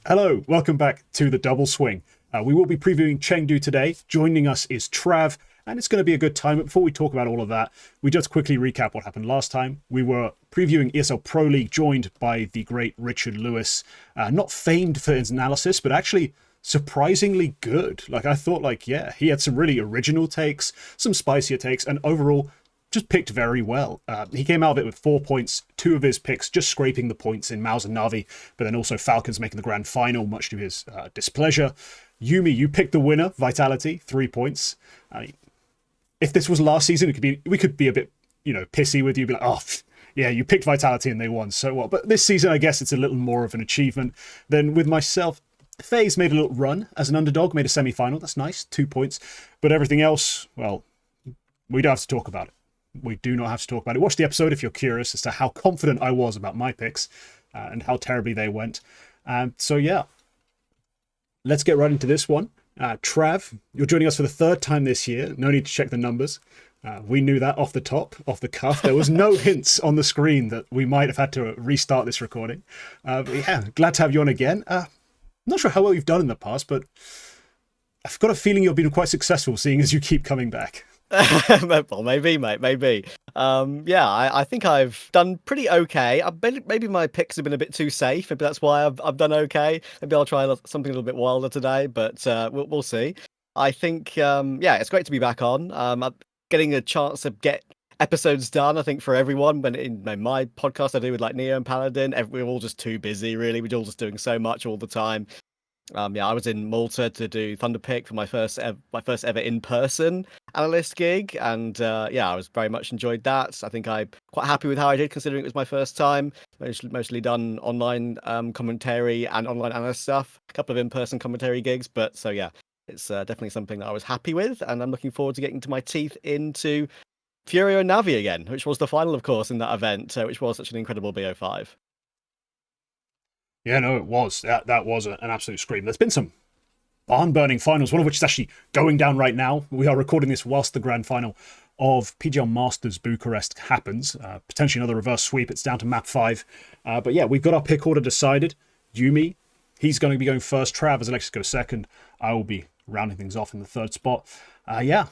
Hello, welcome back to the Double Swing. We will be previewing Chengdu today. Joining us is Trav, and it's going to be a good time. But before we talk about all of that, we just quickly recap what happened last time. We were previewing ESL Pro League, joined by the great Richard Lewis. Not famed for his analysis, but actually surprisingly good. I thought, yeah, he had some really original takes, some spicier takes, and overall just picked very well. He came out of it with 4 points, two of his picks just scraping the points in MOUZ and Na'Vi, but then also Falcons making the grand final, much to his displeasure. Yumi, you picked the winner, Vitality, 3 points. I mean, if this was last season, we could be a bit, pissy with you, be like, oh, yeah, you picked Vitality and they won, so what? But this season, I guess it's a little more of an achievement than with myself. FaZe made a little run as an underdog, made a semi-final. That's nice, 2 points. But everything else, well, we don't have to talk about it. We do not have to talk about it. Watch the episode if you're curious as to how confident I was about my picks and how terribly they went. So yeah, let's get right into this one. Trav, you're joining us for the third time this year. No need to check the numbers. We knew that off the cuff. There was no hints on the screen that we might have had to restart this recording. But yeah, glad to have you on again. Not sure how well you've done in the past, but I've got a feeling you've been quite successful seeing as you keep coming back. Well, maybe, mate, maybe. Yeah, I think I've done pretty okay. Maybe my picks have been a bit too safe. Maybe that's why I've done okay. Maybe I'll try something a little bit wilder today, but we'll see. I think, yeah, it's great to be back on. I'm getting a chance to get episodes done, I think, for everyone. When in my podcast I do with like Neo and Paladin, we're all just too busy, really. We're all just doing so much all the time. Yeah, I was in Malta to do Thunder Pick for my first ever in-person analyst gig, and yeah, I was very much enjoyed that. I think I'm quite happy with how I did, considering it was my first time. Mostly done online commentary and online analyst stuff. A couple of in-person commentary gigs, but so yeah, it's definitely something that I was happy with, and I'm looking forward to getting to my teeth into Furia and Na'Vi again, which was the final, of course, in that event, which was such an incredible BO5. Yeah, no, it was. That was an absolute scream. There's been some barn-burning finals, one of which is actually going down right now. We are recording this whilst the grand final of PGL Masters Bucharest happens. Potentially another reverse sweep. It's down to map 5. But yeah, we've got our pick order decided. Yumi, he's going to be going first. Trav, as Alexis goes second. I will be rounding things off in the third spot. Yeah,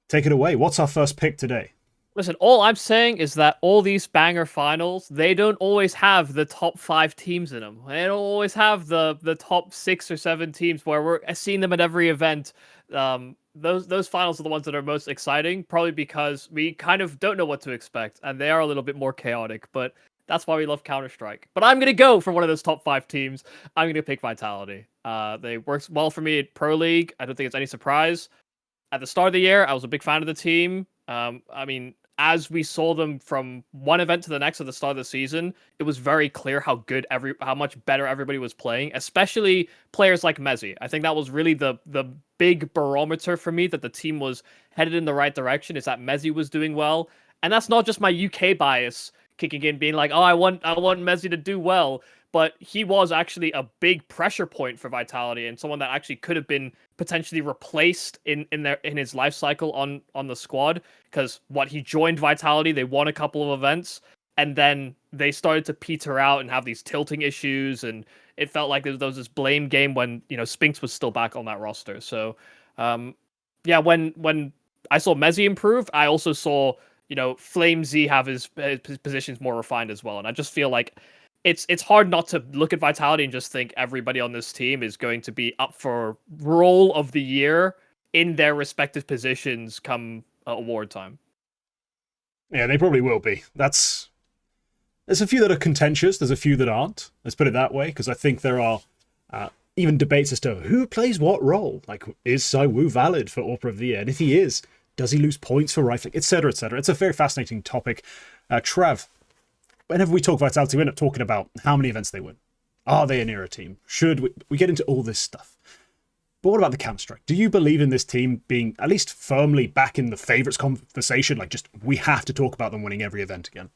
take it away. What's our first pick today? Listen, all I'm saying is that all these banger finals, they don't always have the top 5 teams in them. They don't always have the top 6 or 7 teams where we're seeing them at every event. Those finals are the ones that are most exciting, probably because we kind of don't know what to expect, and they are a little bit more chaotic, but that's why we love Counter-Strike. But I'm going to go for one of those top 5 teams. I'm going to pick Vitality. They worked well for me at Pro League. I don't think it's any surprise. At the start of the year, I was a big fan of the team. I mean, as we saw them from one event to the next at the start of the season, it was very clear how much better everybody was playing, especially players like MOUZ. I think that was really the big barometer for me that the team was headed in the right direction, is that MOUZ was doing well. And that's not just my UK bias kicking in, being like, oh, I want MOUZ to do well. But he was actually a big pressure point for Vitality and someone that actually could have been potentially replaced in his life cycle on the squad, because he joined Vitality, they won a couple of events, and then they started to peter out and have these tilting issues, and it felt like there was this blame game when Spinks was still back on that roster. So yeah, when I saw MOUZ improve, I also saw FlameZ have his positions more refined as well, and I just feel like it's hard not to look at Vitality and just think everybody on this team is going to be up for role of the year in their respective positions come award time. Yeah, they probably will be. There's a few that are contentious. There's a few that aren't. Let's put it that way, because I think there are even debates as to who plays what role. Like, is Saiwu valid for AWPer of the Year? And if he is, does he lose points for rifling, etc., etc.? It's a very fascinating topic. Trav, whenever we talk Vitality, we end up talking about how many events they win. Are they an era team? Should we get into all this stuff? But what about the Counter-Strike? Do you believe in this team being at least firmly back in the favourites conversation? Like, just we have to talk about them winning every event again?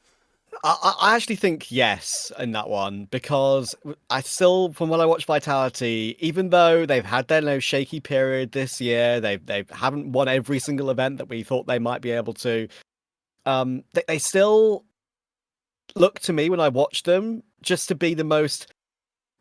I actually think yes in that one, because I still, from when I watch Vitality, even though they've had their shaky period this year, they haven't won every single event that we thought they might be able to. They still look to me when I watch them just to be the most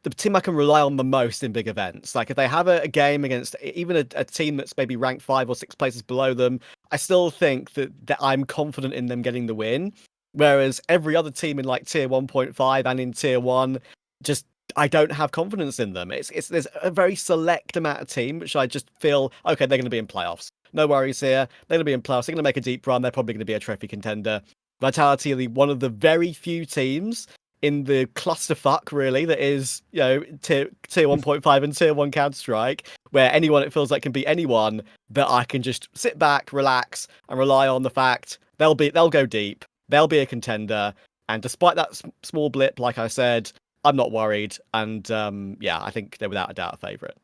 the team I can rely on the most in big events. Like if they have a game against even a team that's maybe ranked 5 or 6 places below them, I still think that I'm confident in them getting the win. Whereas every other team in like tier 1.5 and in tier 1, just I don't have confidence in them. There's a very select amount of team which I just feel, okay, they're going to be in playoffs. No worries here. They're going to be in playoffs. They're going to make a deep run. They're probably going to be a trophy contender. Vitality are one of the very few teams in the clusterfuck, really, that is, tier 1.5 and tier 1 Counter-Strike, where anyone it feels like can beat anyone, that I can just sit back, relax, and rely on the fact they'll go deep, they'll be a contender, and despite that small blip, like I said, I'm not worried, and I think they're without a doubt a favourite.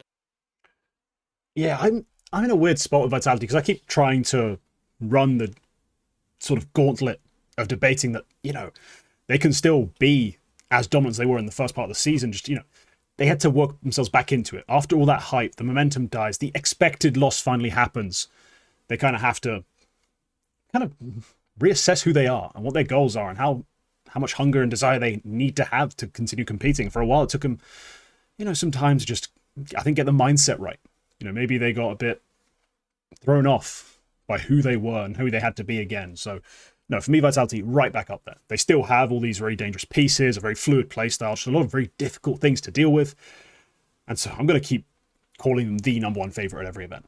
Yeah, I'm in a weird spot with Vitality because I keep trying to run the sort of gauntlet of debating that, they can still be as dominant as they were in the first part of the season. Just, they had to work themselves back into it. After all that hype, the momentum dies, the expected loss finally happens. They kind of have to reassess who they are and what their goals are and how much hunger and desire they need to have to continue competing. For a while, it took them, some time to just, I think, get the mindset right. Maybe they got a bit thrown off by who they were and who they had to be again. So, no, for me, Vitality, right back up there. They still have all these very dangerous pieces, a very fluid playstyle, just a lot of very difficult things to deal with. And so I'm going to keep calling them the number one favorite at every event.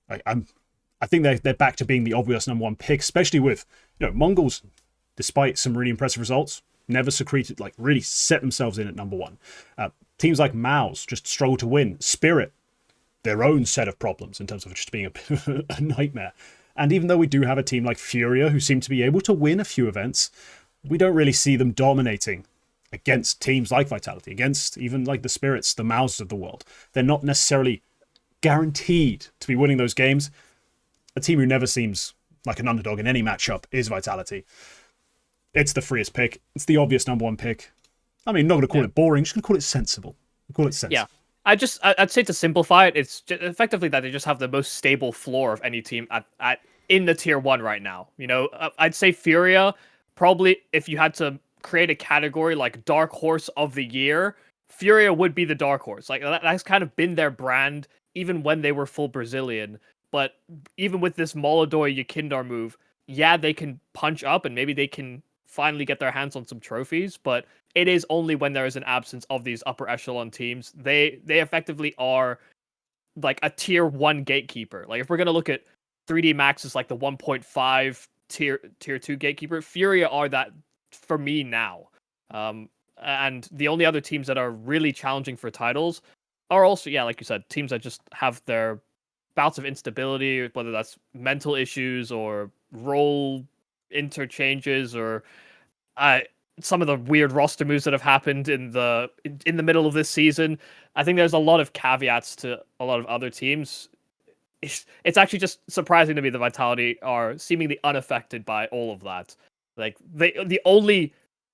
I think they're back to being the obvious number one pick, especially with, Mongolz, despite some really impressive results, never secreted, really set themselves in at number one. Teams like MOUZ just struggle to win. Spirit, their own set of problems in terms of just being a nightmare. And even though we do have a team like Furia who seem to be able to win a few events, we don't really see them dominating against teams like Vitality, against even like the Spirits, the MOUZs of the world. They're not necessarily guaranteed to be winning those games. A team who never seems like an underdog in any matchup is Vitality. It's the freest pick. It's the obvious number one pick. I mean, not going to call it boring, just going to call it sensible. Call it sensible. Yeah. I'd say to simplify it, it's just effectively that they just have the most stable floor of any team in the tier 1 right now. I'd say Furia, probably if you had to create a category like Dark Horse of the Year, Furia would be the Dark Horse. Like that's kind of been their brand even when they were full Brazilian. But even with this Molodoi Yakindar move, yeah, they can punch up and maybe they can finally get their hands on some trophies, but it is only when there is an absence of these upper echelon teams. They effectively are like a tier 1 gatekeeper. Like if we're going to look at 3D Max as like the 1.5 tier 2 gatekeeper, Furia are that for me now. And the only other teams that are really challenging for titles are also, like you said, teams that just have their bouts of instability, whether that's mental issues or role interchanges or some of the weird roster moves that have happened in the middle of this season. I think there's a lot of caveats to a lot of other teams. It's actually just surprising to me that Vitality are seemingly unaffected by all of that. Like the only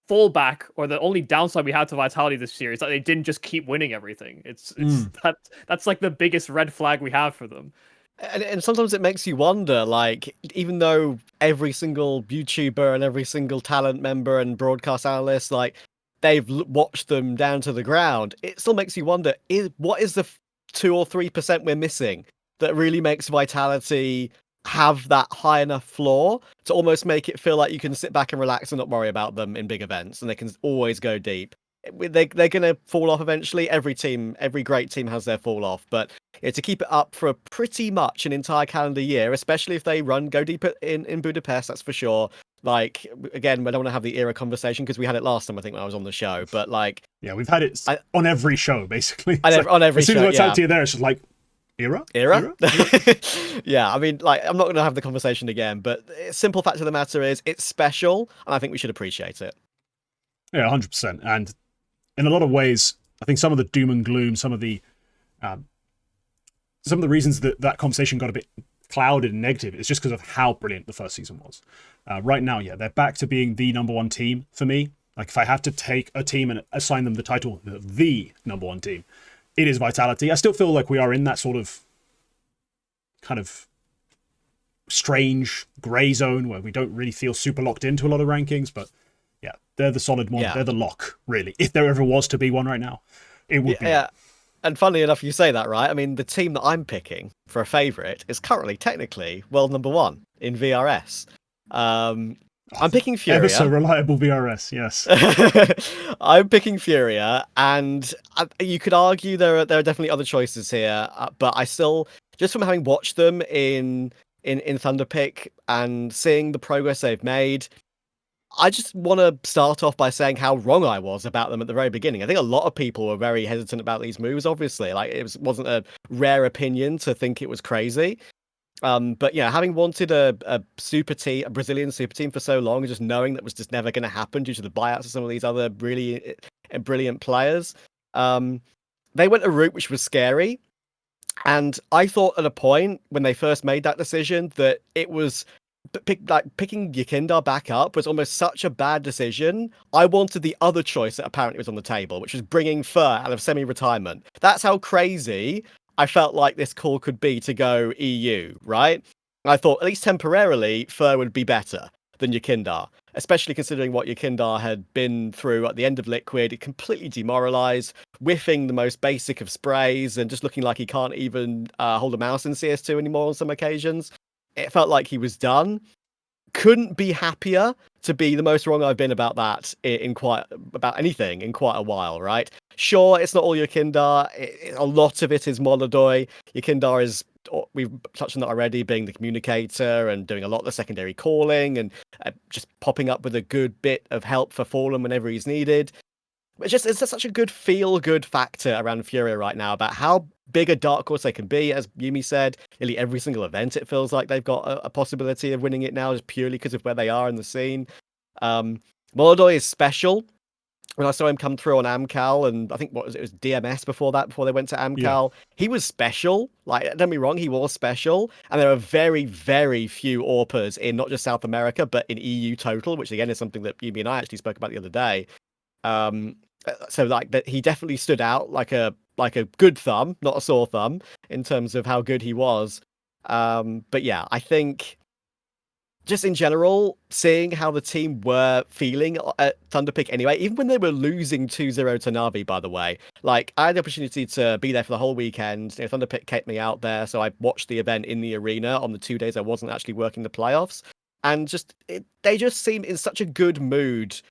fallback or the only downside we had to Vitality this year is that they didn't just keep winning everything. That's like the biggest red flag we have for them. And sometimes it makes you wonder, like, even though every single YouTuber and every single talent member and broadcast analyst, like, they've watched them down to the ground, it still makes you wonder, what is the 2 or 3% we're missing that really makes Vitality have that high enough floor to almost make it feel like you can sit back and relax and not worry about them in big events, and they can always go deep. They're going to fall off eventually. Every great team has their fall off, but to keep it up for pretty much an entire calendar year, especially if they go deep in Budapest, that's for sure. Like, again, we don't want to have the era conversation because we had it last time, I think, when I was on the show, but like... Yeah, we've had it on every show, basically. On every show, as soon as Vitality are there, it's just like, Era? Yeah, I mean, like, I'm not going to have the conversation again, but simple fact of the matter is it's special, and I think we should appreciate it. Yeah, 100%. And in a lot of ways, I think some of the doom and gloom, some of the reasons that conversation got a bit clouded and negative is just because of how brilliant the first season was. Right now, they're back to being the number one team for me. Like, if I had to take a team and assign them the title, the number one team, it is Vitality. I still feel like we are in that sort of kind of strange grey zone where we don't really feel super locked into a lot of rankings, but yeah, they're the solid one. Yeah. They're the lock, really, if there ever was to be one right now. it would be. Yeah. And funnily enough, you say that, right? I mean, the team that I'm picking for a favourite is currently technically world number 1 in VRS. I'm picking Furia. Ever so reliable VRS, yes. I'm picking Furia, and you could argue there are definitely other choices here, but I still, just from having watched them in Thunderpick and seeing the progress they've made, I just want to start off by saying how wrong I was about them at the very beginning. I think a lot of people were very hesitant about these moves, obviously. Like, wasn't a rare opinion to think it was crazy. But yeah, having wanted a super team, a Brazilian super team for so long, and just knowing that was just never going to happen due to the buyouts of some of these other really brilliant players, they went a route which was scary. And I thought at a point when they first made that decision that it was picking Yakindar back up was almost such a bad decision. I wanted the other choice that apparently was on the table, which was bringing Fur out of semi-retirement. That's how crazy I felt like this call could be to go EU, right? I thought at least temporarily Fur would be better than Yakindar, especially considering what Yakindar had been through at the end of Liquid. It completely demoralized, whiffing the most basic of sprays and just looking like he can't even hold a mouse in CS2 anymore on some occasions. It felt like he was done. Couldn't be happier to be the most wrong I've been about that about anything in quite a while, right? Sure, it's not all Yakindar. A lot of it is Molodoi. Yakindar is, we've touched on that already, being the communicator and doing a lot of the secondary calling and just popping up with a good bit of help for Fallen whenever he's needed. It's just such a good feel-good factor around Furia right now about how big a dark horse they can be. As Yumi said, nearly every single event it feels like they've got a possibility of winning it now, just purely because of where they are in the scene. Molodoi is special. When I saw him come through on Amcal, and I think it was DMS before they went to Amcal, he was special. Like, don't get me wrong, he was special. And there are very, very few AWPers in not just South America, but in EU total, which again is something that Yumi and I actually spoke about the other day. So like that, he definitely stood out like a good thumb, not a sore thumb, in terms of how good he was. But yeah, I think just in general, seeing how the team were feeling at Thunderpick anyway, even when they were losing 2-0 to Na'Vi, by the way, like I had the opportunity to be there for the whole weekend. You know, Thunderpick kept me out there, so I watched the event in the arena on the 2 days I wasn't actually working the playoffs, and they just seem in such a good mood.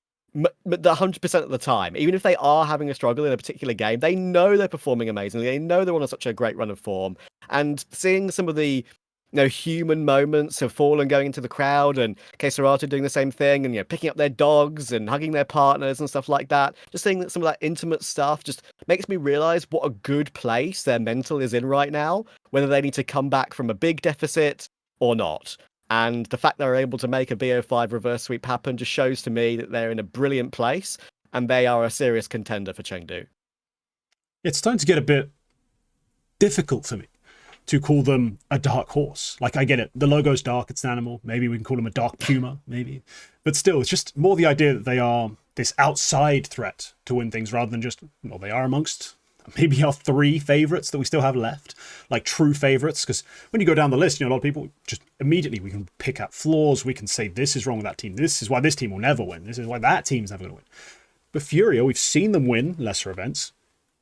100% of the time, even if they are having a struggle in a particular game, they know they're performing amazingly. They know they're on such a great run of form, and seeing some of the human moments of Fallen going into the crowd and Kesarata doing the same thing, and picking up their dogs and hugging their partners and stuff like that. Just seeing that some of that intimate stuff just makes me realize what a good place their mental is in right now, whether they need to come back from a big deficit or not. And the fact they're able to make a BO5 reverse sweep happen just shows to me that they're in a brilliant place and they are a serious contender for Chengdu. It's starting to get a bit difficult for me to call them a dark horse. Like, I get it. The logo's dark. It's an animal. Maybe we can call them a dark puma, maybe. But still, it's just more the idea that they are this outside threat to win things rather than just, well, they are amongst maybe our 3 favorites that we still have left, like true favorites. Because when you go down the list, a lot of people just immediately, we can pick out flaws. We can say this is wrong with that team. This is why this team will never win. This is why that team's never going to win. But Furia, we've seen them win lesser events.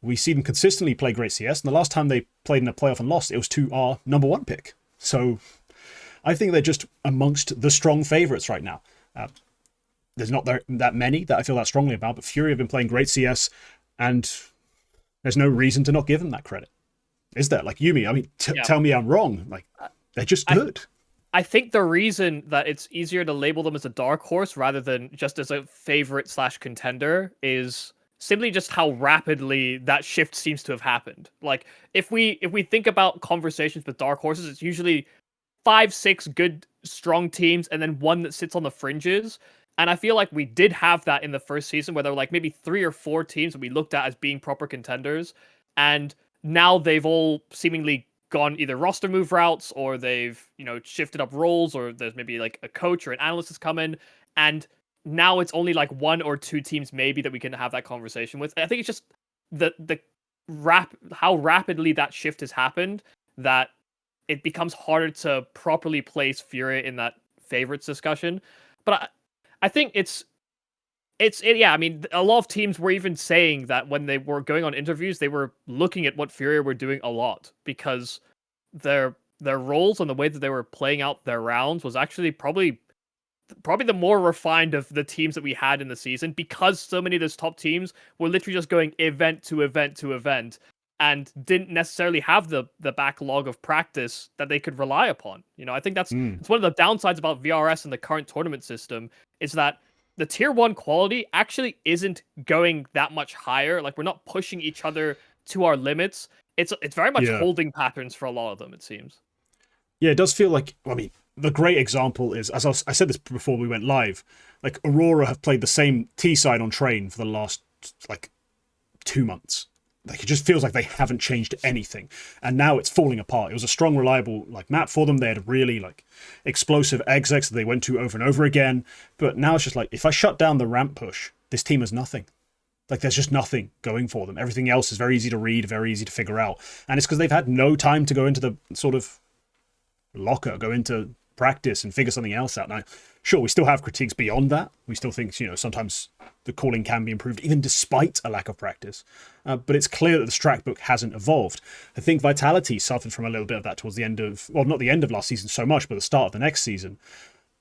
We see them consistently play great CS. And the last time they played in a playoff and lost, it was to our number 1 pick. So I think they're just amongst the strong favorites right now. There's not that many that I feel that strongly about, but Furia have been playing great CS, and there's no reason to not give them that credit. Is there? Like, Yumi, I mean, tell me I'm wrong. Like, they're just good. I think the reason that it's easier to label them as a dark horse rather than just as a favorite / contender is simply just how rapidly that shift seems to have happened. Like, if we think about conversations with dark horses, it's usually 5-6 good, strong teams and then one that sits on the fringes. And I feel like we did have that in the first season where there were like maybe 3 or 4 teams that we looked at as being proper contenders. And now they've all seemingly gone either roster move routes or they've, shifted up roles, or there's maybe like a coach or an analyst has come in. And now it's only like 1 or 2 teams maybe that we can have that conversation with. I think it's just how rapidly that shift has happened that it becomes harder to properly place Furia in that favorites discussion. But I think it's Yeah, I mean, a lot of teams were even saying that when they were going on interviews, they were looking at what Furia were doing a lot, because their roles and the way that they were playing out their rounds was actually probably the more refined of the teams that we had in the season, because so many of those top teams were literally just going event to event to event and didn't necessarily have the backlog of practice that they could rely upon. I think it's one of the downsides about VRS and the current tournament system, is that the tier 1 quality actually isn't going that much higher. Like, we're not pushing each other to our limits. It's very much holding patterns for a lot of them, it seems. Yeah, it does feel like, I mean, the great example is, as I said this before we went live, like Aurora have played the same T side on train for the last, like, 2 months. Like, it just feels like they haven't changed anything. And now it's falling apart. It was a strong, reliable map for them. They had really explosive execs that they went to over and over again. But now it's just like, if I shut down the ramp push, this team has nothing. Like, there's just nothing going for them. Everything else is very easy to read, very easy to figure out. And it's because they've had no time to go into the sort of locker, go into practice and figure something else out. Now, sure, we still have critiques beyond that. We still think, sometimes the calling can be improved, even despite a lack of practice. But it's clear that the strat book hasn't evolved. I think Vitality suffered from a little bit of that towards the end of, well, not the end of last season so much, but the start of the next season.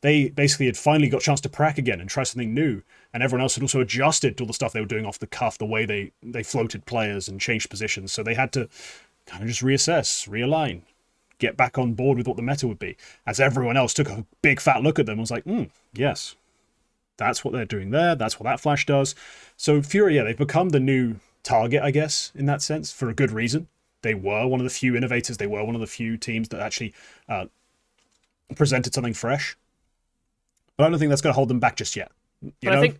They basically had finally got a chance to prac again and try something new. And everyone else had also adjusted to all the stuff they were doing off the cuff, the way they floated players and changed positions. So they had to kind of just reassess, realign, get back on board with what the meta would be, as everyone else took a big fat look at them and was like, yes, that's what they're doing there, that's what that flash does. So Furia, they've become the new target, I guess, in that sense, for a good reason. They were one of the few innovators, they were one of the few teams that actually presented something fresh. But I don't think that's going to hold them back just yet. I think,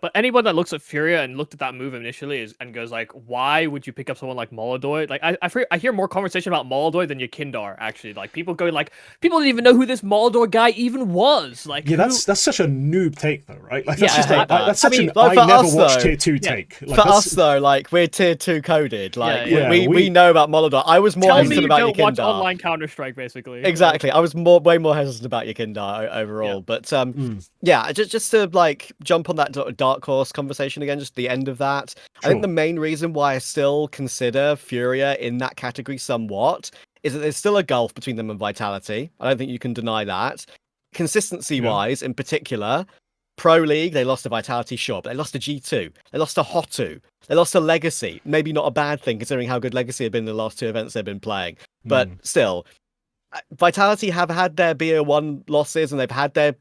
but anyone that looks at Furia and looked at that move initially and goes like, why would you pick up someone like Molodoy? Like, I hear more conversation about Molodoy than Yakindar, actually. Like, people going like, people didn't even know who this Molodoy guy even was. Like, yeah, that's such a noob take though, right? Like, that's just that's such an like, I never us, watched though, tier 2 take. Like, for us though, like, we're tier 2 coded. Like, we we know about Molodoy. I was more hesitant about Yakindar. Watch online Counter-Strike, basically. Exactly. I was way more hesitant about Yakindar overall. Yeah. But just to like jump on that Dark Horse conversation again, just the end of that. Sure. I think the main reason why I still consider Furia in that category somewhat is that there's still a gulf between them and Vitality. I don't think you can deny that. Consistency-wise, in particular, Pro League, they lost to Vitality, sure, but they lost to G2. They lost to Hotu. They lost to Legacy. Maybe not a bad thing, considering how good Legacy have been in the last 2 events they've been playing. But still, Vitality have had their BO1 losses and they've had their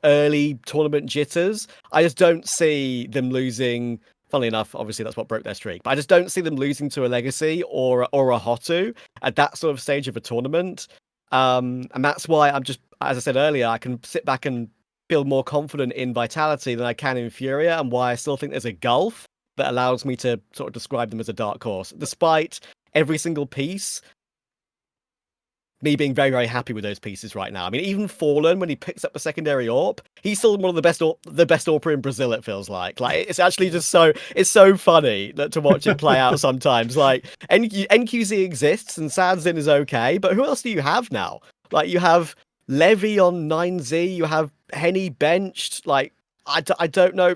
early tournament jitters. I just don't see them losing. Funnily enough, obviously that's what broke their streak. But I just don't see them losing to a Legacy or a Hotu at that sort of stage of a tournament. And that's why I'm just, as I said earlier, I can sit back and feel more confident in Vitality than I can in Furia, and why I still think there's a gulf that allows me to sort of describe them as a dark horse, despite every single piece. Me being very, very happy with those pieces right now. I mean, even Fallen, when he picks up the secondary AWP, he's still one of the best AWPer in Brazil, it feels like. Like, it's actually just it's so funny to watch it play out sometimes. Like, NQZ exists and Sadzin is okay, but who else do you have now? Like, you have Levy on 9Z, you have Henny benched, like, I don't know.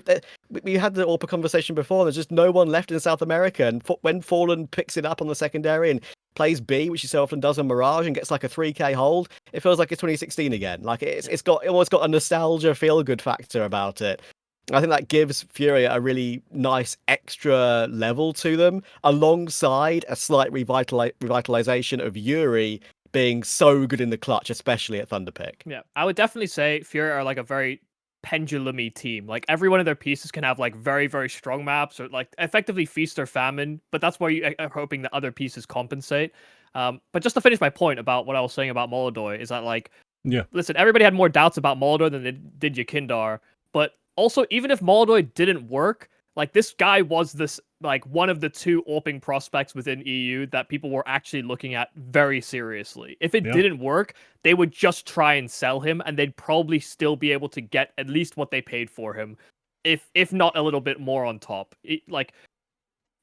We had the AWPer conversation before. There's just no one left in South America. And when Fallen picks it up on the secondary and plays B, which he so often does on Mirage, and gets like a 3k hold, it feels like it's 2016 again. Like, it almost got a nostalgia feel-good factor about it. I think that gives Furia a really nice extra level to them, alongside a slight revitalization of Yuri being so good in the clutch, especially at Thunderpick. Yeah, I would definitely say Furia are like a very pendulum-y team. Like, every one of their pieces can have like very, very strong maps, or like effectively feast or famine, but that's where you are hoping that other pieces compensate. But just to finish my point about what I was saying about Molodoy, is that, like, listen, everybody had more doubts about Molodoy than they did Yakindar, but also, even if Molodoy didn't work, like, this guy was this, like, one of the 2 AWPing prospects within EU that people were actually looking at very seriously. If it didn't work, they would just try and sell him, and they'd probably still be able to get at least what they paid for him, if not a little bit more on top.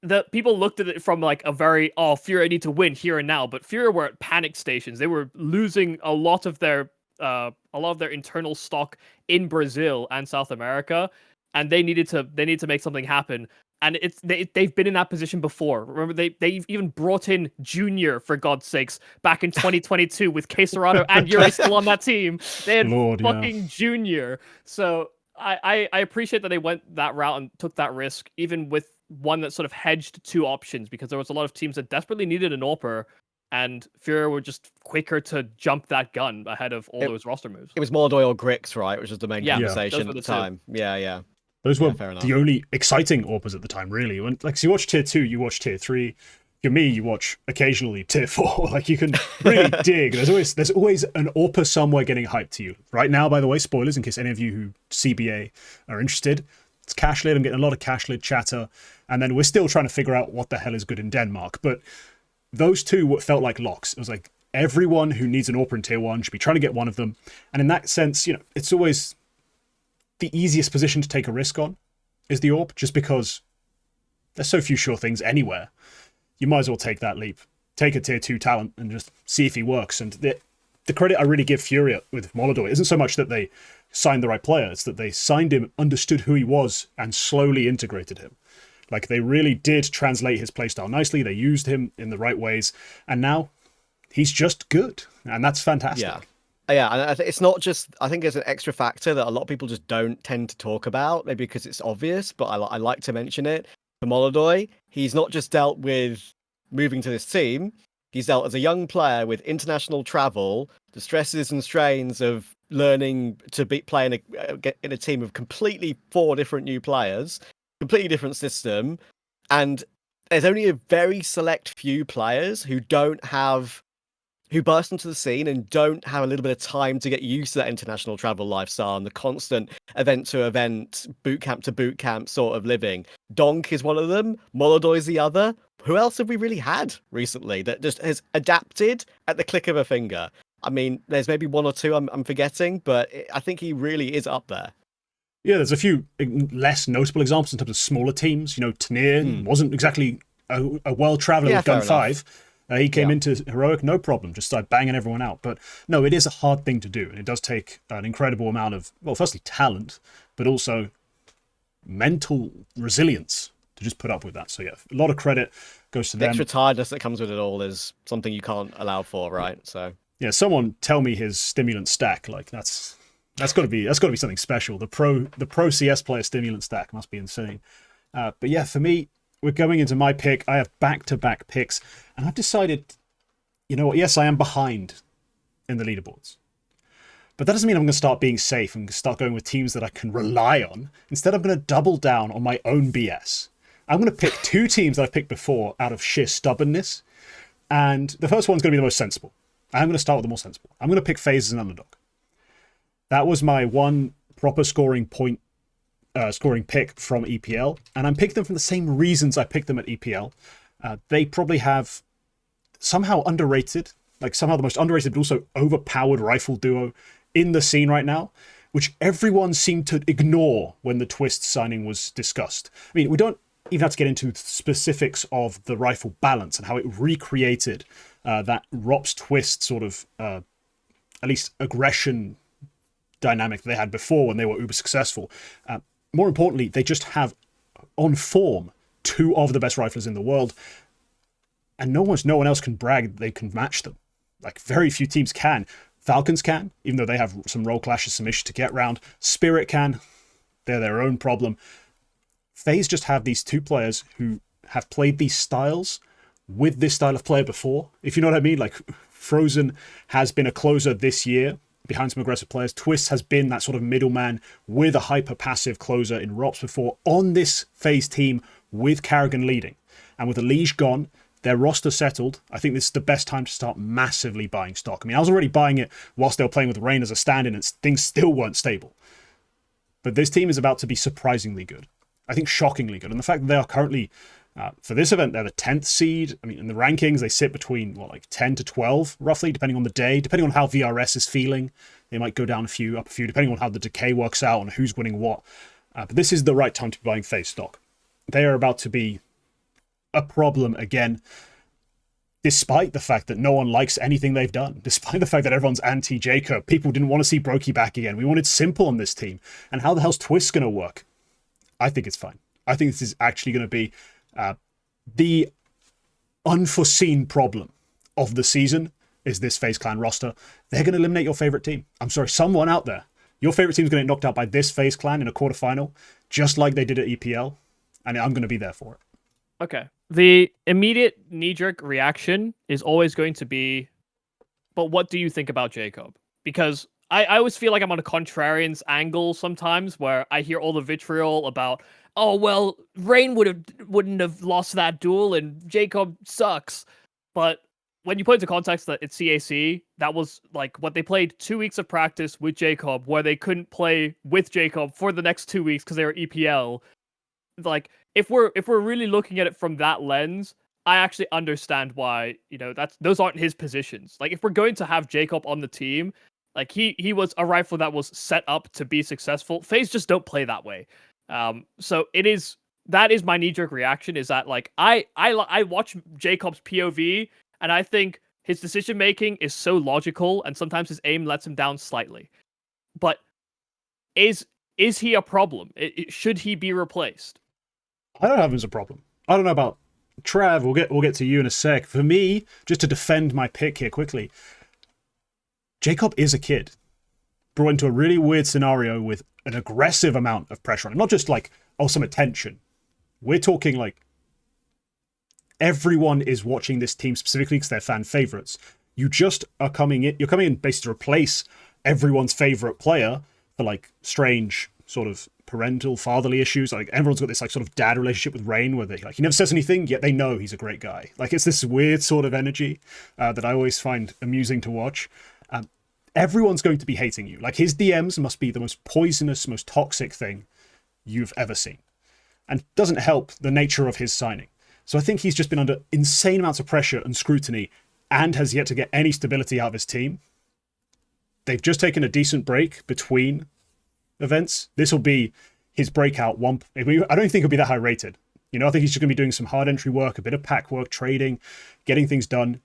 The people looked at it from like a very, Furia need to win here and now, but Furia were at panic stations. They were losing a lot of their internal stock in Brazil and South America. and they need to make something happen. And they've been in that position before. Remember, they've even brought in Junior, for God's sakes, back in 2022 with Quesarado and Yuri still on that team. They had fucking Junior. So I appreciate that they went that route and took that risk, even with one that sort of hedged two options, because there was a lot of teams that desperately needed an AWPer, and Furia were just quicker to jump that gun ahead of all those roster moves. It was Molodoy or Grix, right? Which was the main conversation at the time. Yeah. Those were the only exciting AWPers at the time, really. When, so you watch tier 2, you watch tier 3. You're me, you watch occasionally tier 4. Like, you can really dig. There's always an AWPer somewhere getting hyped to you. Right now, by the way, spoilers in case any of you who CBA are interested, it's Cashlid. I'm getting a lot of Cashlid chatter. And then we're still trying to figure out what the hell is good in Denmark. But those two felt like locks. It was like everyone who needs an AWPer in tier 1 should be trying to get one of them. And in that sense, it's always the easiest position to take a risk on is the AWP, just because there's so few sure things anywhere. You might as well take that leap. Take a tier 2 talent and just see if he works. And the credit I really give Furia with Molodoy isn't so much that they signed the right player, it's that they signed him, understood who he was, and slowly integrated him. Like, they really did translate his playstyle nicely. They used him in the right ways. And now he's just good. And that's fantastic. Yeah, and it's not just, I think there's an extra factor that a lot of people just don't tend to talk about, maybe because it's obvious, but I like to mention it. For Molodoy, he's not just dealt with moving to this team, he's dealt as a young player with international travel, the stresses and strains of learning to play in a team of completely 4 different new players, completely different system, and there's only a very select few players who burst into the scene and don't have a little bit of time to get used to that international travel lifestyle and the constant event to event, boot camp to boot camp sort of living. Donk is one of them. Molodoy is the other. Who else have we really had recently that just has adapted at the click of a finger? I mean, there's maybe 1 or 2 I'm forgetting, but I think he really is up there. Yeah, there's a few less notable examples in terms of smaller teams. Tanir wasn't exactly a world traveler with Gun 5. He came into Heroic, no problem, just started banging everyone out. But no, it is a hard thing to do. And it does take an incredible amount of, well, firstly, talent, but also mental resilience to just put up with that. So yeah, a lot of credit goes to them. The extra tiredness that comes with it all is something you can't allow for, right? So yeah, someone tell me his stimulant stack. Like that's got to be something special. The pro CS player stimulant stack must be insane. But yeah, for me, we're going into my pick. I have back-to-back picks, and I've decided, you know what? Yes, I am behind in the leaderboards, but that doesn't mean I'm going to start being safe and start going with teams that I can rely on. Instead, I'm going to double down on my own BS. I'm going to pick 2 teams that I've picked before out of sheer stubbornness, and the first one's going to be the most sensible. I'm going to start with the more sensible. I'm going to pick FaZe as an underdog. That was my one proper scoring pick from EPL, and I'm picking them for the same reasons I picked them at EPL. They probably have somehow underrated, somehow the most underrated but also overpowered rifle duo in the scene right now, which everyone seemed to ignore when the Twist signing was discussed. I mean, we don't even have to get into specifics of the rifle balance and how it recreated that ROPS Twist sort of, at least aggression dynamic that they had before when they were uber successful. More importantly, they just have on form 2 of the best riflers in the world, and no one else can brag that they can match them. Like, very few teams can. Falcons can, even though they have some role clashes, some issues to get around. Spirit can. They're their own problem. FaZe just have these 2 players who have played these styles with this style of player before, if you know what I mean. Like, Frozen has been a closer this year behind some aggressive players. Twist has been that sort of middleman with a hyper-passive closer in ROPS before on this FaZe team with Karrigan leading. And with Elige gone, their roster settled, I think this is the best time to start massively buying stock. I mean, I was already buying it whilst they were playing with Rain as a stand-in and things still weren't stable. But this team is about to be surprisingly good. I think shockingly good. And the fact that they are currently, for this event, they're the 10th seed. I mean, in the rankings, they sit between, 10 to 12, roughly, depending on the day, depending on how VRS is feeling. They might go down a few, up a few, depending on how the decay works out and who's winning what. But this is the right time to be buying FaZe stock. They are about to be a problem again, despite the fact that no one likes anything they've done, despite the fact that everyone's anti-Jacob. People didn't want to see Brokey back again. We wanted Simple on this team. And how the hell's Twist going to work? I think it's fine. I think this is actually going to be the unforeseen problem of the season is this FaZe Clan roster. They're going to eliminate your favorite team. I'm sorry, someone out there. Your favorite team's going to get knocked out by this FaZe Clan in a quarterfinal, just like they did at EPL, and I'm going to be there for it. Okay. The immediate knee-jerk reaction is always going to be, but what do you think about Jacob? Because I always feel like I'm on a contrarian's angle sometimes, where I hear all the vitriol about, oh, well, Rain wouldn't have lost that duel, and Jacob sucks. But when you put into context that it's CAC, that was like what they played 2 weeks of practice with Jacob, where they couldn't play with Jacob for the next 2 weeks because they were EPL. Like, if we're really looking at it from that lens, I actually understand why, those aren't his positions. Like, if we're going to have Jacob on the team, like he was a rifle that was set up to be successful. FaZe just don't play that way. So that is my knee-jerk reaction, is that like I watch Jacob's POV and I think his decision making is so logical, and sometimes his aim lets him down slightly. But is he a problem? Should he be replaced? I don't have him as a problem. I don't know about Trav. We'll get to you in a sec. For me, just to defend my pick here quickly, Jacob is a kid brought into a really weird scenario with an aggressive amount of pressure on him. Not just like, oh, some attention. We're talking like everyone is watching this team specifically because they're fan favorites. You're coming in basically to replace everyone's favorite player for like strange sort of parental fatherly issues. Like everyone's got this like sort of dad relationship with Rain where he never says anything, yet they know he's a great guy. Like it's this weird sort of energy that I always find amusing to watch. Everyone's going to be hating you. Like his DMs must be the most poisonous, most toxic thing you've ever seen. And doesn't help the nature of his signing. So I think he's just been under insane amounts of pressure and scrutiny and has yet to get any stability out of his team. They've just taken a decent break between events. This will be his breakout one. I don't think he'll be that high rated. I think he's just going to be doing some hard entry work, a bit of pack work, trading, getting things done.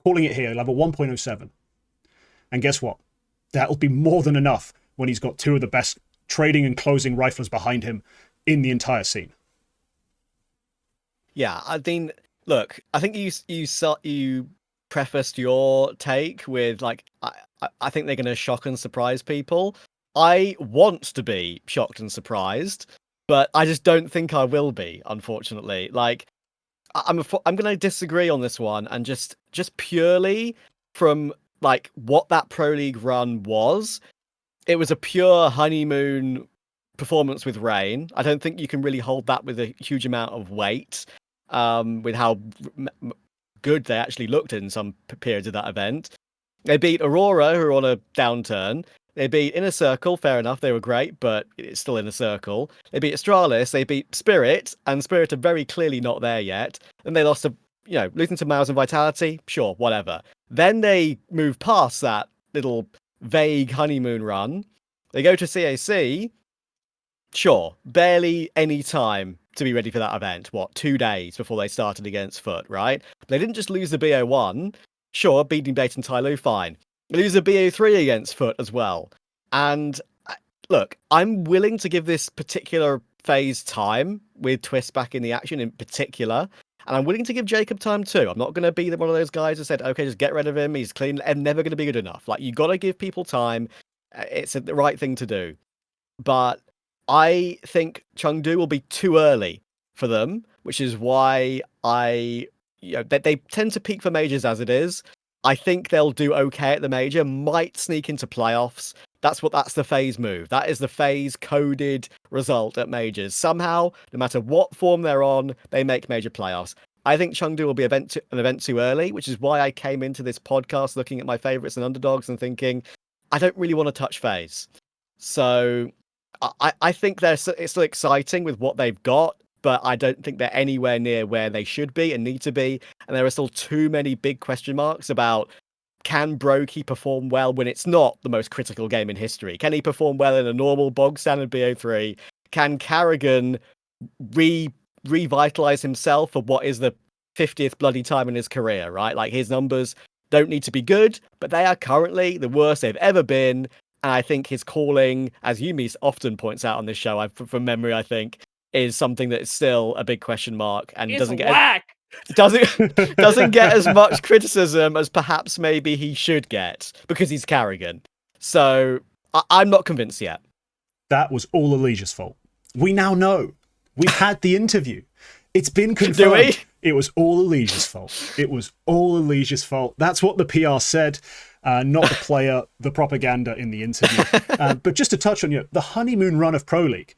Calling it here, level 1.07. And guess what? That'll be more than enough when he's got two of the best trading and closing riflers behind him in the entire scene. Yeah, I mean, look, I think you prefaced your take with like, I think they're going to shock and surprise people. I want to be shocked and surprised, but I just don't think I will be, unfortunately. Like, I'm going to disagree on this one, and just purely from like what that Pro League run was. It was a pure honeymoon performance with Rain. I don't think you can really hold that with a huge amount of weight, with how good they actually looked in some periods of that event. They beat Aurora, who are on a downturn. They beat Inner Circle, fair enough, they were great, but it's still Inner Circle. They beat Astralis, they beat Spirit, and Spirit are very clearly not there yet. And they lost to, losing to MOUZ and Vitality, sure, whatever. Then they move past that little vague honeymoon run. They go to CAC, sure, barely any time to be ready for that event. 2 days before they started against Foot, right? They didn't just lose the BO1, sure, beating Bait and Tyloo, fine. They lose a BO3 against Foot as well. And look, I'm willing to give this particular phase time with Twist back in the action in particular. And I'm willing to give Jacob time too. I'm not going to be one of those guys who said, okay, just get rid of him. He's clean and never going to be good enough. Like, you got to give people time. It's the right thing to do. But I think Chengdu will be too early for them, which is why they tend to peak for majors as it is. I think they'll do okay at the major, might sneak into playoffs. That's the FaZe move. That is the FaZe coded result at majors. Somehow, no matter what form they're on, they make major playoffs. I think Chengdu will be an event too early, which is why I came into this podcast looking at my favorites and underdogs and thinking, I don't really want to touch FaZe. So I think it's still exciting with what they've got, but I don't think they're anywhere near where they should be and need to be. And there are still too many big question marks about, can Brokey perform well when it's not the most critical game in history? Can he perform well in a normal bog standard BO3? Can Carrigan revitalize himself for what is the 50th bloody time in his career, right? Like, his numbers don't need to be good, but they are currently the worst they've ever been. And I think his calling, as Yumi often points out on this show, from memory, I think, is something that is still a big question mark and It's doesn't whack. doesn't get as much criticism as perhaps maybe he should get because he's Carrigan. So I'm not convinced yet. That was all Alicia's fault. We now know. We've had the interview. It's been confirmed. Do we? It was all Alicia's fault. It was all Alicia's fault. That's what the PR said, not the player, the propaganda in the interview. But just to touch on the honeymoon run of Pro League,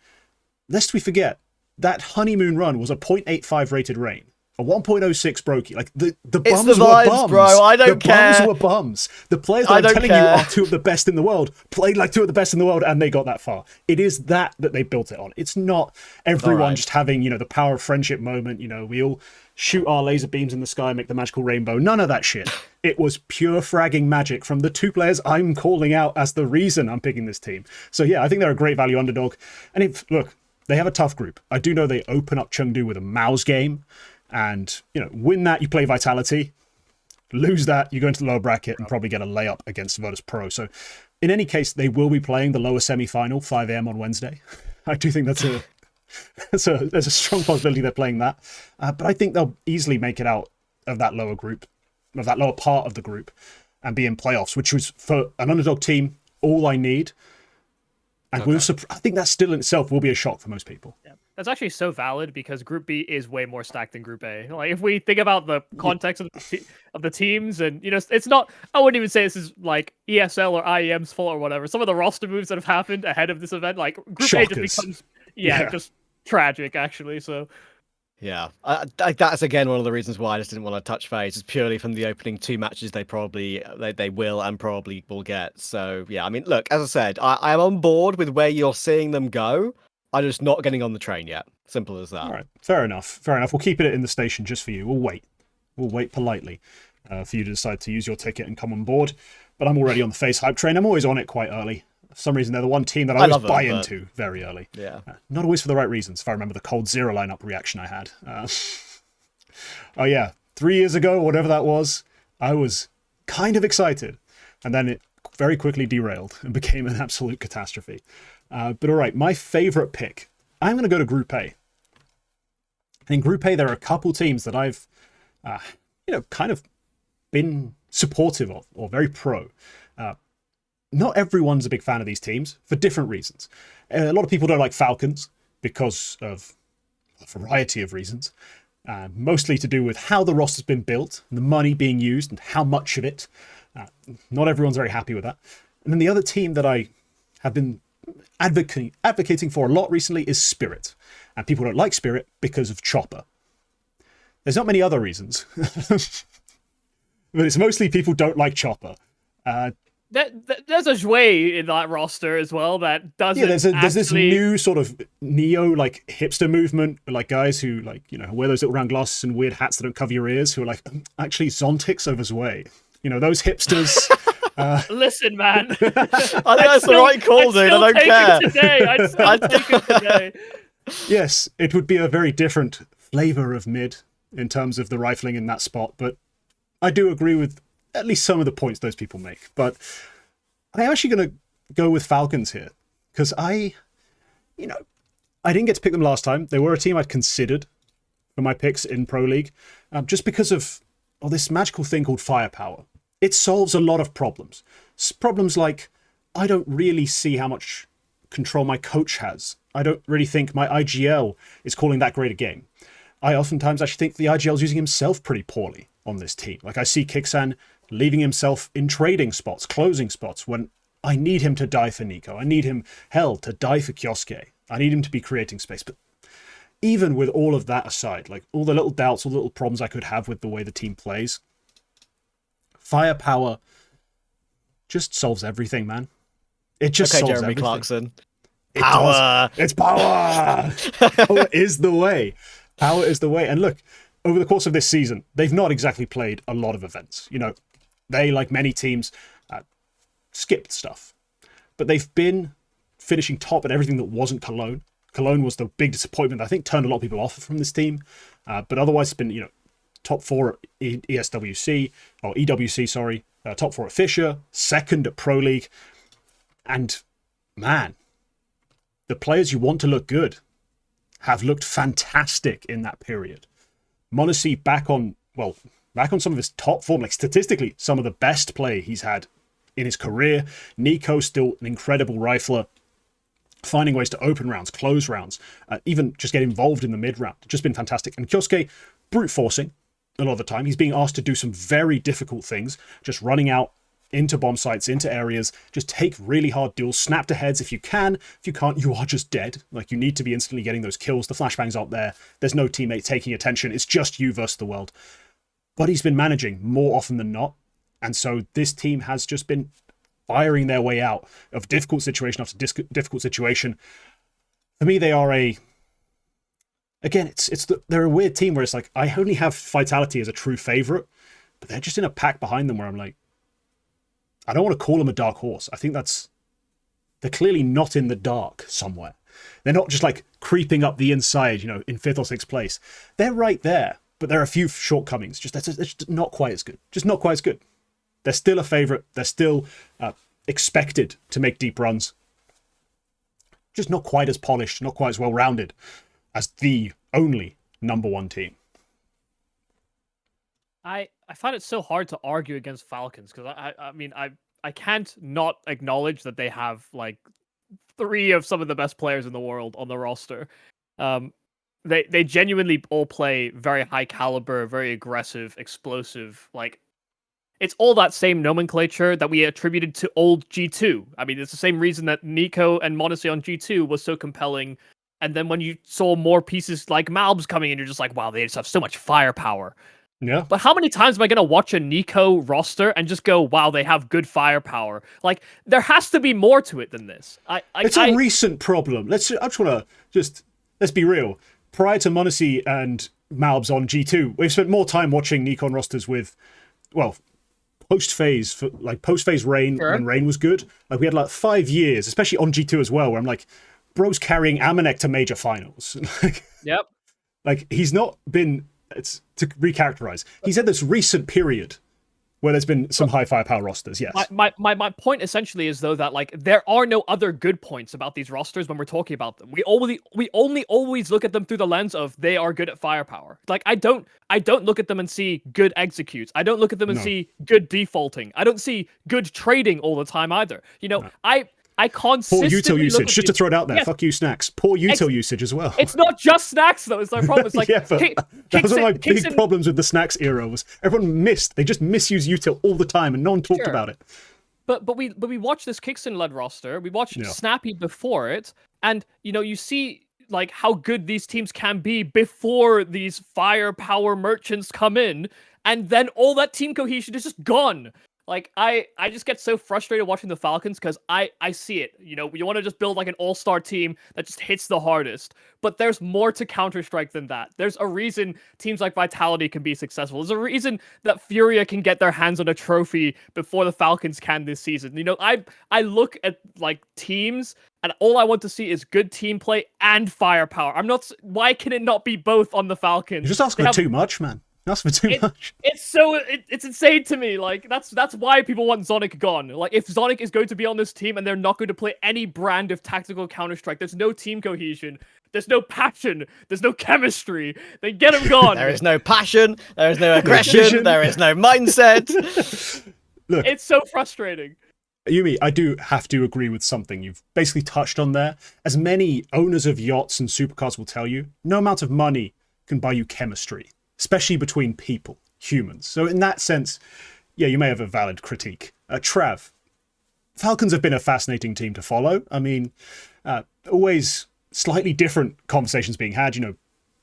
lest we forget, that honeymoon run was a 0.85 rated rain. A 1.06 brokey. Like the bums the were vibes, bums, bro. I don't care. The bums were bums. The players that I'm telling you are two of the best in the world played like two of the best in the world, and they got that far. It is that they built it on. It's not everyone just having the power of friendship moment. We all shoot our laser beams in the sky, make the magical rainbow. None of that shit. It was pure fragging magic from the two players I'm calling out as the reason I'm picking this team. So yeah, I think they're a great value underdog. And look, they have a tough group. I do know they open up Chengdu with a MOUZ game. And, win that, you play Vitality. Lose that, you go into the lower bracket and probably get a layup against Virtus Pro. So, in any case, they will be playing the lower semi-final, 5 a.m. on Wednesday. I do think there's a strong possibility they're playing that. But I think they'll easily make it out of that lower group, of that lower part of the group, and be in playoffs, which was, for an underdog team, all I need. And I think that still in itself will be a shock for most people. Yeah. That's actually so valid because Group B is way more stacked than Group A. Like if we think about the context of the teams, and it's not. I wouldn't even say this is like ESL or IEM's fault or whatever. Some of the roster moves that have happened ahead of this event, like Group Shockers. A, just becomes just tragic actually. So. Yeah, that's again one of the reasons why I just didn't want to touch FaZe. Is purely from the opening two matches they will and probably will get. So yeah, I mean, look, as I said, I am on board with where you're seeing them go. I'm just not getting on the train yet. Simple as that. All right, fair enough. We'll keep it in the station just for you. We'll wait politely for you to decide to use your ticket and come on board. But I'm already on the FaZe hype train. I'm always on it quite early. For some reason, they're the one team that I always buy into very early. Yeah. Not always for the right reasons, if I remember the Cold Zero lineup reaction I had. Oh, yeah. 3 years ago, whatever that was, I was kind of excited. And then it very quickly derailed and became an absolute catastrophe. But all right, my favorite pick. I'm going to go to Group A. And in Group A, there are a couple teams that I've, kind of been supportive of or very pro. Not everyone's a big fan of these teams for different reasons. A lot of people don't like Falcons because of a variety of reasons, mostly to do with how the roster's been built, and the money being used, and how much of it. Not everyone's very happy with that. And then the other team that I have been advocating for a lot recently is Spirit. And people don't like Spirit because of Chopper. There's not many other reasons. But it's mostly people don't like Chopper. There's a Zhui in that roster as well that doesn't. Yeah, there's this new sort of neo hipster movement, like guys who wear those little round glasses and weird hats that don't cover your ears, who are like, actually Zontix over Zhui. Those hipsters. Listen, man. I think that's the right call, dude. I don't care. I'd take it today. Yes, it would be a very different flavor of mid in terms of the rifling in that spot, but I do agree with at least some of the points those people make. But I'm actually going to go with Falcons here because I didn't get to pick them last time. They were a team I'd considered for my picks in Pro League, just because of this magical thing called firepower. It solves a lot of problems. Problems like, I don't really see how much control my coach has. I don't really think my IGL is calling that great a game. I oftentimes actually think the IGL is using himself pretty poorly on this team. Like I see Kixan leaving himself in trading spots, closing spots, when I need him to die for Nico. I need him, to die for Kioske. I need him to be creating space. But even with all of that aside, like all the little doubts, all the little problems I could have with the way the team plays, firepower just solves everything, man. It just solves Jeremy everything. Clarkson. Power! It's power! Power is the way. Power is the way. And look, over the course of this season, they've not exactly played a lot of events. They, like many teams, skipped stuff. But they've been finishing top at everything that wasn't Cologne. Cologne was the big disappointment that I think turned a lot of people off from this team. But otherwise, it's been, top 4 at EWC, top 4 at Fisher, second at Pro League. And man, the players you want to look good have looked fantastic in that period. Mongolz back on some of his top form, like statistically, some of the best play he's had in his career. NiKo still an incredible rifler, finding ways to open rounds, close rounds, even just get involved in the mid round. Just been fantastic. And KyosK, brute forcing a lot of the time. He's being asked to do some very difficult things, just running out into bomb sites, into areas, just take really hard duels, snap to heads if you can. If you can't, you are just dead. Like, you need to be instantly getting those kills. The flashbangs aren't there. There's no teammate taking attention. It's just you versus the world. But he's been managing more often than not. And so this team has just been firing their way out of difficult situation after difficult situation. For me, they are they're a weird team where it's like, I only have Vitality as a true favorite, but they're just in a pack behind them where I'm like, I don't want to call them a dark horse. I think they're clearly not in the dark somewhere. They're not just like creeping up the inside, in 5th or 6th place. They're right there, but there are a few shortcomings. They're just not quite as good. Just not quite as good. They're still a favorite. They're still expected to make deep runs. Just not quite as polished, not quite as well-rounded as the only #1 team. I find it so hard to argue against Falcons because I can't not acknowledge that they have like 3 of some of the best players in the world on the roster. They genuinely all play very high caliber, very aggressive, explosive. Like, it's all that same nomenclature that we attributed to old G2. I mean, it's the same reason that NiKo and Mongolz on G2 was so compelling. And then when you saw more pieces like MOUZ coming in, you're just like, wow, they just have so much firepower. Yeah. But how many times am I going to watch a NiKo roster and just go, wow, they have good firepower? Like, there has to be more to it than this. It's a recent problem. Let's be real. Prior to Mongolz and MOUZ on G2, we've spent more time watching NiKo rosters with, post-phase Rain, sure, when Rain was good. Like, we had like 5 years, especially on G2 as well, where I'm like, bro's carrying Amanek to major finals. Yep. Like, he's not been... It's to recharacterize. He's had this recent period where there's been some high firepower rosters. Yes. My point essentially is though that like there are no other good points about these rosters when we're talking about them. We only always look at them through the lens of they are good at firepower. Like I don't look at them and see good executes. I don't look at them and see good defaulting. I don't see good trading all the time either. I consistently poor util usage. Just to throw it out there, yes, fuck you, Snacks. Poor util usage as well. It's not just Snacks though. It's no problem. It's like yeah, that was one of my big problems with the Snacks era. Was everyone they just misuse util all the time, and no one talked about it. But we watched this Kingston led roster. We watched Snappy before it, and you see like how good these teams can be before these firepower merchants come in, and then all that team cohesion is just gone. Like, I just get so frustrated watching the Falcons because I see it. You want to just build like an all-star team that just hits the hardest. But there's more to Counter-Strike than that. There's a reason teams like Vitality can be successful. There's a reason that Furia can get their hands on a trophy before the Falcons can this season. I look at like teams and all I want to see is good team play and firepower. Why can it not be both on the Falcons? You're just asking for too much, man. That's for too much. It's insane to me. Like that's why people want Zonic gone. Like if Zonic is going to be on this team and they're not going to play any brand of tactical Counter-Strike, there's no team cohesion, there's no passion, there's no chemistry. Then get him gone. There is no passion, there is no aggression, there is no mindset. Look, it's so frustrating. Yumi, I do have to agree with something you've basically touched on there. As many owners of yachts and supercars will tell you, no amount of money can buy you chemistry. Especially between people, humans. So in that sense, yeah, you may have a valid critique. Trav, Falcons have been a fascinating team to follow. I mean, always slightly different conversations being had.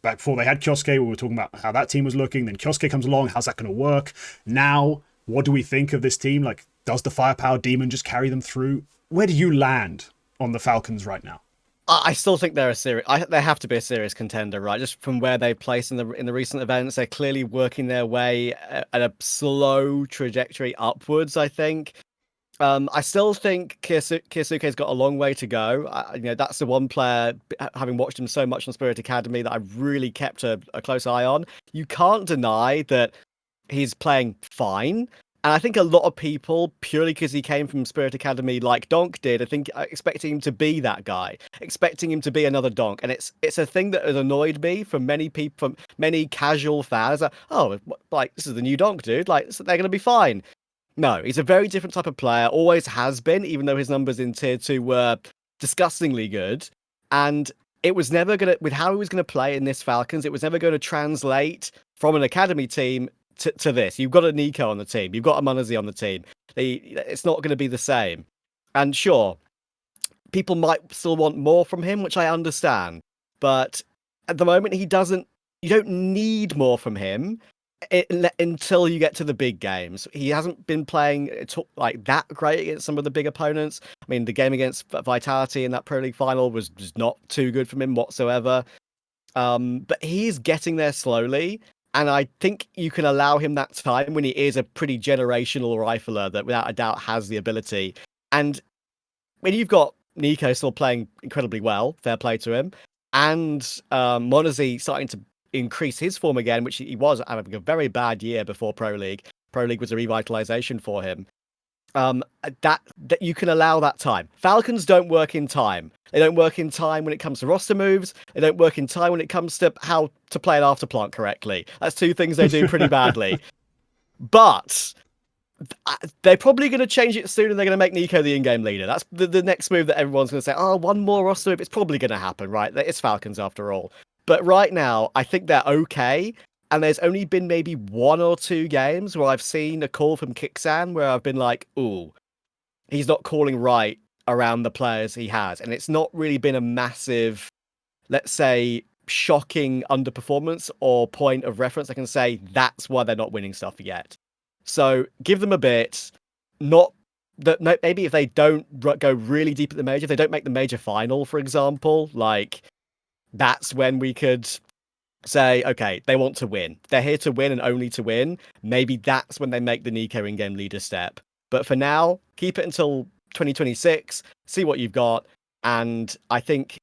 Back before they had KyosK, we were talking about how that team was looking. Then KyosK comes along, how's that going to work? Now, what do we think of this team? Like, does the firepower demon just carry them through? Where do you land on the Falcons right now? I still think they're they have to be a serious contender, right? Just from where they've placed in the recent events, they're clearly working their way at a slow trajectory upwards. I think. I still think Kyosuke's got a long way to go. That's the one player, having watched him so much on Spirit Academy, that I've really kept a close eye on. You can't deny that he's playing fine. And I think a lot of people, purely because he came from Spirit Academy like Donk did, I think expecting him to be that guy, expecting him to be another Donk. And it's a thing that has annoyed me from many people, from many casual fans. Like, oh, like, this is the new Donk, dude. Like, so they're going to be fine. No, he's a very different type of player, always has been, even though his numbers in Tier 2 were disgustingly good. And it was never going to, with how he was going to play in this Falcons, it was never going to translate from an Academy team to this. You've got a Nico on the team. You've got a MOUZ on the team. It's not going to be the same. And sure, people might still want more from him, which I understand. But at the moment, you don't need more from him until you get to the big games. He hasn't been playing like that great against some of the big opponents. I mean, the game against Vitality in that Pro League final was just not too good from him whatsoever. But he's getting there slowly. And I think you can allow him that time when he is a pretty generational rifler that without a doubt has the ability. And when you've got Nico still playing incredibly well, fair play to him, and MOUZ starting to increase his form again, which he was having a very bad year before Pro League. Pro League was a revitalization for him. That you can allow that time. Falcons don't work in time. They don't work in time when it comes to roster moves. They don't work in time when it comes to how to play an afterplant correctly. That's two things they do pretty badly. But they're probably going to change it soon, and they're going to make Nico the in-game leader. That's the next move that everyone's going to say, oh, one more roster move. It's probably going to happen, right? It's Falcons after all. But right now, I think they're okay. And there's only been maybe 1 or 2 games where I've seen a call from Kixan where I've been like, ooh, he's not calling right around the players he has. And it's not really been a massive, let's say, shocking underperformance or point of reference. I can say that's why they're not winning stuff yet. So give them a bit. Maybe if they don't go really deep at the major, if they don't make the major final, for example, like that's when we could say, okay, they want to win. They're here to win and only to win. Maybe that's when they make the Nico in-game leader step. But for now, keep it until 2026, see what you've got. And I think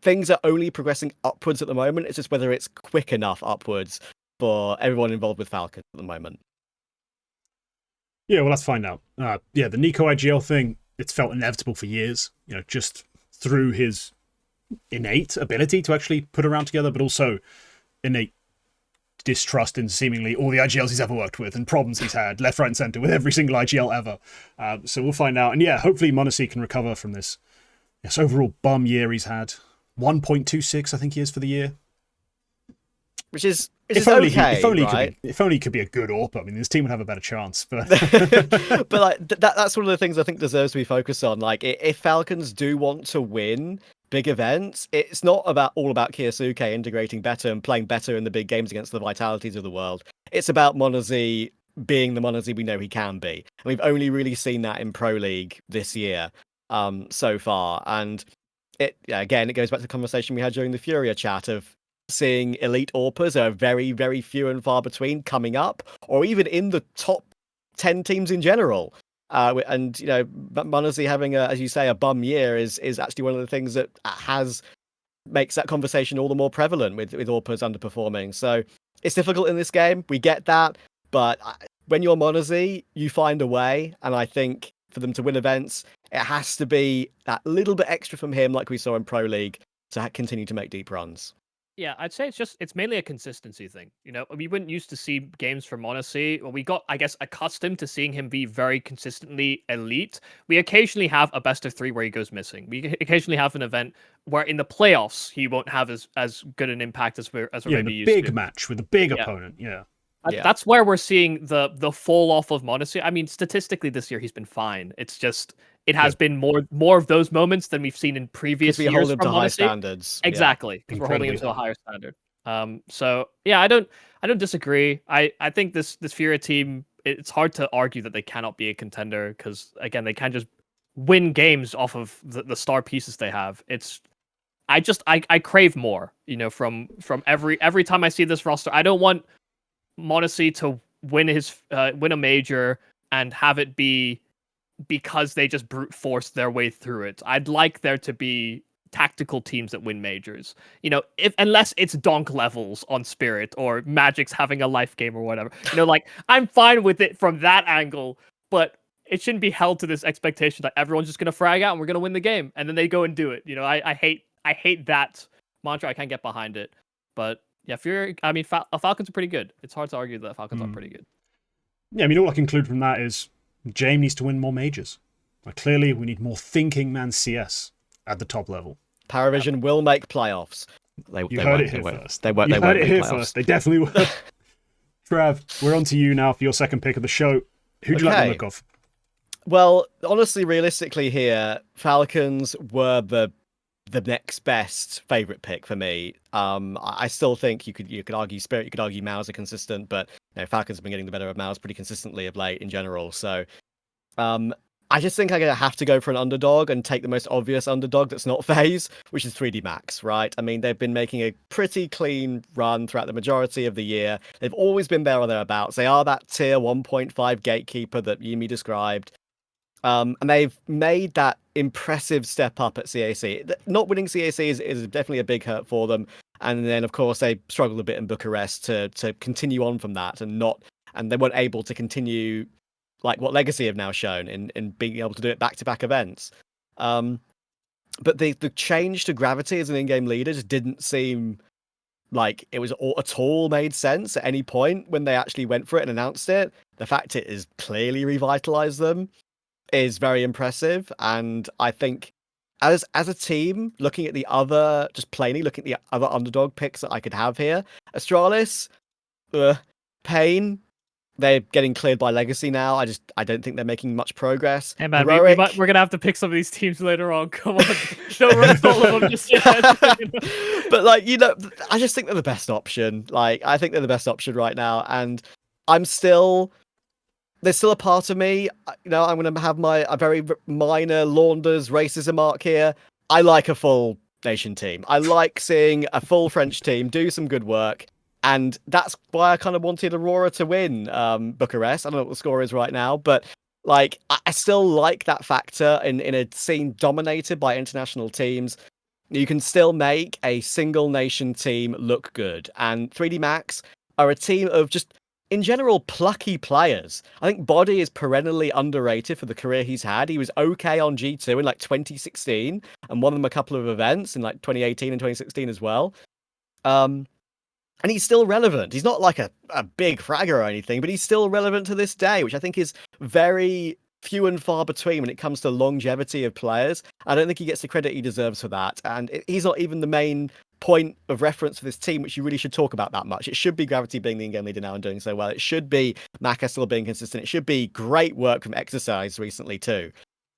things are only progressing upwards at the moment. It's just whether it's quick enough upwards for everyone involved with Falcons at the moment. Yeah, well, let's find out. The Nico IGL thing, it's felt inevitable for years, just through his innate ability to actually put around together, but also innate distrust in seemingly all the IGLs he's ever worked with and problems he's had left, right, and center with every single IGL ever. So we'll find out. And yeah, hopefully MOUZ can recover from this overall bum year he's had. 1.26, I think he is for the year. Which is if okay, only if only he could be a good AWP. I mean, this team would have a better chance. But but like that's one of the things I think deserves to be focused on. Like, if Falcons do want to win big events, it's not all about Kyosuke integrating better and playing better in the big games against the Vitalities of the world. It's about MOUZ being the MOUZ we know he can be. And we've only really seen that in Pro League this year so far. And it goes back to the conversation we had during the Furia chat of seeing elite AWPers are very, very few and far between coming up, or even in the top 10 teams in general. And MOUZ having as you say, a bum year is actually one of the things that makes that conversation all the more prevalent with AWPers underperforming. So it's difficult in this game. We get that, but when you're MOUZ, you find a way. And I think for them to win events, it has to be that little bit extra from him, like we saw in Pro League, to continue to make deep runs. Yeah, I'd say it's mainly a consistency thing. We wouldn't used to see games from MOUZ. Well, we got, I guess, accustomed to seeing him be very consistently elite. We occasionally have a best of 3 where he goes missing. We occasionally have an event where in the playoffs he won't have as good an impact as we're maybe used to. Big match with a big opponent. Yeah. That's where we're seeing the fall off of MOUZ. I mean, statistically this year he's been fine. It's just it has been more of those moments than we've seen in previous years. We hold him to high MOUZ. standards. Exactly, because we're holding him to a higher standard. So yeah, I don't disagree. I think this Furia team, it's hard to argue that they cannot be a contender because again they can't just win games off of the star pieces they have. I crave more. From every time I see this roster, I don't want MOUZ to win a major and have it be because they just brute force their way through it. I'd like there to be tactical teams that win majors. You know, unless it's donk levels on Spirit or Magic's having a life game or whatever. You know, like I'm fine with it from that angle, but it shouldn't be held to this expectation that everyone's just gonna frag out and we're gonna win the game, and then they go and do it. You know, I hate that mantra. I can't get behind it, but yeah, Falcons are pretty good. It's hard to argue that Falcons are pretty good. Yeah, I mean, all I conclude from that is James needs to win more majors. Like, clearly, we need more thinking man CS at the top level. Paravision will make playoffs. You heard it here first. They won't. You heard it here playoffs. first. They definitely will. Trav, we're on to you now for your second pick of the show. Who'd you like to look off? Well, honestly, realistically here, Falcons were the next best favorite pick for me. I still think you could argue Spirit, you could argue MOUZ are consistent, but Falcons have been getting the better of MOUZ pretty consistently of late in general. So I just think I'm going to have to go for an underdog and take the most obvious underdog that's not FaZe, which is 3D Max, right? I mean, they've been making a pretty clean run throughout the majority of the year. They've always been there or thereabouts. They are that tier 1.5 gatekeeper that YouM3 described. And they've made that impressive step up at CAC. Not winning CAC is definitely a big hurt for them. And then, of course, they struggled a bit in Bucharest to continue on from that and they weren't able to continue like what Legacy have now shown in being able to do it back-to-back events. But the change to Gravity as an in-game leader just didn't seem like it was at all made sense at any point when they actually went for it and announced it. The fact it has clearly revitalized them is very impressive. And I think as a team, looking at the other underdog picks that I could have here, Astralis, Pain, they're getting cleared by Legacy now. I don't think they're making much progress. Hey man, we're gonna have to pick some of these teams later on. Come on, don't rest all of them just yet. But I just think they're the best option. Like, I think they're the best option right now, and there's still a part of me. I'm gonna have a very minor Launders racism mark here. I like a full nation team. I like seeing a full French team do some good work. And that's why I kind of wanted Aurora to win Bucharest. I don't know what the score is right now, but like I still like that factor in a scene dominated by international teams. You can still make a single nation team look good. And 3D Max are a team of just, in general, plucky players. I think Body is perennially underrated for the career he's had. He was okay on G2 in like 2016 and won them a couple of events in like 2018 and 2016 as well. And he's still relevant. He's not like a big fragger or anything, but he's still relevant to this day, which I think is very few and far between when it comes to longevity of players. I don't think he gets the credit he deserves for that. And he's not even the main point of reference for this team, which you really should talk about that much. It should be Gravity being the in-game leader now and doing so well. It should be Maka still being consistent. It should be great work from Exercise recently too.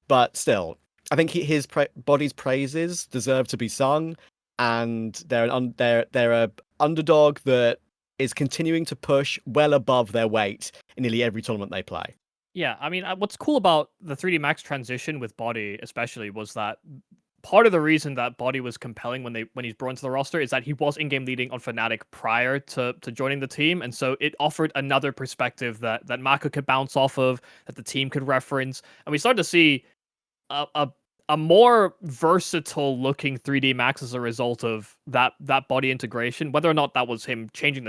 But still, I think his Body's praises deserve to be sung. And they're a underdog that is continuing to push well above their weight in nearly every tournament they play. Yeah, I mean, what's cool about the 3D Max transition with Body, especially, was that part of the reason that Body was compelling when he's brought into the roster is that he was in-game leading on Fnatic prior to joining the team, and so it offered another perspective that Maka could bounce off of, that the team could reference, and we started to see a more versatile looking 3D Max as a result of that Body integration, whether or not that was him changing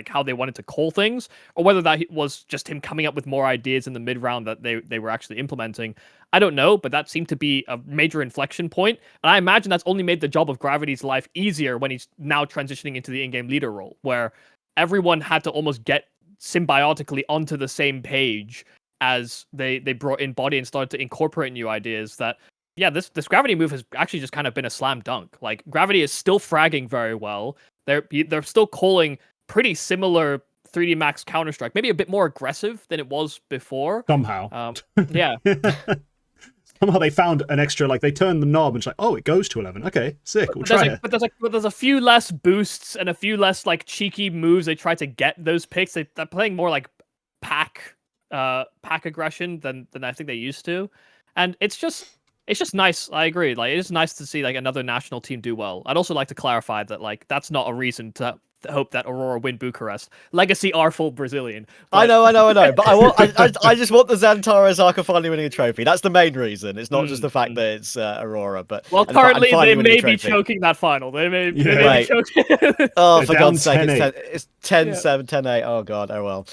how they wanted to call things, or whether that was just him coming up with more ideas in the mid round that they were actually implementing. I don't know, but that seemed to be a major inflection point. And I imagine that's only made the job of Gravity's life easier when he's now transitioning into the in-game leader role, where everyone had to almost get symbiotically onto the same page as they brought in Body and started to incorporate new ideas that, yeah, this Gravity move has actually just kind of been a slam dunk. Like, Gravity is still fragging very well. They're still calling pretty similar 3D Max Counter-Strike, maybe a bit more aggressive than it was before. Somehow. Yeah. Somehow they found an extra, they turned the knob and it's like, oh, it goes to 11. Okay, sick, we'll try it. But there's a few less boosts and a few less, cheeky moves they try to get those picks. They're playing more like pack aggression than I think they used to. And it's just nice. I agree. It is nice to see another national team do well. I'd also like to clarify that that's not a reason hope that Aurora win Bucharest. Legacy are full Brazilian. I know. But I just want the Xantares Arca finally winning a trophy. That's the main reason. It's not just the fact that it's Aurora. But well, currently they may be choking that final. They may be choking. Oh, They're for down God's sake, 10-8. it's 10-7, 10-8. Oh God, oh well.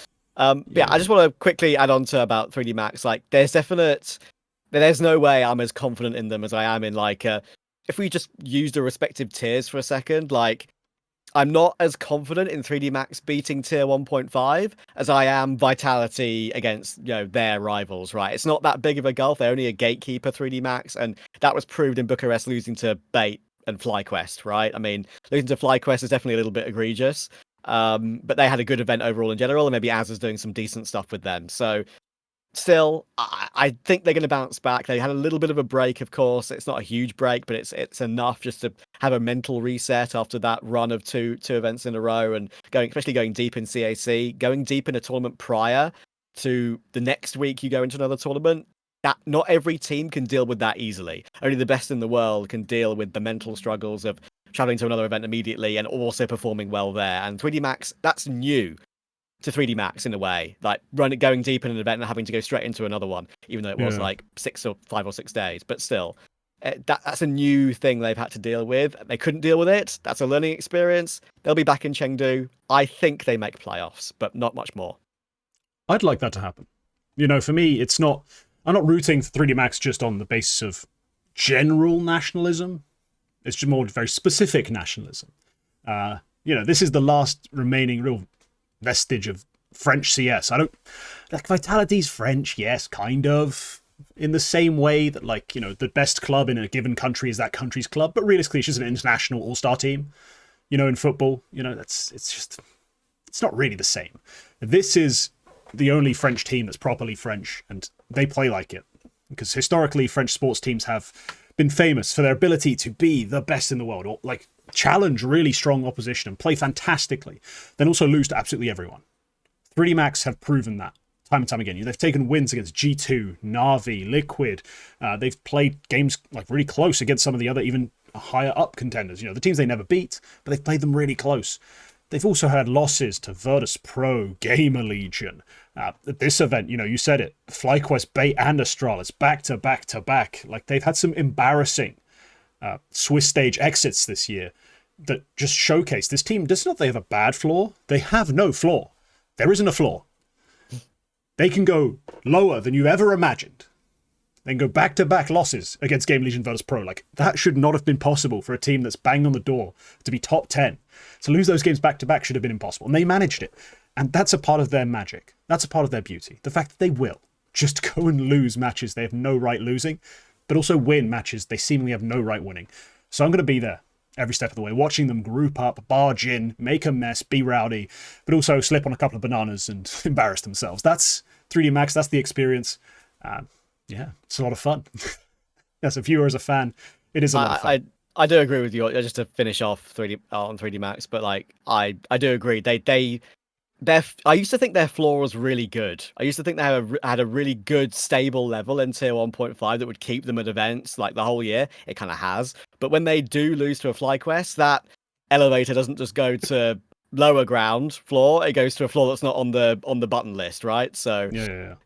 Yeah, I just want to quickly add on to about 3D Max. Like, there's no way I'm as confident in them as I am in like if we just use the respective tiers for a second, like. I'm not as confident in 3D Max beating tier 1.5 as I am Vitality against, their rivals, right? It's not that big of a gulf. They're only a gatekeeper 3D Max, and that was proved in Bucharest losing to Bait and FlyQuest, right? I mean, losing to FlyQuest is definitely a little bit egregious, but they had a good event overall in general, and maybe Az is doing some decent stuff with them. So still, I think they're going to bounce back. They had a little bit of a break, of course. It's not a huge break, but it's enough just to have a mental reset after that run of two events in a row, and especially going deep in CAC, going deep in a tournament prior to the next week you go into another tournament. That not every team can deal with that easily. Only the best in the world can deal with the mental struggles of traveling to another event immediately and also performing well there. And 3D Max, that's new to 3D Max in a way, like going deep in an event and having to go straight into another one, even though it was like 5 or 6 days. But still, that's a new thing they've had to deal with. They couldn't deal with it. That's a learning experience. They'll be back in Chengdu. I think they make playoffs, but not much more. I'd like that to happen. For me, I'm not rooting for 3D Max just on the basis of general nationalism. It's just more very specific nationalism. This is the last remaining real vestige of French CS. Vitality's French, yes, kind of, in the same way that the best club in a given country is that country's club, but realistically it's just an international all-star team. In football, it's not really the same. This is the only French team that's properly French, and they play like it, because historically French sports teams have been famous for their ability to be the best in the world, or challenge really strong opposition and play fantastically, then also lose to absolutely everyone. 3D Max have proven that time and time again. They've taken wins against G2, Na'Vi, Liquid. They've played games really close against some of the other even higher up contenders. The teams they never beat, but they've played them really close. They've also had losses to Virtus Pro, Gamer Legion. At this event, you said it, FlyQuest, Bait, and Astralis, back to back to back. They've had some embarrassing Swiss stage exits this year that just showcase this team. Does not they have a bad flaw? They have no flaw. There isn't a flaw. They can go lower than you ever imagined. Then go back-to-back losses against Game Legion Virtus Pro. That should not have been possible for a team that's banged on the door to be top 10. To lose those games back-to-back should have been impossible. And they managed it. And that's a part of their magic. That's a part of their beauty. The fact that they will just go and lose matches they have no right losing, but also win matches they seemingly have no right winning. So I'm going to be there every step of the way, watching them group up, barge in, make a mess, be rowdy, but also slip on a couple of bananas and embarrass themselves. That's 3D Max. That's the experience. It's a lot of fun. As a viewer, as a fan, it is a lot of fun. I do agree with you. Just to finish off 3D Max, but I do agree. I used to think their floor was really good. I used to think they had a really good, stable level in tier 1.5 that would keep them at events the whole year. It kind of has. But when they do lose to a FlyQuest, that elevator doesn't just go to lower ground floor. It goes to a floor that's not on the button list, right? So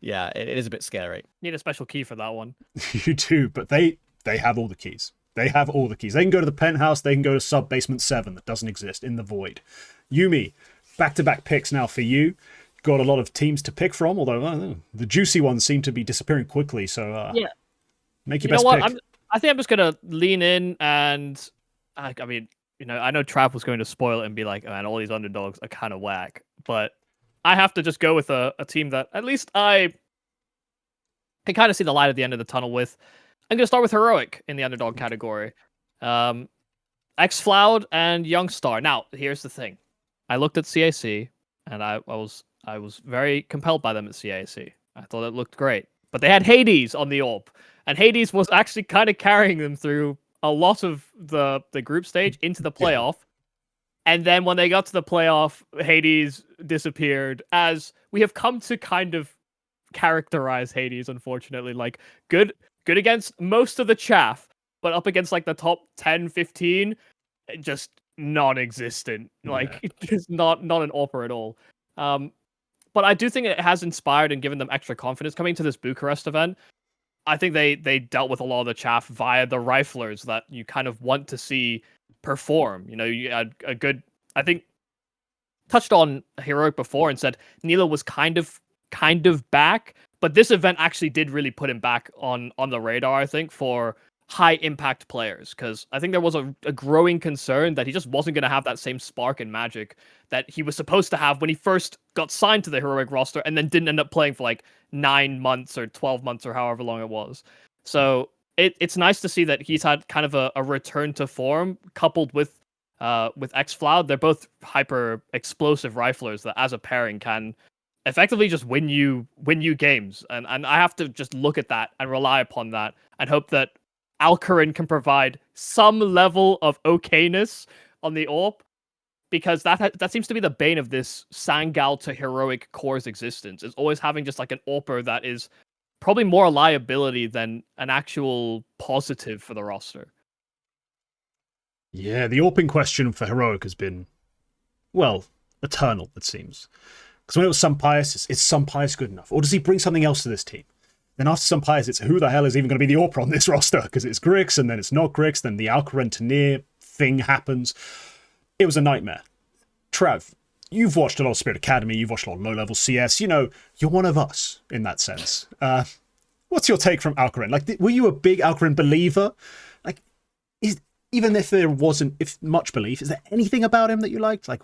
yeah, it is a bit scary. Need a special key for that one. You do, but they have all the keys. They have all the keys. They can go to the penthouse. They can go to sub basement 7 that doesn't exist in the void. Yumi, back-to-back picks now for you. Got a lot of teams to pick from, although the juicy ones seem to be disappearing quickly. So make your best pick. I think I'm just gonna lean in, and I mean, I know Trav was going to spoil it and be like, "Man, all these underdogs are kind of whack," but I have to just go with a team that at least I can kind of see the light at the end of the tunnel with. I'm gonna start with Heroic in the underdog category. Xfloud and Youngstar. Now, here's the thing. I looked at CAC, and I was very compelled by them at CAC. I thought it looked great. But they had Hades on the AWP, and Hades was actually kind of carrying them through a lot of the group stage into the playoff. Yeah. And then when they got to the playoff, Hades disappeared, as we have come to kind of characterize Hades, unfortunately. Good against most of the chaff, but up against the top 10, 15, just non-existent. Like it's not an AWPer at all. But I do think it has inspired and given them extra confidence coming to this Bucharest event. I think they dealt with a lot of the chaff via the riflers that you kind of want to see perform. You know, you had a good, I think, touched on Heroic before and said Nilo was kind of back, but this event actually did really put him back on the radar, I think, for high impact players, because I think there was a growing concern that he just wasn't going to have that same spark and magic that he was supposed to have when he first got signed to the Heroic roster and then didn't end up playing for like 9 months or 12 months or however long it was. So it's nice to see that he's had kind of a return to form coupled with xFloud. They're both hyper explosive riflers that as a pairing can effectively just win you games. And I have to just look at that and rely upon that and hope that Alcarin can provide some level of okayness on the AWP, because that seems to be the bane of this Sangal to Heroic core's existence, is always having just like an AWPer that is probably more a liability than an actual positive for the roster. Yeah, the AWPing question for Heroic has been, well, eternal, it seems. Because when it was Sunpius, is Sunpius good enough? Or does he bring something else to this team? Then after Sunpius, it's who the hell is even going to be the AWPer on this roster? Because it's Grix, and then it's not Grix, then the Alcarin Tanir thing happens. It was a nightmare. Trav, you've watched a lot of Spirit Academy, you've watched a lot of low-level CS, you know, you're one of us in that sense. What's your take from Alcarin? Like, were you a big Alcarin believer? Like, even if there wasn't much belief, is there anything about him that you liked? Like,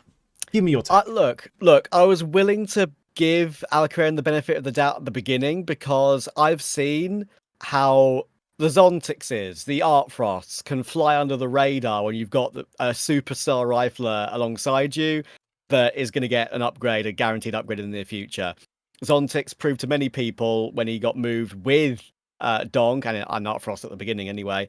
give me your take. Look, I was willing to give Alcarin the benefit of the doubt at the beginning because I've seen how the Zontixes, the Artfrosts can fly under the radar when you've got a superstar rifler alongside you that is going to get an upgrade, a guaranteed upgrade in the near future. Zontix proved to many people when he got moved with Donk and Artfrost at the beginning anyway,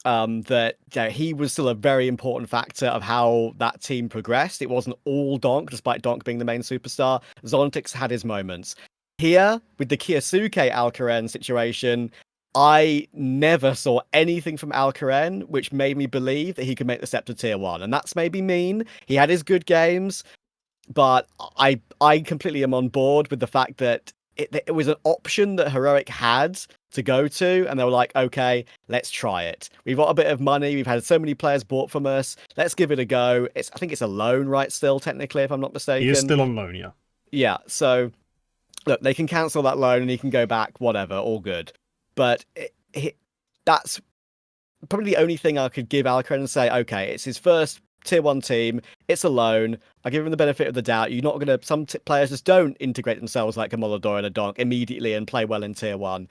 that he was still a very important factor of how that team progressed. It wasn't all Donk, despite Donk being the main superstar. Zontix had his moments. Here, with the Kyosuke Alcarin situation, I never saw anything from Alcarin which made me believe that he could make the step to tier 1. And that's maybe mean. He had his good games, but I completely am on board with the fact that it was an option that Heroic had to go to, and they were like, okay, let's try it. We've got a bit of money, we've had so many players bought from us, let's give it a go. I think it's a loan, right, still, technically, if I'm not mistaken. He is still on loan, yeah. Yeah, so, look, they can cancel that loan and he can go back, whatever, all good. But that's probably the only thing I could give Alcarin and say, okay, it's his first tier 1 team, it's a loan, I give him the benefit of the doubt. You're not going to, some players just don't integrate themselves like a Molodor and a Donk immediately and play well in tier 1.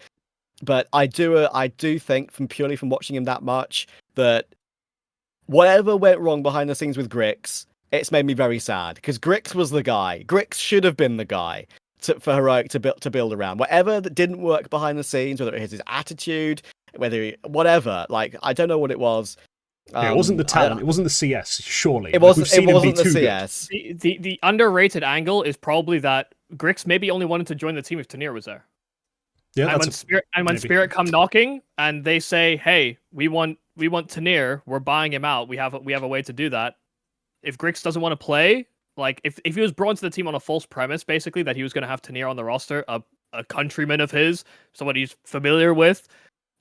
But I do think, purely from watching him that much, that whatever went wrong behind the scenes with Grix, it's made me very sad, because Grix was the guy. Grix should have been the guy for Heroic to build around. Whatever that didn't work behind the scenes, whether it was his attitude, whatever, like, I don't know what it was. It wasn't the talent. It wasn't the CS. Surely it wasn't the CS. The underrated angle is probably that Grix maybe only wanted to join the team if Tanir was there. Yeah, and when Spirit come knocking and they say, "Hey, we want Tanir. We're buying him out. We have a way to do that." If Grix doesn't want to play, like if he was brought to the team on a false premise, basically that he was going to have Tanir on the roster, a countryman of his, someone he's familiar with,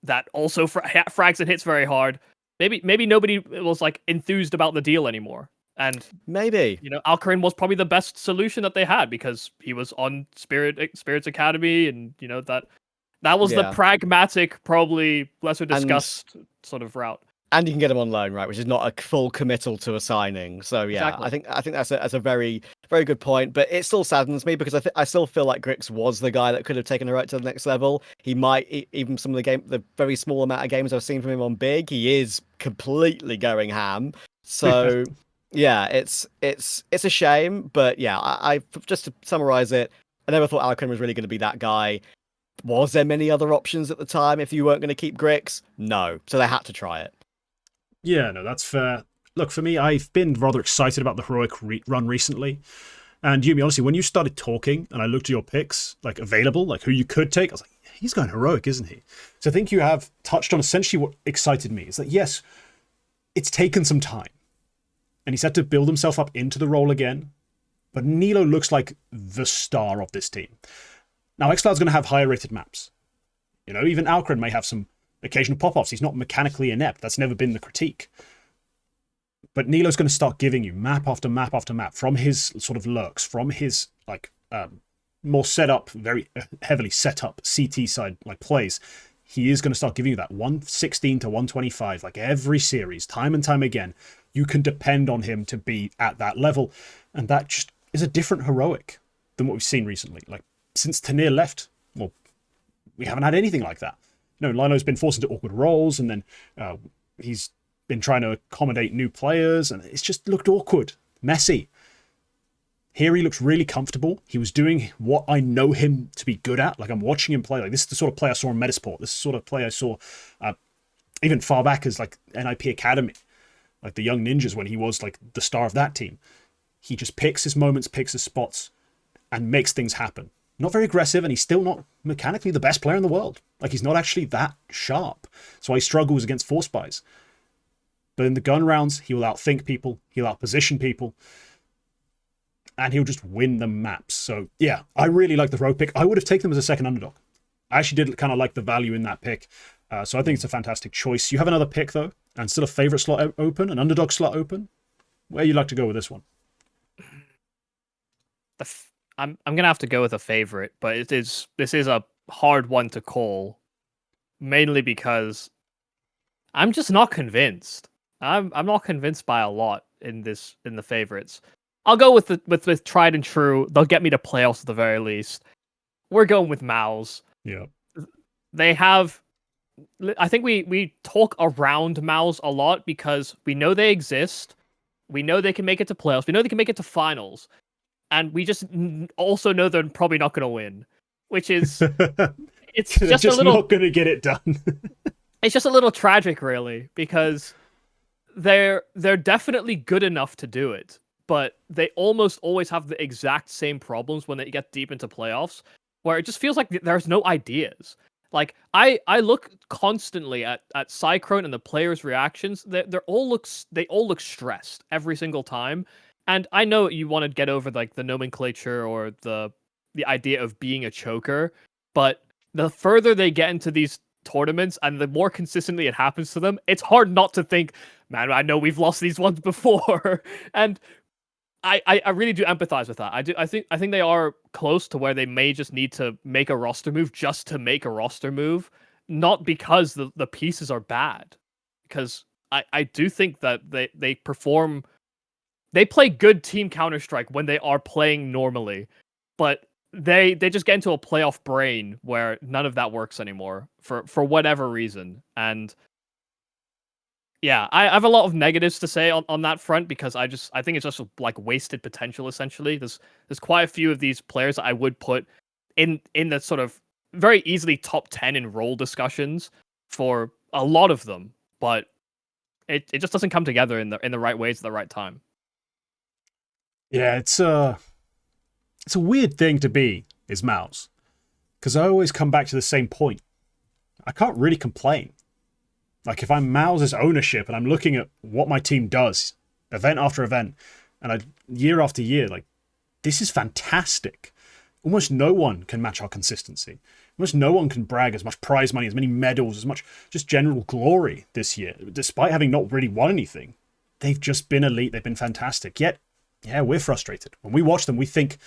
that also frags and hits very hard. Maybe nobody was like enthused about the deal anymore. And maybe, Alcarin was probably the best solution that they had because he was on Spirit's Academy, and that was the pragmatic, probably lesser discussed sort of route. And you can get him on loan, right? Which is not a full committal to a signing. So yeah, exactly. I think that's a very, very good point. But it still saddens me because I still feel like Grix was the guy that could have taken her right to the next level. He might, even some of the very small amount of games I've seen from him on Big, he is completely going ham. So yeah, it's a shame. But yeah, I just to summarize it, I never thought Alcarin was really going to be that guy. Was there many other options at the time if you weren't going to keep Grix? No. So they had to try it. Yeah, no, that's fair. Look, for me, I've been rather excited about the Heroic run recently. And YouM3, honestly, when you started talking and I looked at your picks, like available, like who you could take, I was like, he's going Heroic, isn't he? So I think you have touched on essentially what excited me. Is that, yes, it's taken some time. and he's had to build himself up into the role again. But Nilo looks like the star of this team. Now, xCloud's going to have higher rated maps. You know, even Alcren may have some occasional pop-offs. He's not mechanically inept. That's never been the critique. But Nilo's going to start giving you map after map after map from his sort of lurks, from his like more set up, very heavily set up CT side like plays. He is going to start giving you that 116 to 125 like every series, time and time again. You can depend on him to be at that level, and that just is a different heroic than what we've seen recently. Like since Tanir left, well, we haven't had anything like that. You know, Lino's been forced into awkward roles, and then he's been trying to accommodate new players, and it's just looked awkward, messy. Here he looks really comfortable. He was doing what I know him to be good at. Like I'm watching him play. Like this is the sort of play I saw in Metasport. This is the sort of play I saw even far back as like NIP Academy, like the young ninjas when he was like the star of that team. He just picks his moments, picks his spots, and makes things happen. Not very aggressive, and he's still not mechanically the best player in the world. Like he's not actually that sharp. So he struggles against force buys. But in the gun rounds, he will outthink people, he'll outposition people, and he'll just win the maps. So yeah, I really like the road pick. I would have taken him as a second underdog. I actually did kind of like the value in that pick. So I think it's a fantastic choice. You have another pick though, and still a favorite slot open, an underdog slot open. Where you like to go with this one? I'm gonna have to go with a favorite, but this is a hard one to call, mainly because I'm just not convinced. I'm not convinced by a lot in the favorites. I'll go with tried and true. They'll get me to playoffs at the very least. We're going with MOUZ. Yeah. They have. I think we talk around MOUZ a lot because we know they exist. We know they can make it to playoffs. We know they can make it to finals. And we just also know they're probably not going to win, which is it's just a little not going to get it done. It's just a little tragic, really, because they're definitely good enough to do it, but they almost always have the exact same problems when they get deep into playoffs, where it just feels like there's no ideas. Like I look constantly at Cyclone and the players' reactions. They all look stressed every single time. And I know you want to get over like the nomenclature or the idea of being a choker, but the further they get into these tournaments and the more consistently it happens to them, it's hard not to think, man, I know we've lost these ones before. And I really do empathize with that. I think they are close to where they may just need to make a roster move just to make a roster move, not because the pieces are bad. Because I do think that they perform. They play good team Counter-Strike when they are playing normally, but they just get into a playoff brain where none of that works anymore for whatever reason. And yeah, I have a lot of negatives to say on that front because I think it's just like wasted potential essentially. There's quite a few of these players that I would put in the sort of very easily top 10 in role discussions for a lot of them, but it just doesn't come together in the right ways at the right time. Yeah, it's a weird thing to be, is MOUZ. Because I always come back to the same point. I can't really complain. Like, if I'm MOUZ's ownership and I'm looking at what my team does, event after event, and year after year, like, this is fantastic. Almost no one can match our consistency. Almost no one can brag as much prize money, as many medals, as much just general glory this year. Despite having not really won anything, they've just been elite. They've been fantastic. Yet, yeah, we're frustrated. When we watch them, we think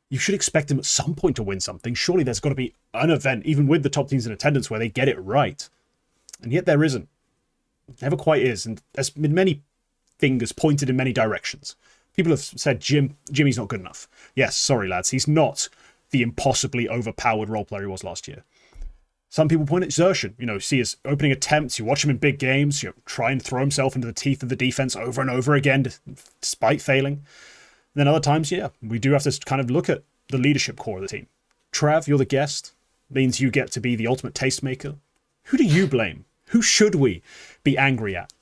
you should expect them at some point to win something. Surely there's got to be an event, even with the top teams in attendance, where they get it right. And yet there isn't. Never quite is. And there's been many fingers pointed in many directions. People have said Jimmy's not good enough. Yes, sorry lads, he's not the impossibly overpowered role player he was last year. Some people point at Xertion, see his opening attempts, you watch him in big games, try and throw himself into the teeth of the defense over and over again, despite failing. Then other times, yeah, we do have to kind of look at the leadership core of the team. Trav, you're the guest, means you get to be the ultimate tastemaker. Who do you blame? Who should we be angry at?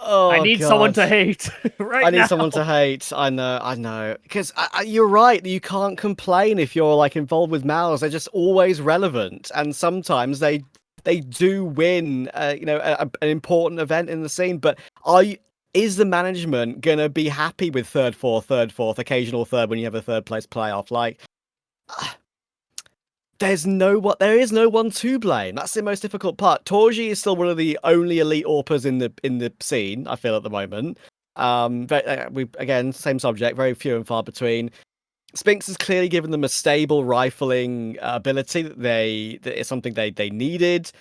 Oh, I need someone to hate right now. I need someone to hate. I know. Because you're right. You can't complain if you're like involved with MOUZ. They're just always relevant, and sometimes they do win. An important event in the scene. But is the management gonna be happy with third, fourth, occasional third when you have a third place playoff? Like, there is no one to blame. That's the most difficult part. Torji is still one of the only elite AWPers in the scene, I feel, at the moment. But we again, same subject, very few and far between. Spinks has clearly given them a stable rifling ability that is something they needed.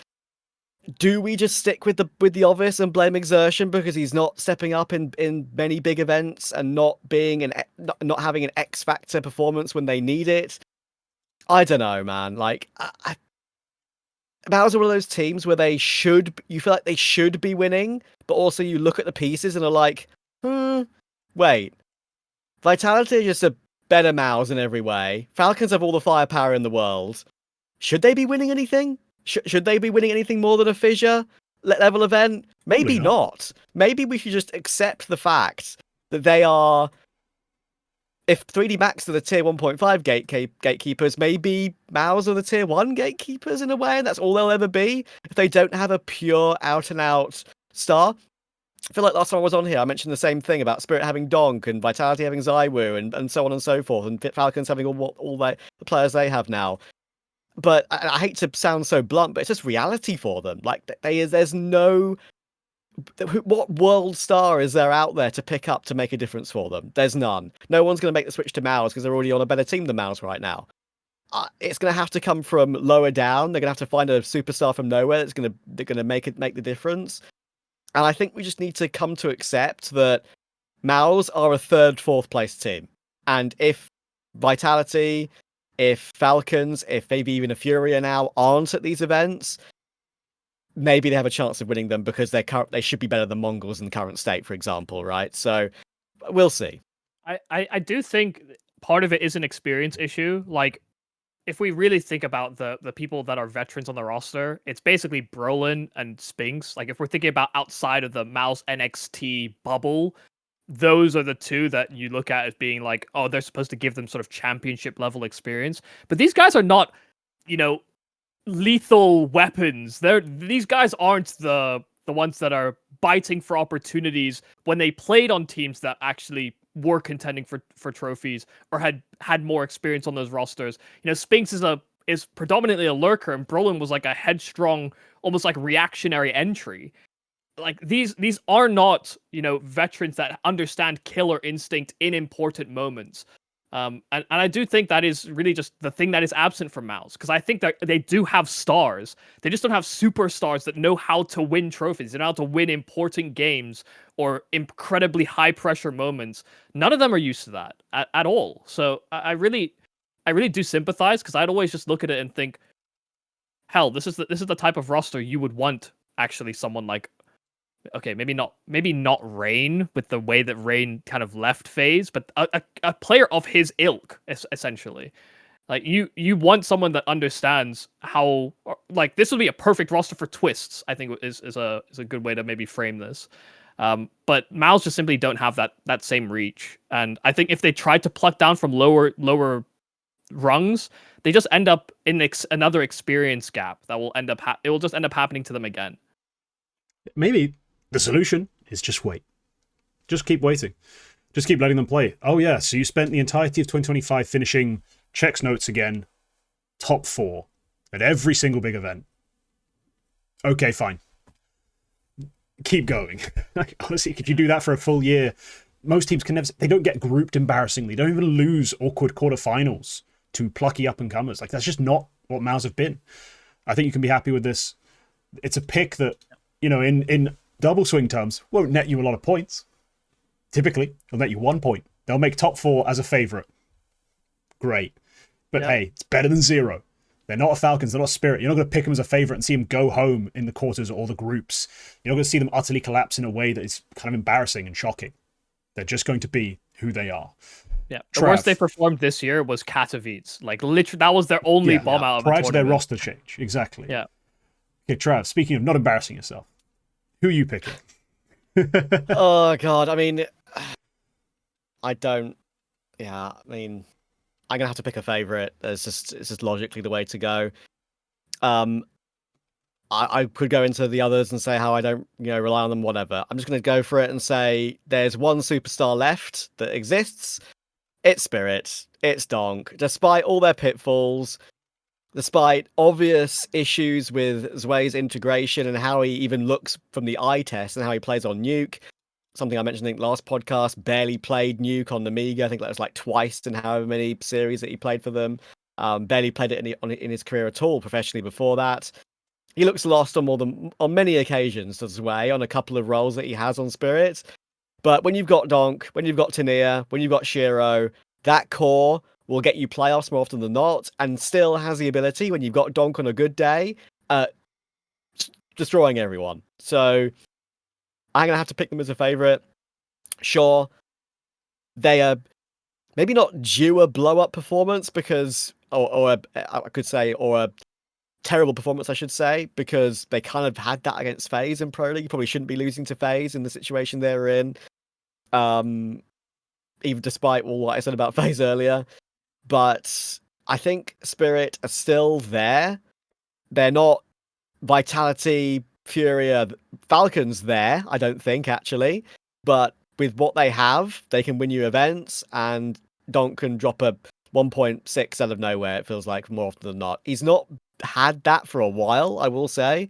Do we just stick with the obvious and blame Exertion because he's not stepping up in many big events and not having an X factor performance when they need it? I don't know, man. Like, MOUZ are one of those teams where you feel like they should be winning, but also you look at the pieces and are like, wait, Vitality are just a better MOUZ in every way. Falcons have all the firepower in the world. Should they be winning anything? Should they be winning anything more than a fissure level event? Maybe not. Maybe we should just accept the fact that they are. If 3D Max are the tier 1.5 gatekeepers, maybe MOUZ are the tier 1 gatekeepers in a way, and that's all they'll ever be. If they don't have a pure out-and-out star. I feel like last time I was on here, I mentioned the same thing about Spirit having Donk and Vitality having Zywoo and so on and so forth, and Falcons having all the players they have now. But I hate to sound so blunt, but it's just reality for them. Like, there's no... What world star is there out there to pick up to make a difference for them? There's none. No one's going to make the switch to MOUZ because they're already on a better team than MOUZ right now. It's going to have to come from lower down. They're going to have to find a superstar from nowhere that's going to make the difference. And I think we just need to come to accept that MOUZ are a third, fourth place team. And if Vitality, if Falcons, if maybe even a Furia now aren't at these events, maybe they have a chance of winning them because they should be better than Mongolz in the current state, for example, right? So we'll see. I do think part of it is an experience issue. Like, if we really think about the people that are veterans on the roster, it's basically Brolin and Spinks. Like, if we're thinking about outside of the MOUZ NXT bubble, those are the two that you look at as being like, oh, they're supposed to give them sort of championship level experience. But these guys are not, lethal weapons. These guys aren't the ones that are biting for opportunities when they played on teams that actually were contending for trophies or had more experience on those rosters. Spinks is predominantly a lurker, and Brolin was like a headstrong, almost like reactionary entry. Like, these are not, veterans that understand killer instinct in important moments. And I do think that is really just the thing that is absent from MOUZ, because I think that they do have stars. They just don't have superstars that know how to win trophies. They know how to win important games or incredibly high pressure moments. None of them are used to that at all. So I really do sympathize, because I'd always just look at it and think, hell, this is the type of roster you would want actually someone like, okay, maybe not Rain with the way that Rain kind of left FaZe, but a player of his ilk, essentially. Like, you want someone that understands how, like, this would be a perfect roster for Twists, I think is a good way to maybe frame this. But MOUZ just simply don't have that same reach. And I think if they tried to pluck down from lower rungs, they just end up in another experience gap that will it will just end up happening to them again. Maybe the solution is just wait. Just keep waiting. Just keep letting them play. Oh yeah, so you spent the entirety of 2025 finishing checks notes again, top 4 at every single big event. Okay, fine. Keep going. Honestly, if you do that for a full year, most teams can never. They don't get grouped embarrassingly. They don't even lose awkward quarterfinals to plucky up and comers. Like, that's just not what MOUZ have been. I think you can be happy with this. It's a pick that, in double swing terms, won't net you a lot of points. Typically, it'll net you 1 point. They'll make top 4 as a favorite. Great. But hey, it's better than 0. They're not a Falcons, they're not a Spirit. You're not going to pick them as a favorite and see them go home in the quarters or the groups. You're not going to see them utterly collapse in a way that is kind of embarrassing and shocking. They're just going to be who they are. Yeah, the worst they performed this year was Katowice. Like, literally, that was their only bomb out of prior to their roster change. Exactly. Yeah. Okay, Trav, speaking of not embarrassing yourself, who are you picking? Oh, God. I mean, I'm going to have to pick a favorite. It's just logically the way to go. I could go into the others and say how I don't, rely on them, whatever. I'm just going to go for it and say there's one superstar left that exists. It's Spirit. It's Donk. Despite all their pitfalls, despite obvious issues with Zway's integration and how he even looks from the eye test and how he plays on Nuke, something I mentioned in the last podcast, barely played Nuke on the Amiga. I think that was like twice in however many series that he played for them. Barely played it in his career at all professionally before that. He looks lost on many occasions, Zway, on a couple of roles that he has on Spirit. But when you've got Donk, when you've got Tania, when you've got Shiro, that core will get you playoffs more often than not, and still has the ability, when you've got Donk on a good day, destroying everyone. So I'm going to have to pick them as a favourite. Sure, they are maybe not due a blow-up performance because, or a terrible performance, I should say, because they kind of had that against FaZe in Pro League. You probably shouldn't be losing to FaZe in the situation they're in. Even despite all what I said about FaZe earlier. But I think Spirit are still there. They're not Vitality, Furia, Falcons there, I don't think, actually. But with what they have, they can win you events, and Donk can drop a 1.6 out of nowhere, it feels like, more often than not. He's not had that for a while, I will say.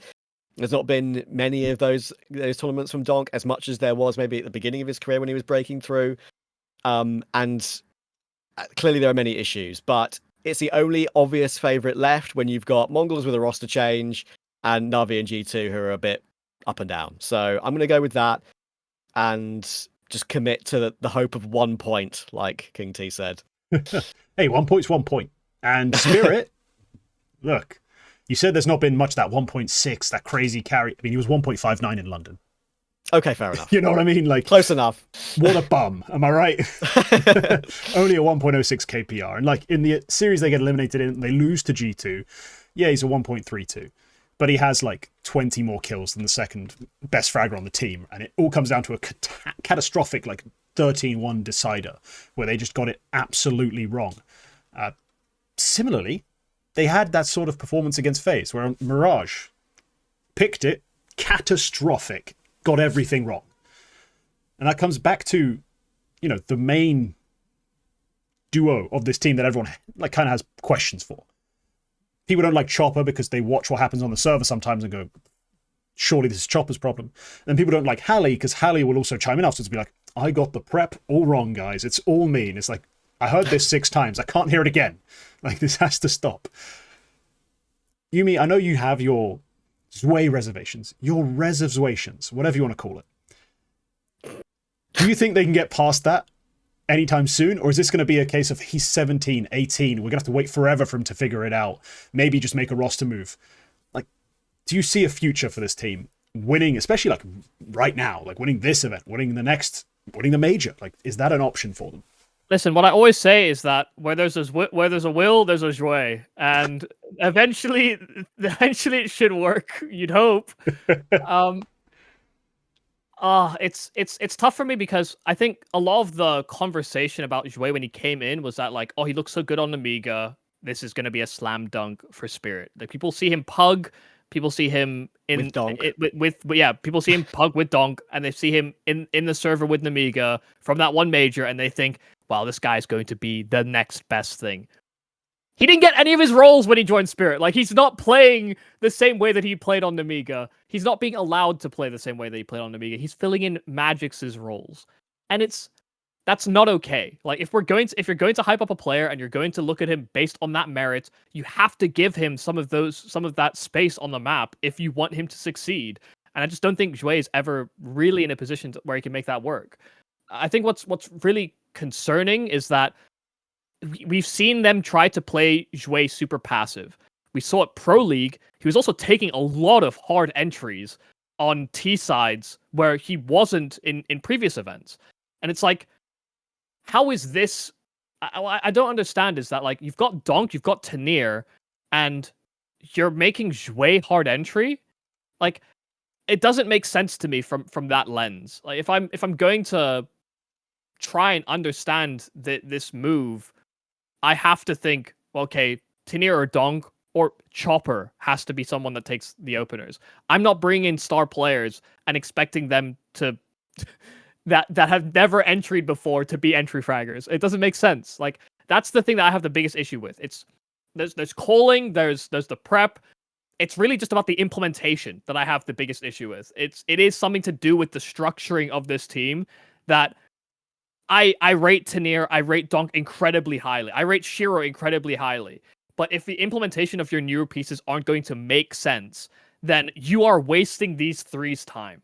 There's not been many of those tournaments from Donk as much as there was maybe at the beginning of his career when he was breaking through. And clearly there are many issues, but it's the only obvious favourite left when you've got Mongolz with a roster change and Na'Vi and G2 who are a bit up and down. So I'm going to go with that and just commit to the hope of 1 point, like KingT said. Hey, 1 point's 1 point. And Spirit, look, you said there's not been much that 1.6, that crazy carry. I mean, he was 1.59 in London. Okay, fair enough. You know what I mean? Like, close enough. What a bum. Am I right? Only a 1.06 KPR. And like in the series they get eliminated in, they lose to G2. Yeah, he's a 1.32. But he has like 20 more kills than the second best fragger on the team. And it all comes down to a catastrophic like 13-1 decider where they just got it absolutely wrong. Similarly, they had that sort of performance against FaZe where Mirage picked it, catastrophic, got everything wrong. And that comes back to, the main duo of this team that everyone like kind of has questions for. People don't like Chopper because they watch what happens on the server sometimes and go, surely this is Chopper's problem. And people don't like Hallie because Hallie will also chime in afterwards and be like, I got the prep all wrong, guys. It's all me. And it's like, I heard this 6 times. I can't hear it again. Like, this has to stop. Yumi, I know you have your Zway reservations, your reservations, whatever you want to call it. Do you think they can get past that anytime soon? Or is this going to be a case of he's 17, 18, we're going to have to wait forever for him to figure it out, maybe just make a roster move? Like, do you see a future for this team winning, especially like right now, like winning this event, winning the next, winning the major? Like, is that an option for them? Listen, what I always say is that where there's a will, there's a Zway, and eventually it should work. You'd hope. It's tough for me because I think a lot of the conversation about Zway when he came in was that like, oh, he looks so good on Amiga. This is going to be a slam dunk for Spirit. Like people see him pug, people see him in with Donk. People see him pug with Donk, and they see him in the server with Amiga from that one major, and they think, wow, this guy's going to be the next best thing. He didn't get any of his roles when he joined Spirit. Like, he's not playing the same way that he played on Amiga. He's not being allowed to play the same way that he played on Amiga. He's filling in Magix's roles. And that's not okay. Like, if you're going to hype up a player and you're going to look at him based on that merit, you have to give him some of that space on the map if you want him to succeed. And I just don't think Zway is ever really in a position where he can make that work. I think what's really concerning is that we've seen them try to play Zway super passive. We saw it Pro League. He was also taking a lot of hard entries on T sides where he wasn't in previous events. And it's like, how is this? I don't understand. Is that like, you've got Donk, you've got Tania, and you're making Zway hard entry? Like, it doesn't make sense to me from that lens. Like, if I'm going to try and understand this move, I have to think, well, okay, Tania or Donk, or Chopper has to be someone that takes the openers. I'm not bringing in star players and expecting them to that have never entried before to be entry fraggers. It doesn't make sense. Like, that's the thing that I have the biggest issue with. It's there's calling, there's the prep. It's really just about the implementation that I have the biggest issue with. It is something to do with the structuring of this team that I rate Tanir, I rate Donk incredibly highly. I rate Shiro incredibly highly. But if the implementation of your newer pieces aren't going to make sense, then you are wasting these three's time.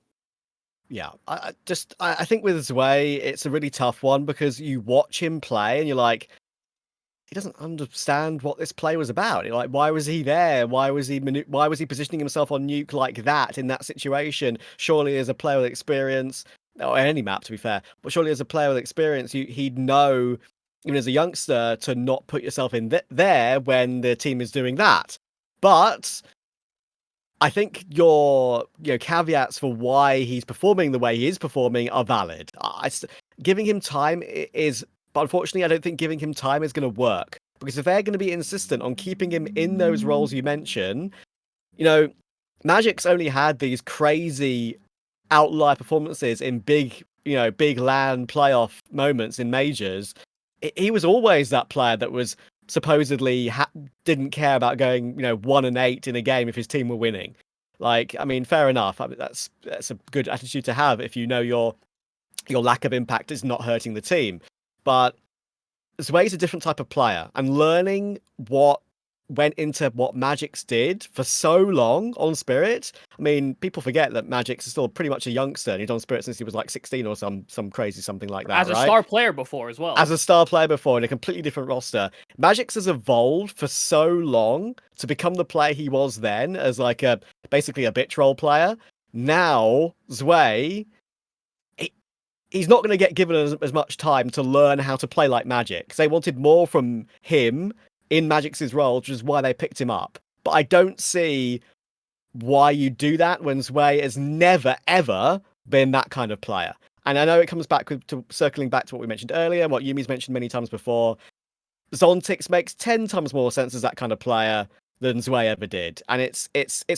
Yeah, I think with Zwei, it's a really tough one because you watch him play and you're like, he doesn't understand what this play was about. You're like, why was he there? Why was he positioning himself on nuke like that in that situation? Surely, as a player with experience, or any map to be fair, but surely as a player with experience, he'd know, even as a youngster, to not put yourself in there when the team is doing that. But I think your caveats for why he's performing the way he is performing are valid. Giving him time is, but unfortunately, I don't think giving him time is going to work, because if they're going to be insistent on keeping him in those roles you mention, Magic's only had these crazy outlier performances in big LAN playoff moments in majors. He was always that player that was supposedly didn't care about going 1-8 in a game if his team were winning. Like, I mean, fair enough. I mean, that's a good attitude to have if you know your lack of impact is not hurting the team. But Zway's a different type of player, and learning what went into what Magix did for so long on Spirit. I mean, people forget that Magix is still pretty much a youngster, and he's on Spirit since he was like 16 or some crazy something like that. As a star player before as well. As a star player before in a completely different roster. Magix has evolved for so long to become the player he was then, as like basically a bitch role player. Now, Zwei, he's not going to get given as much time to learn how to play like Magic. They wanted more from him in Magix's role, which is why they picked him up. But I don't see why you do that when Zwei has never, ever been that kind of player. And I know it comes back to circling back to what we mentioned earlier, what Yumi's mentioned many times before. Zontix makes 10 times more sense as that kind of player than Zwei ever did. And it's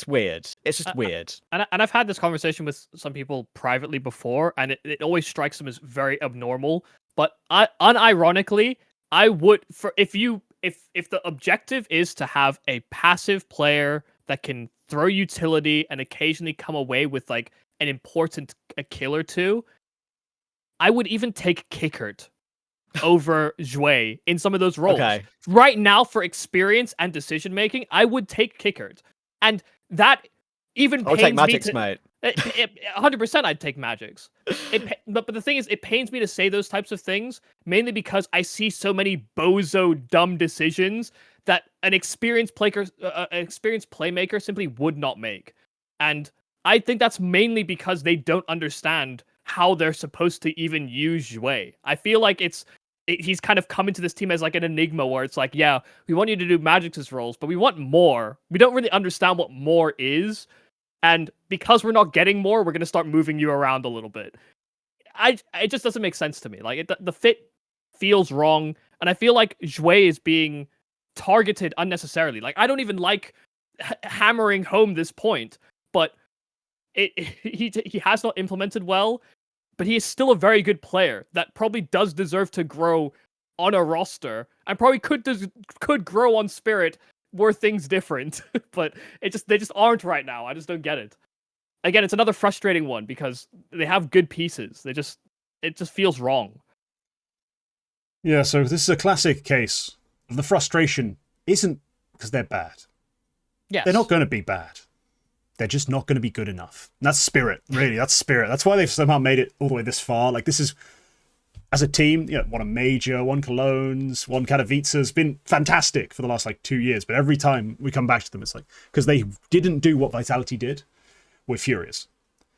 weird. It's just weird. And I've had this conversation with some people privately before, and it always strikes them as very abnormal. But unironically, I would, if the objective is to have a passive player that can throw utility and occasionally come away with like an important kill or two, I would even take Kickert over Zwei in some of those roles. Okay. Right now, for experience and decision making, I would take Kickert, and that even pains take Magix, me mate. 100% I'd take Magix. But the thing is, it pains me to say those types of things, mainly because I see so many bozo dumb decisions that an experienced playmaker simply would not make. And I think that's mainly because they don't understand how they're supposed to even use Zwei. I feel like he's kind of come into this team as like an enigma where it's like, yeah, we want you to do Magix's roles, but we want more. We don't really understand what more is. And because we're not getting more, we're going to start moving you around a little bit. It just doesn't make sense to me. Like, the fit feels wrong, and I feel like Zwei is being targeted unnecessarily. Like, I don't even like hammering home this point, but he has not implemented well, but he is still a very good player that probably does deserve to grow on a roster, and probably could grow on Spirit were things different. But they just aren't right now. I just don't get it. Again, it's another frustrating one because they have good pieces. It just feels wrong. Yeah, so this is a classic case of the frustration isn't because they're bad. Yes. They're not going to be bad. They're just not going to be good enough. And that's Spirit, really. That's Spirit. That's why they've somehow made it all the way this far. Like, this is, as a team, won a major, won Colognes, won Katowice, has been fantastic for the last 2 years. But every time we come back to them, it's like, because they didn't do what Vitality did, we're furious.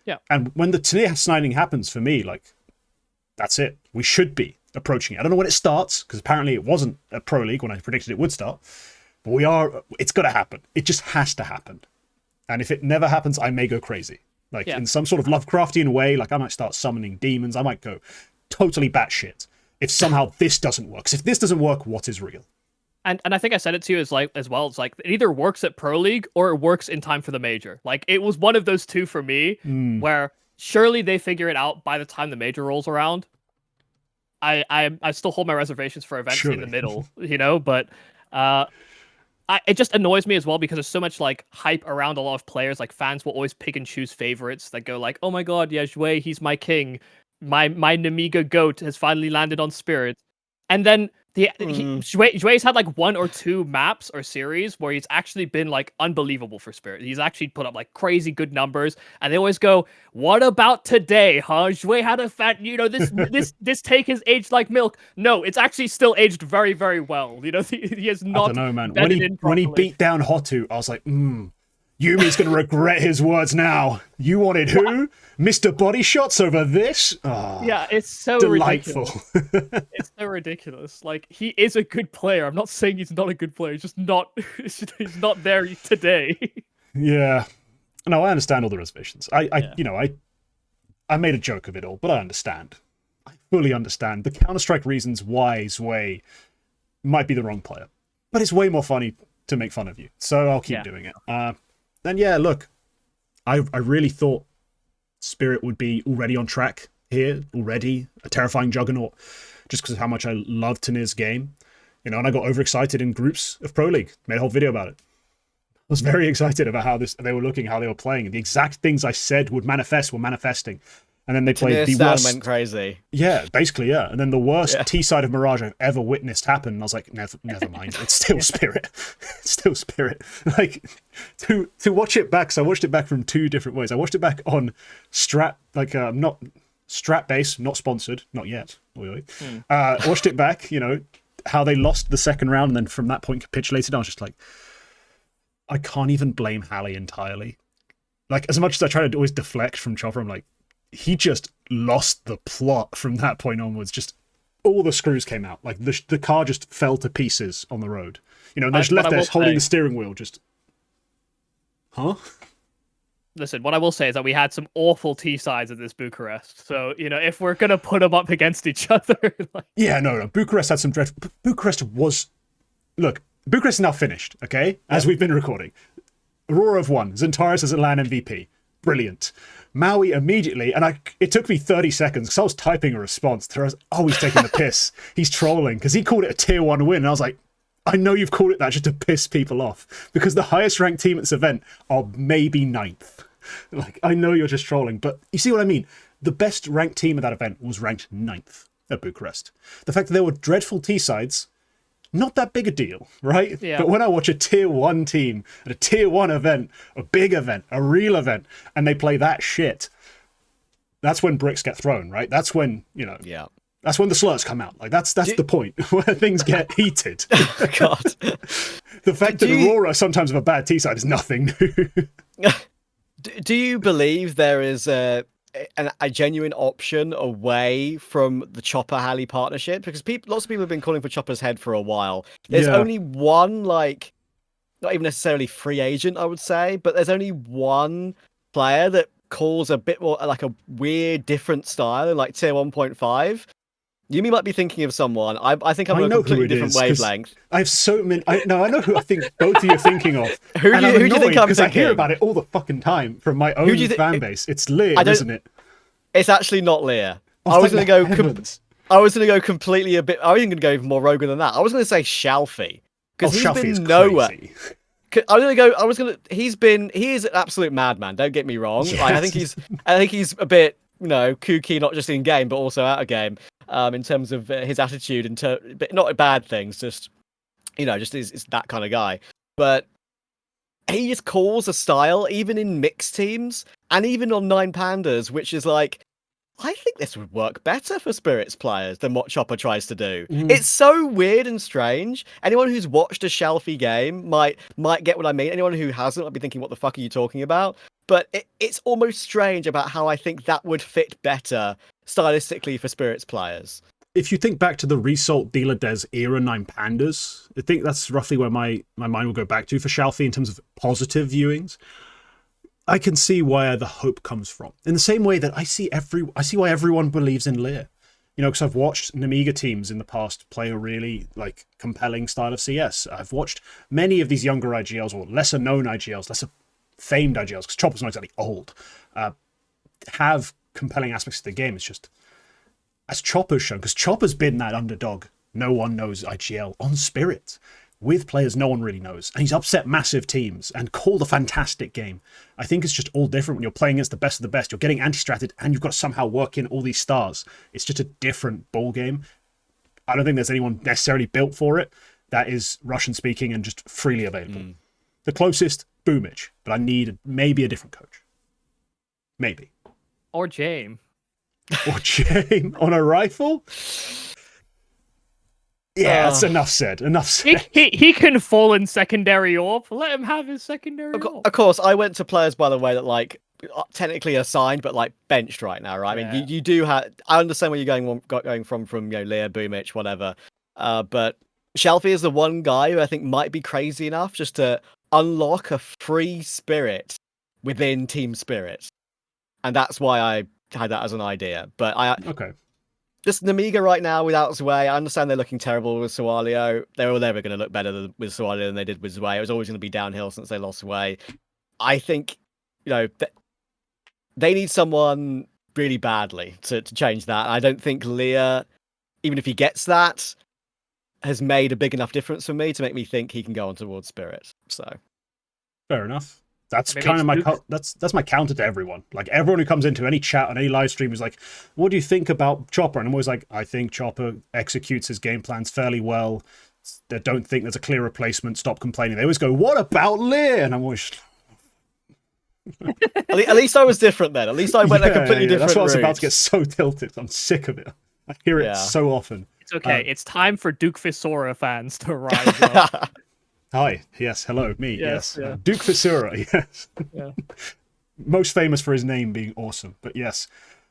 Yeah. And when the Tanir signing happens, for me, that's it. We should be approaching it. I don't know when it starts, because apparently it wasn't a Pro League when I predicted it would start. But it's got to happen. It just has to happen. And if it never happens, I may go crazy. In some sort of Lovecraftian way, I might start summoning demons. I might go totally batshit if somehow this doesn't work. 'Cause if this doesn't work, what is real? And I think I said it to you as well. It's like it either works at Pro League or it works in time for the major. Like it was one of those two for me, where surely they figure it out by the time the major rolls around. I still hold my reservations for events in the middle, but it just annoys me as well because there's so much like hype around a lot of players. Like fans will always pick and choose favorites that go like, oh my god, yeah, Jouet, he's my king. My Namiga goat has finally landed on Spirit. And then Jouet's had like 1 or 2 maps or series where he's actually been like unbelievable for Spirit. He's actually put up like crazy good numbers, and they always go, "What about today, huh? Jouet had a fat, this take has aged like milk." No, it's actually still aged very, very well. He has not. I don't know, man. When he beat down Hotu, I was like, Yumi's going to regret his words now. You wanted who? Mr. Body Shots over this? Oh, yeah, it's so delightful. Ridiculous. It's so ridiculous. Like, he is a good player. I'm not saying he's not a good player. He's just not, he's not there today. Yeah. No, I understand all the reservations. I made a joke of it all, but I understand. I fully understand the Counter-Strike reasons why Zwei might be the wrong player. But it's way more funny to make fun of you. So I'll keep doing it. And yeah, look, I really thought Spirit would be already on track here, already a terrifying juggernaut, just because of how much I love Tanir's game, and I got overexcited in groups of Pro League, made a whole video about it. I was very excited about how they were looking, how they were playing, and the exact things I said would manifest were manifesting. And then they played the worst. Went crazy. Yeah, basically, yeah. And then the worst T side of Mirage I've ever witnessed happen. And I was like, never mind. It's still Spirit. It's still Spirit. Like to watch it back. So I watched it back from 2 different ways. I watched it back on Strat, like not Strat base, not sponsored, not yet. Watched it back. How they lost the second round, and then from that point capitulated. I was just like, I can't even blame Hallie entirely. Like as much as I try to always deflect from Chopper, I'm like, he just lost the plot from that point onwards. Just all the screws came out. Like the car just fell to pieces on the road. And they're just left there holding the steering wheel. Just, huh? Listen, what I will say is that we had some awful T sides at this Bucharest. So if we're gonna put them up against each other, yeah, no. Bucharest had some dreadful. Bucharest is now finished. Okay, as we've been recording, Aurora have won. Zentaris as a LAN MVP. Brilliant. Maui immediately, and it took me 30 seconds because I was typing a response to her. He's taking the piss. He's trolling because he called it a tier 1 win. And I was like, I know you've called it that just to piss people off because the highest ranked team at this event are maybe 9th. Like, I know you're just trolling, but you see what I mean? The best ranked team at that event was ranked 9th at Bucharest. The fact that there were dreadful T-sides, not that big a deal, right? Yeah. But when I watch a tier 1 team at a tier 1 event, a big event, a real event, and they play that shit, that's when bricks get thrown, right? That's when, that's when the slurs come out. Like that's the point where things get heated. God. The fact that Aurora sometimes have a bad T-side is nothing new. Do you believe there is a genuine option away from the Chopper Hallie partnership? Because lots of people have been calling for Chopper's head for a while. There's only one, like, not even necessarily free agent, I would say, but there's only one player that calls a bit more like a weird, different style, like tier 1.5. Yumi might be thinking of someone. I think I'm on a completely different wavelength. I have so many. I know who I think both of you are thinking of. Who do you think I'm thinking? Because I hear about it all the fucking time from my own fan base. It's Lear, isn't it? It's actually not Lear. Oh, I was going to go. I was going to go completely a bit. I was even going to go even more rogue than that. I was going to say Shalfie because he's been nowhere. Crazy. I was going to. He is an absolute madman. Don't get me wrong. Yes. Like, I think he's a bit, kooky, not just in game but also out of game. In terms of his attitude, but not bad things, just is that kind of guy. But he just calls a style, even in mixed teams, and even on 9 Pandas, which is like, I think this would work better for Spirits players than what Chopper tries to do. It's so weird and strange. Anyone who's watched a Shelfie game might get what I mean. Anyone who hasn't might be thinking, what the fuck are you talking about? But it's almost strange about how I think that would fit better stylistically for Spirits players. If you think back to the Result Dealer Des era 9 Pandas, I think that's roughly where my mind will go back to for Shalfie in terms of positive viewings. I can see where the hope comes from. In the same way that I see why everyone believes in Lear. You know, because I've watched Namiga teams in the past play a really like compelling style of CS. I've watched many of these younger IGLs or lesser known IGLs, lesser famed IGLs, because Chopper's not exactly old, have compelling aspects of the game. It's just, as Chopper's shown, because Chopper's been that underdog, no one knows IGL on Spirit, with players no one really knows. And he's upset massive teams and called a fantastic game. I think it's just all different when you're playing against the best of the best. You're getting anti-stratted and you've got to somehow work in all these stars. It's just a different ball game. I don't think there's anyone necessarily built for it that is Russian speaking and just freely available. The closest, Boomich, but I need maybe a different coach. Maybe. Or Jame. Or Jame on a rifle? Yeah, that's enough said. Enough said. He can fall in secondary AWP. Let him have his secondary AWP. Of course, I went to players, by the way, that like technically are signed, but like benched right now, right? Yeah. I mean, you do have. I understand where you're going from you know, Leah, Boomich, whatever. But Shelfie is the one guy who I think might be crazy enough just to unlock a free spirit within Team Spirit, and that's why I had that as an idea. But Okay. Just Namiga right now without Zwei. I understand they're looking terrible with Sualio. They're never going to look better with Sualio than they did with Zwei. It was always going to be downhill since they lost Zwei. I think, you know, they need someone really badly to change that. I don't think Leah, even if he gets that, has made a big enough difference for me to make me think he can go on towards Spirit. So Fair enough. That's Maybe kind of it's my that's my counter to everyone. Like everyone who comes into any chat on any live stream is like, "What do you think about Chopper?" And I'm always like, "I think Chopper executes his game plans fairly well. They don't think there's a clear replacement. Stop complaining." They always go, "What about Lear?" And I'm always at least I was different then. At least I went a completely different That's why I was route. about to get so tilted. I'm sick of it. I hear it so often. It's okay. It's time for Duke Visora fans to rise up. Hi. Yes. Hello. Me. Yes, Yes. yeah. Duke Visura. Yes. Yeah. Most famous for his name being awesome. But yes,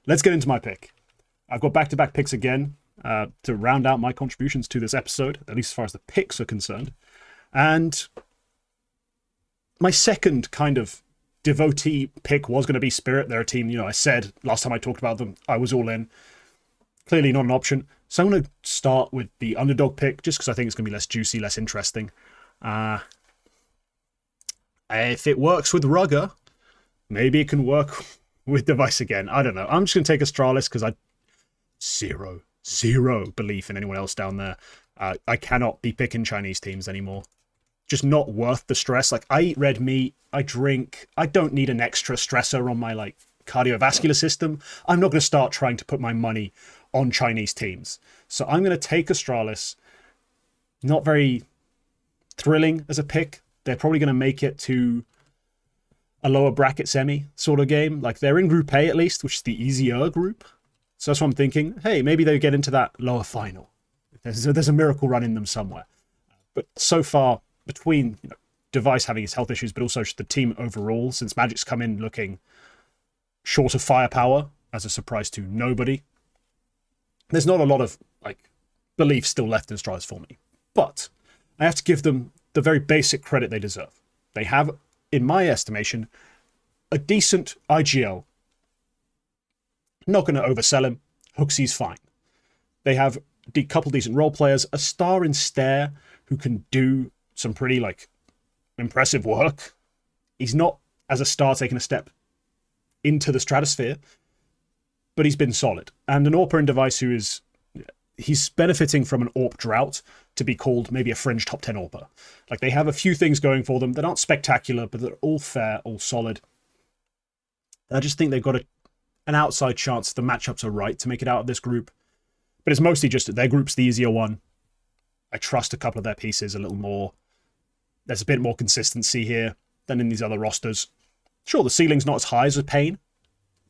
let's get into my pick. I've got back-to-back picks again to round out my contributions to this episode, at least as far as the picks are concerned. And my second kind of devotee pick was going to be Spirit. They're a team, you know, I said last time I talked about them, I was all in. Clearly not an option. So I'm going to start with the underdog pick, just because I think it's going to be less juicy, less interesting. If it works with Rugger, maybe it can work with Device again. I don't know. I'm just going to take Astralis because I zero belief in anyone else down there. I cannot be picking Chinese teams anymore. Just not worth the stress. Like, I eat red meat, I drink. I don't need an extra stressor on my like cardiovascular system. I'm not going to start trying to put my money on Chinese teams. So I'm going to take Astralis. Not very thrilling as a pick. They're probably going to make it to a lower bracket semi sort of game. Like, they're in Group A at least, which is the easier group. So that's what I'm thinking. Hey, maybe they get into that lower final. There's a miracle run in them somewhere. But so far, between Device having his health issues, but also just the team overall, since Magic's come in looking short of firepower, as a surprise to nobody, there's not a lot of like belief still left in Astralis for me. But I have to give them the very basic credit they deserve. They have, in my estimation, a decent IGL. Not going to oversell him. Hooksy's fine. They have a couple decent role players, a star in Stare who can do some pretty like impressive work. He's not, as a star, taking a step into the stratosphere, but he's been solid. And an AWPer in Device who is, he's benefiting from an AWP drought to be called maybe a fringe top 10 AWPer. Like, they have a few things going for them that aren't spectacular, but they're all fair, all solid. And I just think they've got an outside chance the matchups are right to make it out of this group. But it's mostly just their group's the easier one. I trust a couple of their pieces a little more. There's a bit more consistency here than in these other rosters. Sure, the ceiling's not as high as a Pain.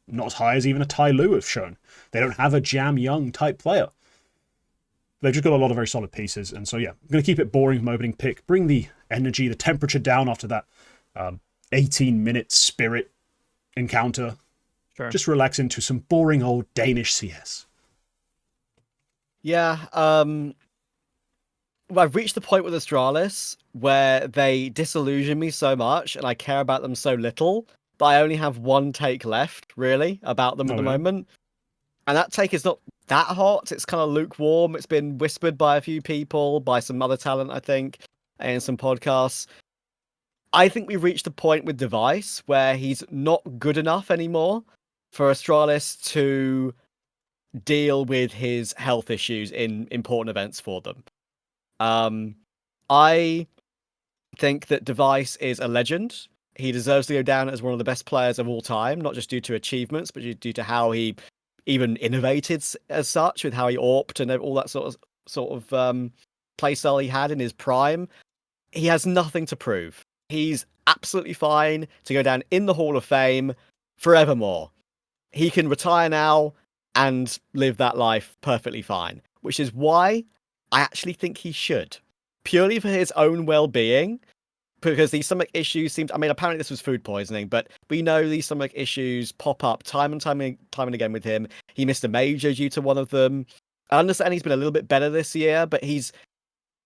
Not as high as even a Tyloo have shown. They don't have a Jam Young type player. They've just got a lot of very solid pieces. And so, yeah, I'm going to keep it boring from my opening pick. Bring the energy, the temperature down after that 18-minute Spirit encounter. Sure. Just relax into some boring old Danish CS. Yeah, I've reached the point with Astralis where they disillusion me so much and I care about them so little, but I only have one take left, really, about them at the moment. And that take is not that hot. It's kind of lukewarm. It's been whispered by a few people, by some other talent, I think, and some podcasts. I think we've reached a point with Device where he's not good enough anymore for Astralis to deal with his health issues in important events for them. I think that Device is a legend. He deserves to go down as one of the best players of all time, not just due to achievements, but due to how he even innovated as such, with how he AWP'd and all that sort of playstyle he had in his prime. He has nothing to prove. He's absolutely fine to go down in the Hall of Fame forevermore. He can retire now and live that life perfectly fine, which is why I actually think he should. Purely for his own well-being, because these stomach issues apparently this was food poisoning, but we know these stomach issues pop up time and time and again with him. He missed a major due to one of them. I understand he's been a little bit better this year, but he's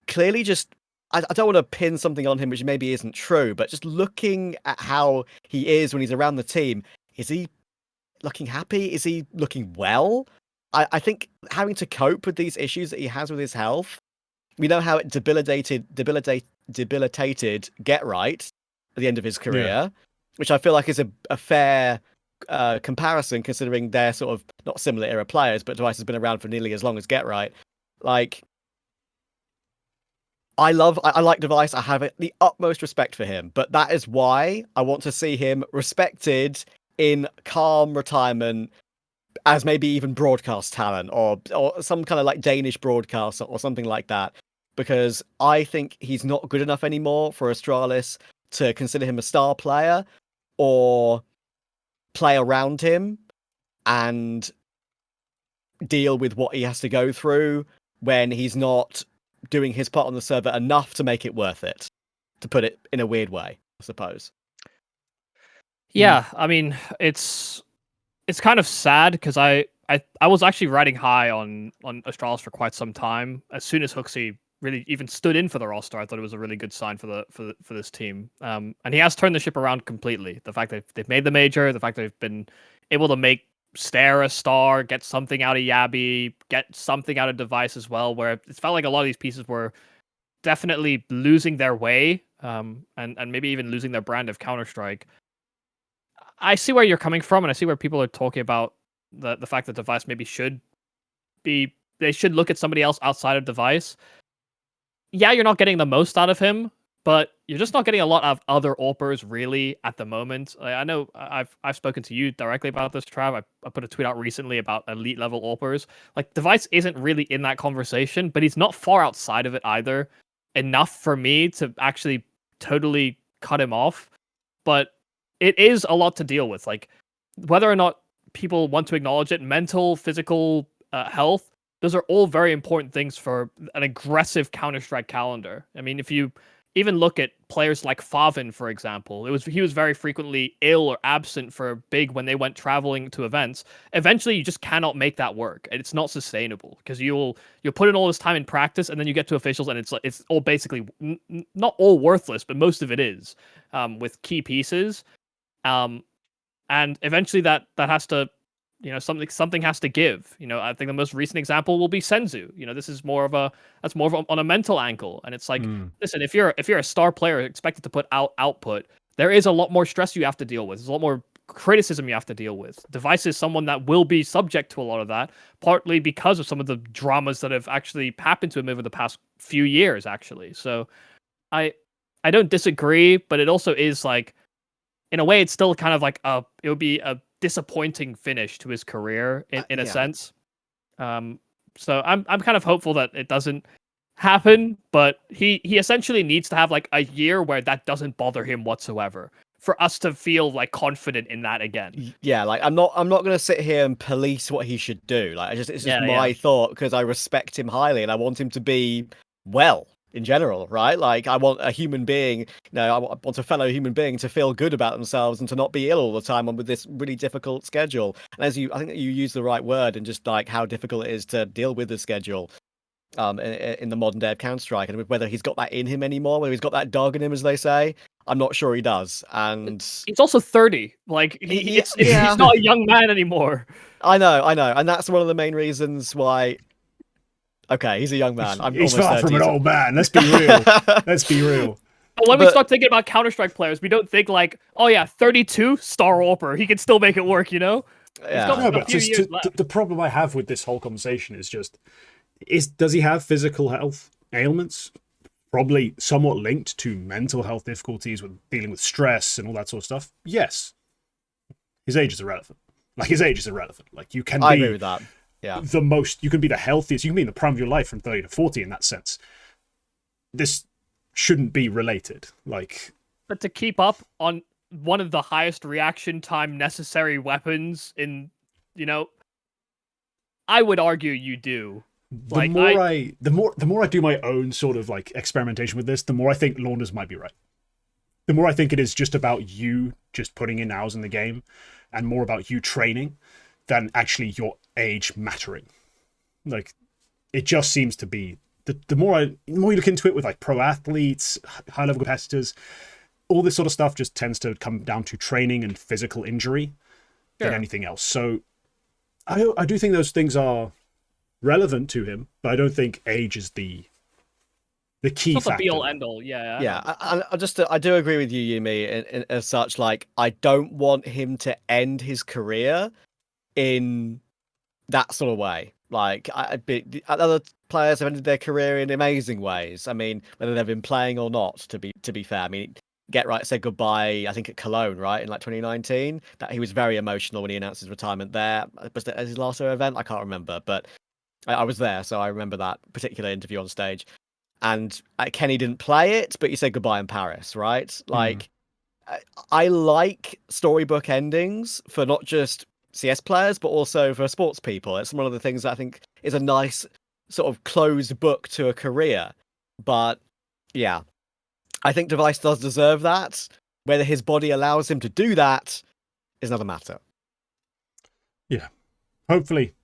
clearly just... I don't want to pin something on him which maybe isn't true, but just looking at how he is when he's around the team, is he looking happy? Is he looking well? I think having to cope with these issues that he has with his health, we know how it debilitated Get Right at the end of his career, which I feel like is a fair comparison, considering they're sort of not similar era players, but Device has been around for nearly as long as Get Right. Like, I like Device. I have the utmost respect for him, but that is why I want to see him respected in calm retirement as maybe even broadcast talent or some kind of like Danish broadcast or something like that, because I think he's not good enough anymore for Astralis to consider him a star player or play around him and deal with what he has to go through when he's not doing his part on the server enough to make it worth it, to put it in a weird way, I suppose. Yeah, I mean, it's kind of sad because I was actually riding high on Astralis for quite some time. As soon as Hooksy really even stood in for the roster, I thought it was a really good sign for this team. And he has turned the ship around completely. The fact that they've made the major, the fact that they've been able to make Stare a star, get something out of Yabby, get something out of Device as well, where it felt like a lot of these pieces were definitely losing their way, and maybe even losing their brand of Counter-Strike. I see where you're coming from, and I see where people are talking about the fact that Device maybe they should look at somebody else outside of Device. Yeah, you're not getting the most out of him, but you're just not getting a lot of other AWPers really at the moment. I know I've spoken to you directly about this, Trav. I put a tweet out recently about elite level AWPers. Like, Device isn't really in that conversation, but he's not far outside of it either. Enough for me to actually totally cut him off. But it is a lot to deal with. Like, whether or not people want to acknowledge it, mental, physical health, those are all very important things for an aggressive Counter-Strike calendar. I mean, if you even look at players like Favin, for example, he was very frequently ill or absent for big when they went traveling to events. Eventually, you just cannot make that work, and it's not sustainable because you'll put in all this time in practice, and then you get to officials, and it's all basically not all worthless, but most of it is with key pieces, and eventually that has to. Something has to give. I think the most recent example will be Senzu. This is more of on a mental angle. And it's like, listen, if you're a star player expected to put out output, there is a lot more stress you have to deal with. There's a lot more criticism you have to deal with. Device is someone that will be subject to a lot of that, partly because of some of the dramas that have actually happened to him over the past few years, actually. So I don't disagree, but it also is like, in a way, it's still kind of like it would be a disappointing finish to his career in a sense. So I'm kind of hopeful that it doesn't happen, but he essentially needs to have like a year where that doesn't bother him whatsoever for us to feel like confident in that again. Yeah, like I'm not going to sit here and police what he should do. Like it's just my thought, because I respect him highly and I want him to be well in general, right? Like, I want a human being, I want a fellow human being to feel good about themselves and to not be ill all the time with this really difficult schedule. And I think that you use the right word, and just like how difficult it is to deal with the schedule in the modern day of Counter-Strike, and whether he's got that in him anymore, whether he's got that dog in him, as they say. I'm not sure he does. And He's also 30. Like he's not a young man anymore. I know, and that's one of the main reasons why. Okay, he's a young man. He's almost far 30, from an so- old man. Let's be real. Let's be real. But when we start thinking about Counter-Strike players, we don't think like, oh yeah, 32, Star Warper. He can still make it work, you know? Yeah. He's got No, a but few just years left. the problem I have with this whole conversation is just, does he have physical health ailments? Probably somewhat linked to mental health difficulties with dealing with stress and all that sort of stuff. Yes. His age is irrelevant. Like, his age is irrelevant. Like, you can be I agree with that. Yeah. you can be the healthiest, you can be in the prime of your life from 30 to 40 in that sense. This shouldn't be related. Like, But to keep up on one of the highest reaction time necessary weapons in, you know, I would argue you do. the more I do my own sort of like experimentation with this, the more I think Launders might be right. The more I think it is just about you just putting in hours in the game and more about you training than actually your age mattering. Like, it just seems to be the more you look into it with like pro athletes, high level competitors, all this sort of stuff just tends to come down to training and physical injury than anything else. So I do think those things are relevant to him, but I don't think age is the key It's not factor. the be all end all. Yeah. Yeah, I do agree with you, Yumi, as such. Like, I don't want him to end his career in that sort of way. Like, other players have ended their career in amazing ways. I mean, whether they've been playing or not. To be fair, I mean, Get Right said goodbye, I think at Cologne, right, in like 2019. That he was very emotional when he announced his retirement there. Was it his last event? I can't remember, but I was there, so I remember that particular interview on stage. And Kenny didn't play it, but he said goodbye in Paris, right? Like, I like storybook endings for not just CS players, but also for sports people. It's one of the things that I think is a nice sort of closed book to a career. But yeah, I think Device does deserve that. Whether his body allows him to do that is another matter. Yeah. Hopefully.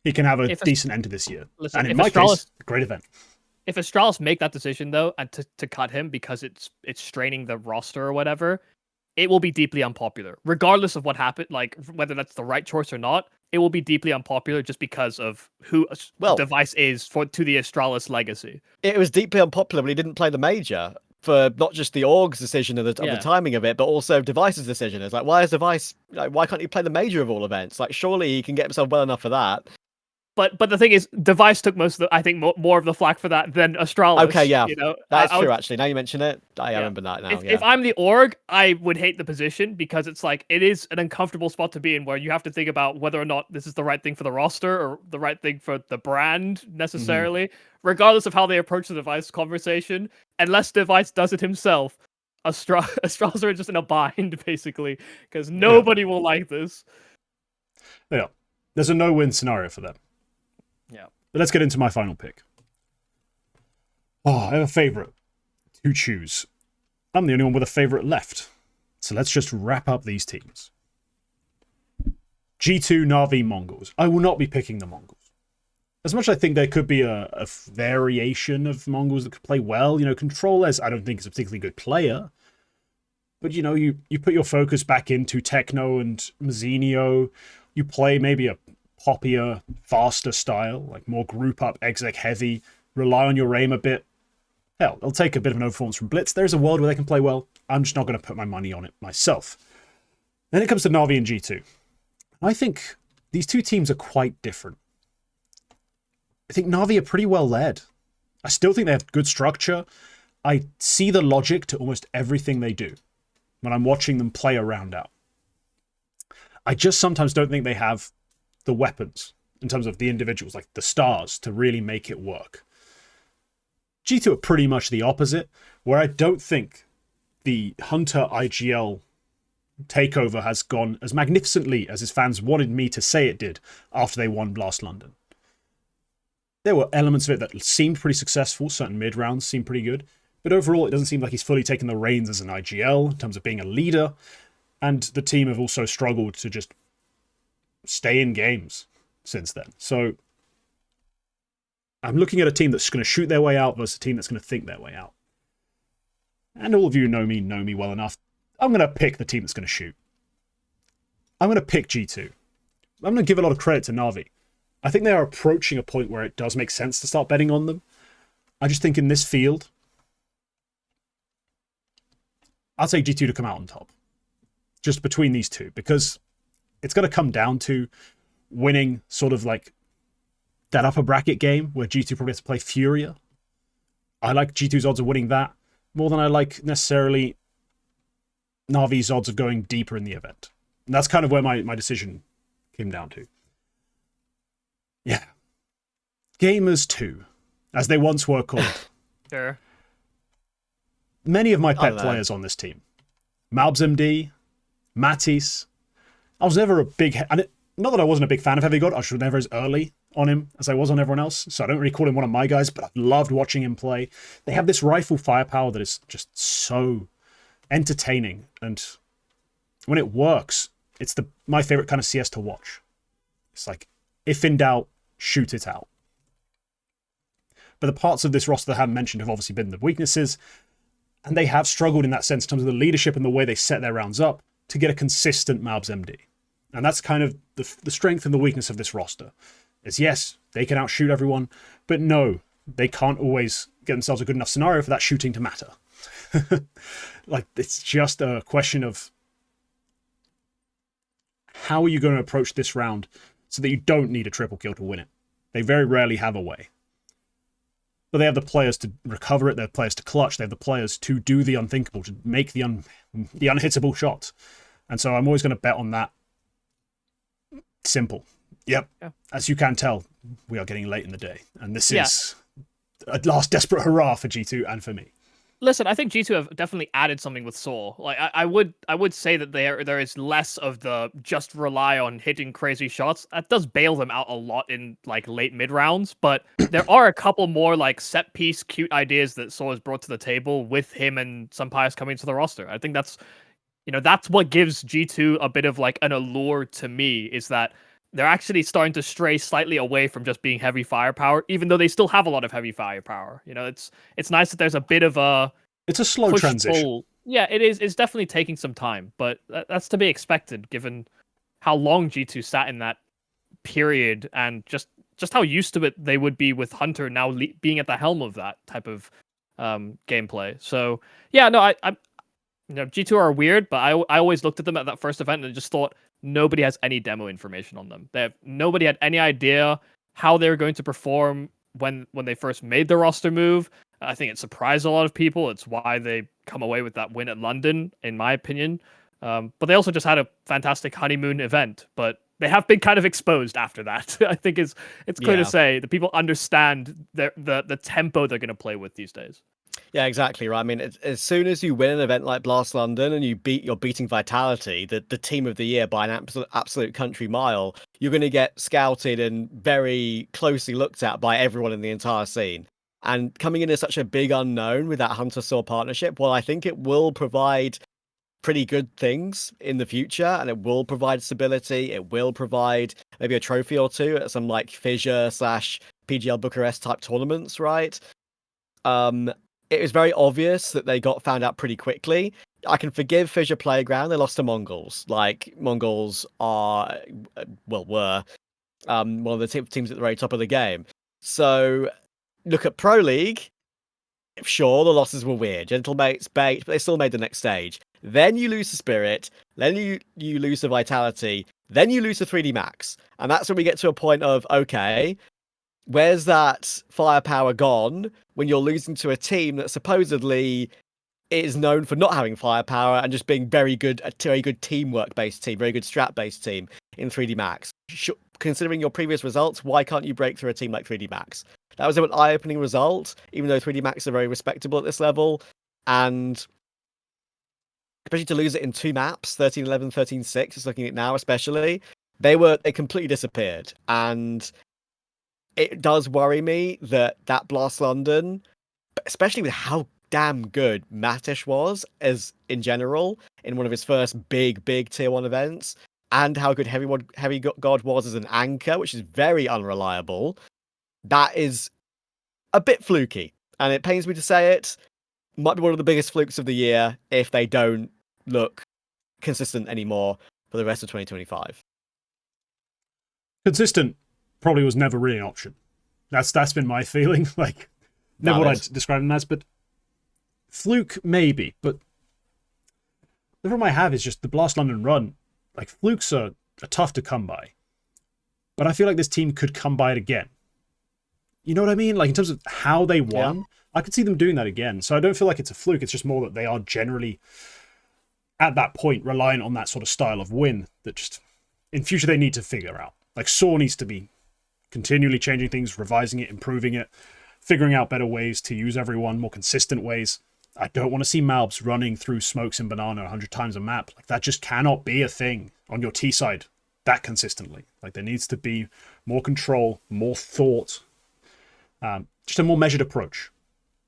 He can have a If decent end to this year. Listen, And in if my Astralis- case, a great event. If Astralis make that decision though, and to cut him because it's straining the roster or whatever, it will be deeply unpopular, regardless of what happened. Like whether that's the right choice or not, it will be deeply unpopular just because of who Device is to the Astralis legacy. It was deeply unpopular when he didn't play the major for not just the org's decision of the timing of it, but also Device's decision. It's like, why is Device? Like, why can't he play the major of all events? Like, surely he can get himself well enough for that. But the thing is, Device took most of the, I think, more of the flack for that than Astralis. Okay, yeah, you know, that's true. Actually, now you mention it, I Yeah. remember that now. If I'm the org, I would hate the position because it's like it is an uncomfortable spot to be in where you have to think about whether or not this is the right thing for the roster or the right thing for the brand necessarily, regardless of how they approach the Device conversation. Unless Device does it himself, Astralis are just in a bind basically because nobody will like this. Yeah. There's a no-win scenario for them. Yeah. But let's get into my final pick. Oh, I have a favorite to choose. I'm the only one with a favorite left. So let's just wrap up these teams. G2, Na'Vi, Mongolz. I will not be picking the Mongolz. As much as I think there could be a variation of Mongolz that could play well, Controllers, I don't think is a particularly good player. But, you put your focus back into Techno and Mazinho. You play maybe a poppier, faster style, like more group up, exec heavy, rely on your aim a bit. Hell, they'll take a bit of an overperformance from Blitz. There's a world where they can play well. I'm just not going to put my money on it myself. Then it comes to Na'Vi and G2. I think these two teams are quite different. I think Na'Vi are pretty well led. I still think they have good structure. I see the logic to almost everything they do when I'm watching them play a round out. I just sometimes don't think they have the weapons in terms of the individuals, like the stars, to really make it work. G2 are pretty much the opposite, where I don't think the Hunter IGL takeover has gone as magnificently as his fans wanted me to say it did after they won Blast London. There were elements of it that seemed pretty successful, certain mid-rounds seemed pretty good, but overall it doesn't seem like he's fully taken the reins as an IGL in terms of being a leader, and the team have also struggled to just stay in games since then. So I'm looking at a team that's going to shoot their way out versus a team that's going to think their way out. and all of you know me well enough, I'm going to pick the team that's going to shoot. I'm going to pick G2. I'm going to give a lot of credit to Na'Vi. I think they are approaching a point where it does make sense to start betting on them. I just think in this field, I'll take G2 to come out on top. Just between these two, because it's going to come down to winning sort of like that upper bracket game where G2 probably has to play Furia. I like G2's odds of winning that more than I like necessarily Na'Vi's odds of going deeper in the event. And that's kind of where my decision came down to. Yeah. Gamers 2, as they once were called. Sure. Many of my pet players on this team. MOUZ MD, Matisse. I was never a big... not that I wasn't a big fan of Heavy God, I was never as early on him as I was on everyone else, so I don't really call him one of my guys, but I've loved watching him play. They have this rifle firepower that is just so entertaining, and when it works, it's my favorite kind of CS to watch. It's like, if in doubt, shoot it out. But the parts of this roster that I haven't mentioned have obviously been the weaknesses, and they have struggled in that sense in terms of the leadership and the way they set their rounds up to get a consistent MOUZ MD. And that's kind of the strength and the weakness of this roster. Is yes, they can outshoot everyone, but no, they can't always get themselves a good enough scenario for that shooting to matter. Like, it's just a question of how are you going to approach this round so that you don't need a triple kill to win it. They very rarely have a way. But they have the players to recover it, they have players to clutch, they have the players to do the unthinkable, to make the unhittable shot. And so I'm always going to bet on that. Simple. Yep. Yeah. As you can tell, we are getting late in the day. And this is a last desperate hurrah for G2 and for me. Listen, I think G2 have definitely added something with Saw. Like I would say that there is less of the just rely on hitting crazy shots. That does bail them out a lot in like late mid rounds, but there are a couple more like set piece cute ideas that Saw has brought to the table with him and Sampayas coming to the roster. I think that's what gives G2 a bit of like an allure to me, is that they're actually starting to stray slightly away from just being heavy firepower, even though they still have a lot of heavy firepower. It's nice that there's a bit of a... It's a slow transition. Pull. Yeah, it is. It's definitely taking some time, but that's to be expected given how long G2 sat in that period and just how used to it they would be with Hunter now being at the helm of that type of gameplay. So, yeah, no, I G2 are weird, but I always looked at them at that first event and just thought, nobody has any demo information on them. Nobody had any idea how they were going to perform when they first made the roster move. I think it surprised a lot of people. It's why they come away with that win at London, in my opinion. But they also just had a fantastic honeymoon event. But they have been kind of exposed after that. I think it's clear to say that people understand the tempo they're going to play with these days. Yeah, exactly right. I mean, as soon as you win an event like Blast London and you're beating Vitality, the team of the year by an absolute country mile, you're going to get scouted and very closely looked at by everyone in the entire scene. And coming in as such a big unknown with that Hunter-Saw partnership, well, I think it will provide pretty good things in the future, and it will provide stability. It will provide maybe a trophy or two at some like Fissure/PGL Bucharest type tournaments, right? It was very obvious that they got found out pretty quickly. I can forgive Fissure Playground. They lost to Mongolz. Like, Mongolz were one of the teams at the very top of the game. So, look at Pro League. Sure, the losses were weird. Gentlemates, bait, but they still made the next stage. Then you lose to Spirit. Then you lose to Vitality. Then you lose to 3D Max. And that's when we get to a point of, okay, where's that firepower gone when you're losing to a team that supposedly is known for not having firepower and just being very good teamwork-based team, very good strat-based team in 3D Max? Considering your previous results, why can't you break through a team like 3D Max? That was an eye-opening result, even though 3D Max are very respectable at this level. And especially to lose it in 2 maps, 13-11, 13-6, just looking at it now especially, they completely disappeared. And it does worry me that Blast London, especially with how damn good Matish was as in general in one of his first big tier 1 events, and how good Heavy God was as an anchor, which is very unreliable, that is a bit fluky. And it pains me to say it. might be one of the biggest flukes of the year if they don't look consistent anymore for the rest of 2025. Consistent probably was never really an option. That's been my feeling. Like, never what I'd describe them as, but fluke maybe. But the problem I have is just the Blast London run. Like, flukes are tough to come by, but I feel like this team could come by it again. You know what I mean? Like, in terms of how they won, I could see them doing that again. So I don't feel like it's a fluke. It's just more that they are generally, at that point, relying on that sort of style of win that just, in future, they need to figure out. Like, Saw needs to be continually changing things, revising it, improving it, figuring out better ways to use everyone, more consistent ways. I don't want to see MOUZ running through smokes and banana 100 times a map. Like, that just cannot be a thing on your T side that consistently. Like, there needs to be more control, more thought, just a more measured approach.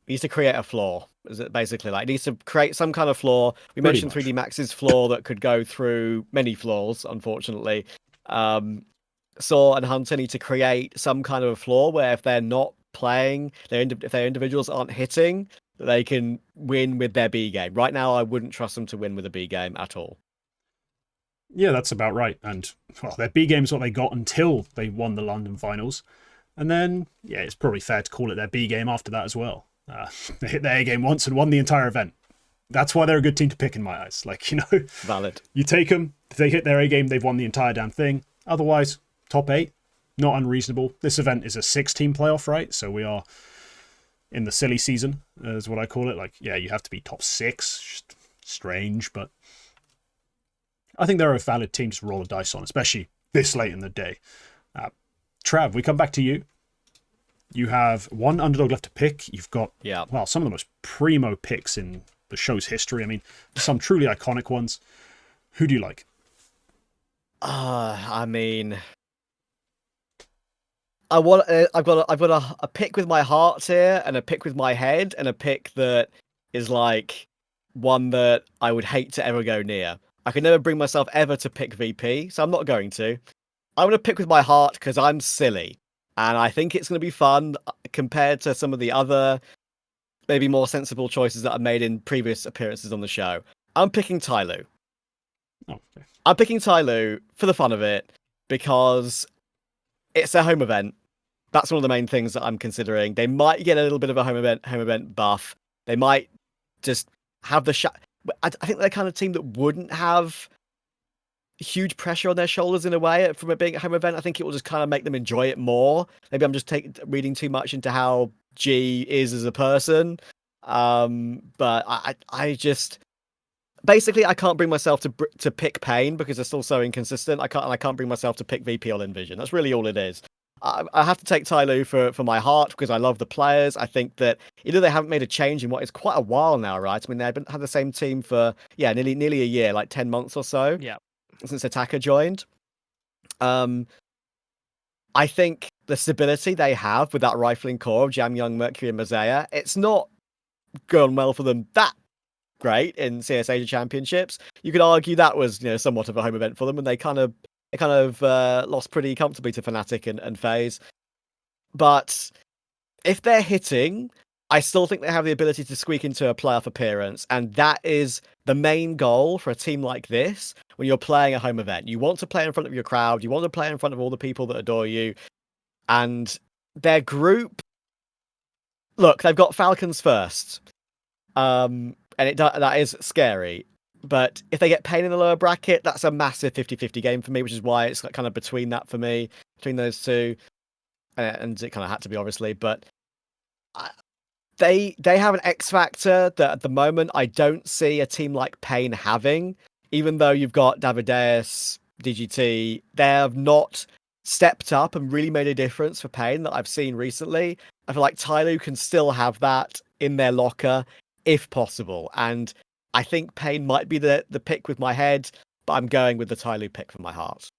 It needs to create a floor. Is it basically like it needs to create some kind of floor? We mentioned 3D Max's floor that could go through many floors, unfortunately. Saw and Hunter need to create some kind of a floor where if they're not playing, if their individuals aren't hitting, they can win with their B game. Right now, I wouldn't trust them to win with a B game at all. Yeah, that's about right. And, well, their B game's what they got until they won the London finals. And then, yeah, it's probably fair to call it their B game after that as well. They hit their A game once and won the entire event. That's why they're a good team to pick in my eyes. Like, you know, valid. You take them, if they hit their A game, they've won the entire damn thing. Otherwise, top 8, not unreasonable. This event is a 6-team playoff, right? So we are in the silly season, is what I call it. Like, yeah, you have to be top 6. Just strange, but I think they're a valid team to roll the dice on, especially this late in the day. Trav, we come back to you. You have one underdog left to pick. You've got, well, some of the most primo picks in the show's history. I mean, some truly iconic ones. Who do you like? I mean, I've got a pick with my heart here, and a pick with my head, and a pick that is like one that I would hate to ever go near. I could never bring myself ever to pick VP, so I'm not going to. I'm going to pick with my heart because I'm silly. And I think it's going to be fun compared to some of the other, maybe more sensible choices that I've made in previous appearances on the show. I'm picking Tyloo. Okay. I'm picking Tyloo for the fun of it because it's a home event. That's one of the main things that I'm considering. They might get a little bit of a home event buff. They might just have the shot. I think they're the kind of team that wouldn't have huge pressure on their shoulders in a way from it being a home event. I think it will just kind of make them enjoy it more. Maybe I'm just reading too much into how G is as a person. But I just basically I can't bring myself to pick Pain because they're still so inconsistent. I can't bring myself to pick VP or Envision. That's really all it is. I have to take Tyloo for my heart because I love the players. I think that they haven't made a change in what is quite a while now, right? I mean, they've had the same team for nearly a year, like 10 months or so. Yeah. Since Attacker joined. I think the stability they have with that rifling core of Jam Young, Mercury, and Mosaic, it's not gone well for them that great in CS Asia Championships. You could argue that was somewhat of a home event for them, and they kind of lost pretty comfortably to Fnatic and FaZe. But if they're hitting, I still think they have the ability to squeak into a playoff appearance, and that is the main goal for a team like this when you're playing a home event. You want to play in front of your crowd, you want to play in front of all the people that adore you, and their group, look, they've got Falcons first, and that is scary, but if they get Pain in the lower bracket, that's a massive 50-50 game for me, which is why it's kind of between that for me, between those two, and it kind of had to be, obviously, but They have an X factor that at the moment I don't see a team like Pain having. Even though you've got Davideus, DGT, they have not stepped up and really made a difference for Pain that I've seen recently. I feel like Tyloo can still have that in their locker if possible. And I think Pain might be the pick with my head, but I'm going with the Tyloo pick for my heart.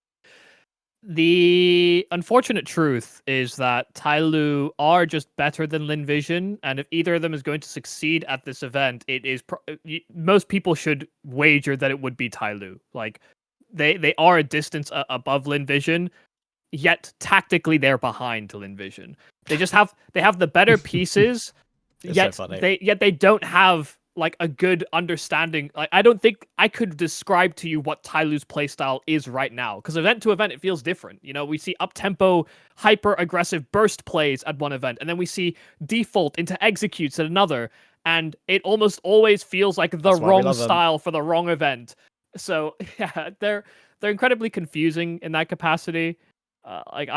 The unfortunate truth is that Tyloo are just better than Linvision, and if either of them is going to succeed at this event, it is most people should wager that it would be Tyloo. Like they are a distance above Linvision, yet tactically they're behind to Linvision. They have the better pieces It's yet so funny. they don't have like a good understanding. Like, I don't think I could describe to you what Tyloo's playstyle is right now, because event to event it feels different. You know, we see up tempo, hyper aggressive burst plays at one event, and then we see default into executes at another, and it almost always feels like the That's why we wrong love them. style for the wrong event. So yeah, they're incredibly confusing in that capacity. Like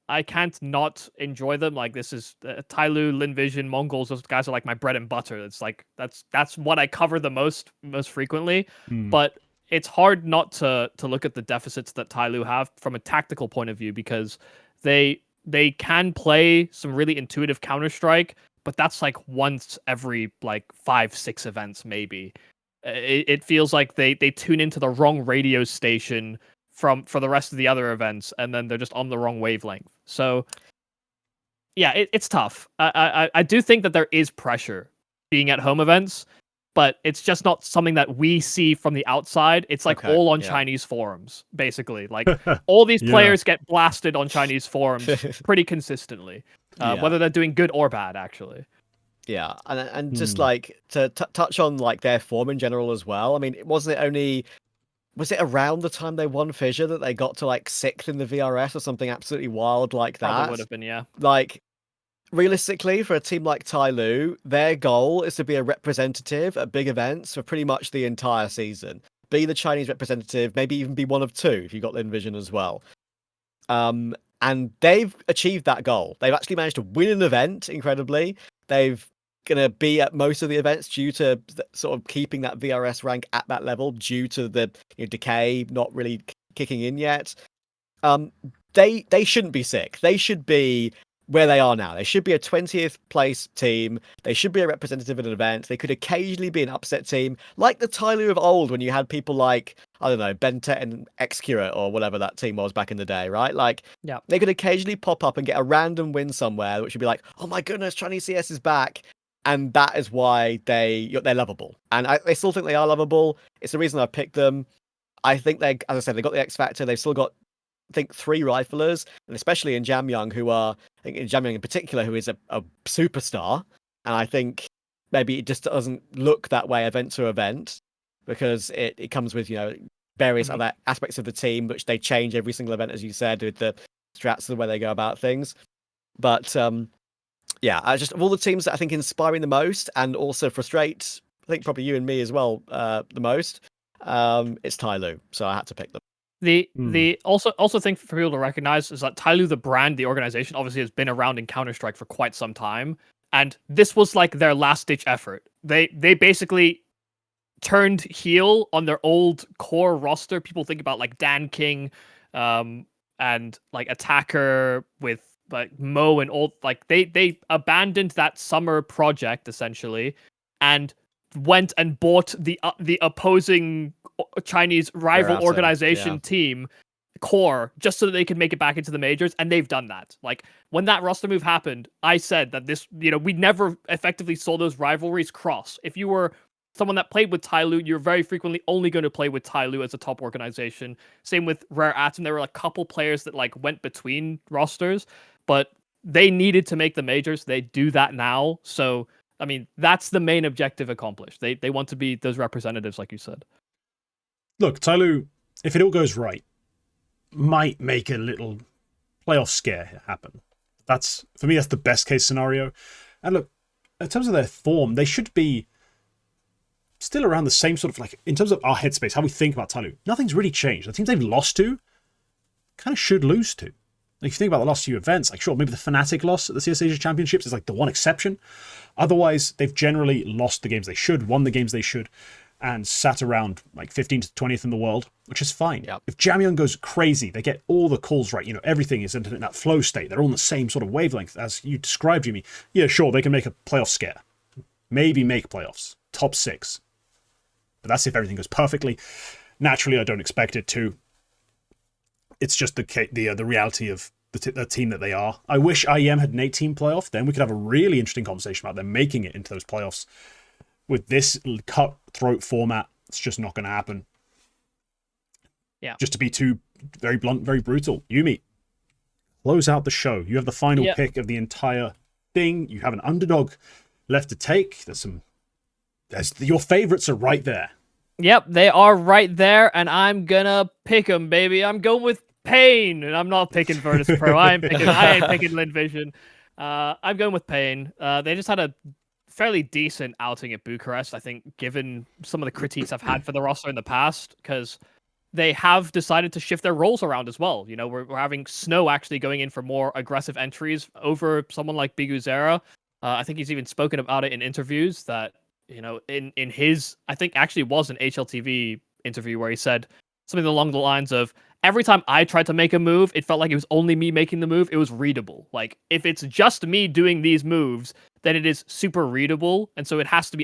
I can't not enjoy them. Like, this is Tyloo, Linvision, Mongolz. Those guys are like my bread and butter. It's like that's what I cover the most frequently. But it's hard not to look at the deficits that Tyloo have from a tactical point of view, because they can play some really intuitive Counter-Strike, but that's like once every like 5-6 events maybe. It feels like they tune into the wrong radio station for the rest of the other events, and then they're just on the wrong wavelength. So yeah, it's tough. I do think that there is pressure being at home events, but it's just not something that we see from the outside. It's like all on Chinese forums, basically. Like, all these players get blasted on Chinese forums pretty consistently, whether they're doing good or bad, actually. Yeah, and just like to touch on like their form in general as well. I mean, was it around the time they won Fissure that they got to like 6th in the VRS or something absolutely wild like that? Probably would have been, yeah. Like, realistically, for a team like Tyloo, their goal is to be a representative at big events for pretty much the entire season. Be the Chinese representative, maybe even be one of 2 if you got Linvision as well. And they've achieved that goal. They've actually managed to win an event, incredibly. They've gonna be at most of the events due to sort of keeping that VRS rank at that level due to the decay not really kicking in yet. They shouldn't be sick. They should be where they are now. They should be a 20th place team. They should be a representative at an event. They could occasionally be an upset team, like the Tyloo of old, when you had people like, I don't know, Bentet and Excurate or whatever that team was back in the day, right? Like, they could occasionally pop up and get a random win somewhere, which would be like, oh my goodness, Chinese CS is back. And that is why they're lovable. And I still think they are lovable. It's the reason I picked them. I think as I said, they got the X Factor. They've still got, I think, 3 riflers, and especially in Jamyoung, I think in Jamyoung in particular, who is a superstar. And I think maybe it just doesn't look that way event to event, because it comes with, various other aspects of the team, which they change every single event, as you said, with the strats and the way they go about things. But yeah, of all the teams that I think inspire me the most and also frustrate, I think probably you and me as well, the most, it's Tyloo. So I had to pick them. The also thing for people to recognize is that Tyloo, the brand, the organization, obviously has been around in Counter-Strike for quite some time, and this was like their last ditch effort. They basically turned heel on their old core roster. People think about like Dan King, and like Attacker with like Mo and all, like they abandoned that summer project essentially, and went and bought the opposing Chinese rival organization team core just so that they could make it back into the majors, and they've done that. Like, when that roster move happened, I said that this, we never effectively saw those rivalries cross. If you were someone that played with Tyloo, you're very frequently only going to play with Tyloo as a top organization. Same with Rare Atom. There were a couple players that like went between rosters, but they needed to make the majors. They do that now. So, I mean, that's the main objective accomplished. They want to be those representatives, like you said. Look, Tyloo, if it all goes right, might make a little playoff scare happen. For me, that's the best case scenario. And look, in terms of their form, they should be still around the same sort of, like, in terms of our headspace, how we think about Tyloo, nothing's really changed. The teams they've lost to kind of should lose to. Like, if you think about the last few events, like, sure, maybe the Fnatic loss at the CS Asia Championships is like the one exception. Otherwise, they've generally lost the games they should, won the games they should, and sat around like 15th to 20th in the world, which is fine. Yep. If Jamyoung goes crazy, they get all the calls right, everything is in that flow state. They're all on the same sort of wavelength as you described, Jimmy. Yeah, sure, they can make a playoff scare. Maybe make playoffs. Top 6. But that's if everything goes perfectly. Naturally, I don't expect it to. It's just the reality of the team that they are. I wish IEM had an 8-team playoff. Then we could have a really interesting conversation about them making it into those playoffs. With this cutthroat format, it's just not going to happen. Yeah. Just to be too very blunt, very brutal. Yumi, close out the show. You have the final pick of the entire thing. You have an underdog left to take. Your favorites are right there. Yep, they are right there, and I'm gonna pick them, baby. I'm going with Pain, and I'm not picking Virtus Pro. I ain't picking Lin Vision. I'm going with Pain. They just had a fairly decent outing at Bucharest, I think, given some of the critiques I've had for the roster in the past, because they have decided to shift their roles around as well. You know, we're having Snow actually going in for more aggressive entries over someone like Biguzera. I think he's even spoken about it in interviews that, you know, in his, I think actually was an HLTV interview where he said something along the lines of, every time I tried to make a move, it felt like it was only me making the move. It was readable. Like, if it's just me doing these moves, then it is super readable. And so there has to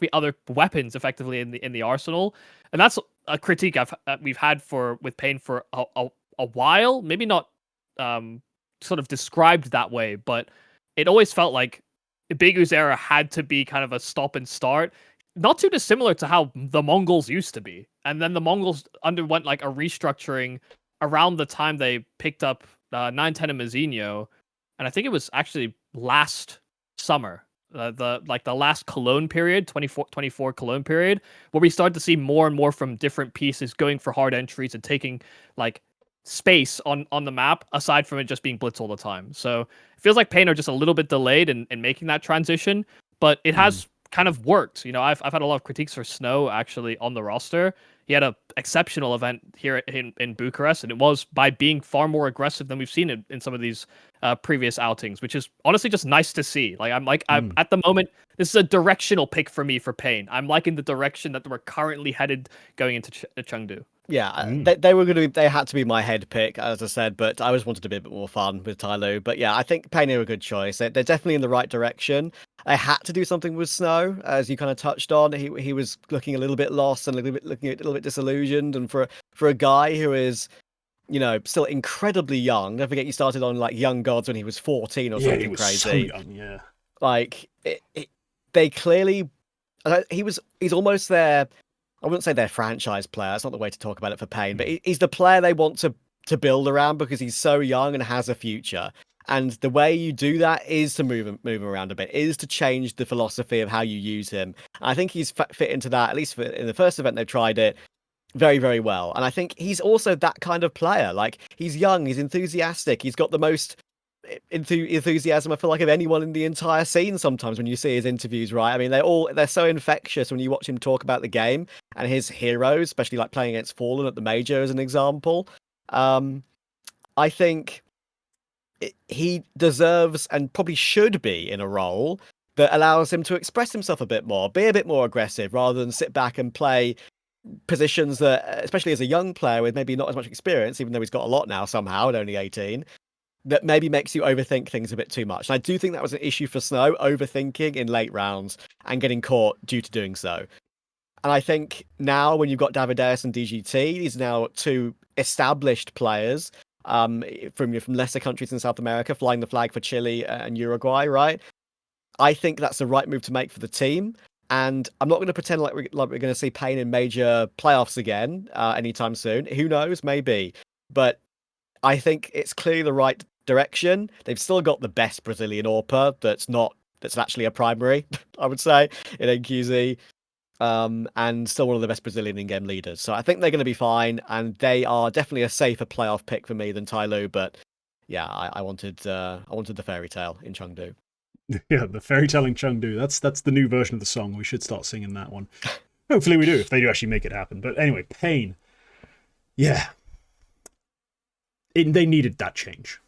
be other weapons effectively in the arsenal. And that's a critique we've had with Pain for a while. Maybe not sort of described that way, but it always felt like Bigu's era had to be kind of a stop and start. Not too dissimilar to how the Mongolz used to be. And then the Mongolz underwent like a restructuring around the time they picked up 910 and Mazinho. And I think it was actually last summer, the last Cologne period, 24 Cologne period, where we started to see more and more from different pieces going for hard entries and taking like space on the map, aside from it just being blitz all the time. So it feels like Pain are just a little bit delayed in making that transition, but it has kind of worked. You know, I've had a lot of critiques for Snow actually on the roster. He had an exceptional event here in Bucharest, and it was by being far more aggressive than we've seen in some of these previous outings, which is honestly just nice to see. Like, I'm at the moment, this is a directional pick for me for Pain. I'm liking the direction that we're currently headed going into Chengdu. Yeah, they had to be my head pick, as I said, but I just wanted to be a bit more fun with Tyloo. But yeah, I think Pain are a good choice. They're definitely in the right direction. I had to do something with Snow, as you kind of touched on. He was looking a little bit lost and looking a little bit disillusioned. And for a guy who is, you know, still incredibly young, don't forget you started on like Young Gods when he was 14 or something he was crazy. So young, yeah. Like they clearly, he's almost their, I wouldn't say their franchise player. That's not the way to talk about it for Pain, but he's the player they want to build around because he's so young and has a future. And the way you do that is to move him around a bit, is to change the philosophy of how you use him. And I think he's fit into that, at least in the first event they've tried it, very, very well. And I think he's also that kind of player. Like, he's young, he's enthusiastic, he's got the most enthusiasm, I feel like, of anyone in the entire scene sometimes when you see his interviews, right? I mean, they're so infectious when you watch him talk about the game and his heroes, especially like playing against Fallen at the Major as an example. I think he deserves and probably should be in a role that allows him to express himself a bit more, be a bit more aggressive, rather than sit back and play positions that, especially as a young player with maybe not as much experience, even though he's got a lot now somehow at only 18, that maybe makes you overthink things a bit too much. And I do think that was an issue for Snow, overthinking in late rounds and getting caught due to doing so. And I think now when you've got Davideus and DGT, these are now two established players from lesser countries in South America, flying the flag for Chile and Uruguay, right? I think that's the right move to make for the team. And I'm not going to pretend like we're going to see Pain in major playoffs again anytime soon. Who knows? Maybe. But I think it's clearly the right direction. They've still got the best Brazilian AWPer that's actually a primary, I would say, in NQZ. And still one of the best Brazilian in-game leaders. So I think they're going to be fine, and they are definitely a safer playoff pick for me than Tyloo. But yeah, I wanted the fairy tale in Chengdu. Yeah, the fairy tale in Chengdu. That's the new version of the song. We should start singing that one. Hopefully we do, if they do actually make it happen. But anyway, Pain. Yeah. They needed that change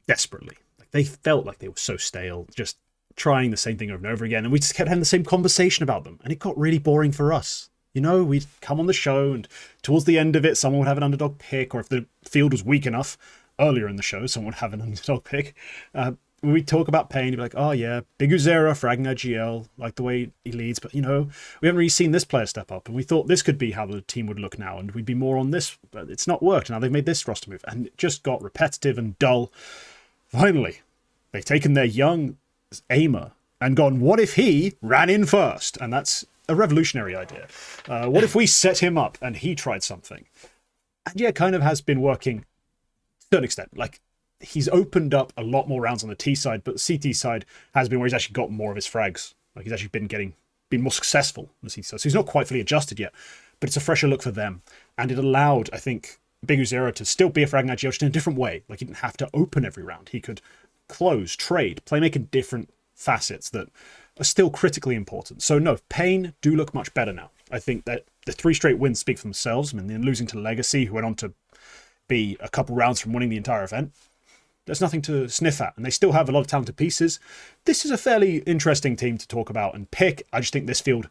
desperately. Like, they felt like they were so stale, just trying the same thing over and over again, and we just kept having the same conversation about them, and it got really boring for us. You know, we'd come on the show, and towards the end of it, someone would have an underdog pick, or if the field was weak enough earlier in the show, someone would have an underdog pick. When we talk about Pain, you'd be like, oh yeah, Biguzera fragging IGL, like the way he leads, but you know, we haven't really seen this player step up, and we thought this could be how the team would look now, and we'd be more on this, but it's not worked. Now they've made this roster move, and it just got repetitive and dull. Finally, they've taken their young aimer and gone, what if he ran in first? And that's a revolutionary idea. What if we set him up and he tried something? And yeah, kind of has been working to a certain extent. Like, he's opened up a lot more rounds on the T side, but the CT side has been where he's actually got more of his frags Like he's actually been more successful as he says. So he's not quite fully adjusted yet, but it's a fresher look for them. And it allowed, I think, Big Uzera to still be a fragging IGL just in a different way. Like he didn't have to open every round. He could close, trade, play making different facets that are still critically important. So no, Pain do look much better now. I think that the 3 straight wins speak for themselves. I mean, then losing to Legacy, who went on to be a couple rounds from winning the entire event, there's nothing to sniff at. And they still have a lot of talented pieces. This is a fairly interesting team to talk about and pick. I just think this field,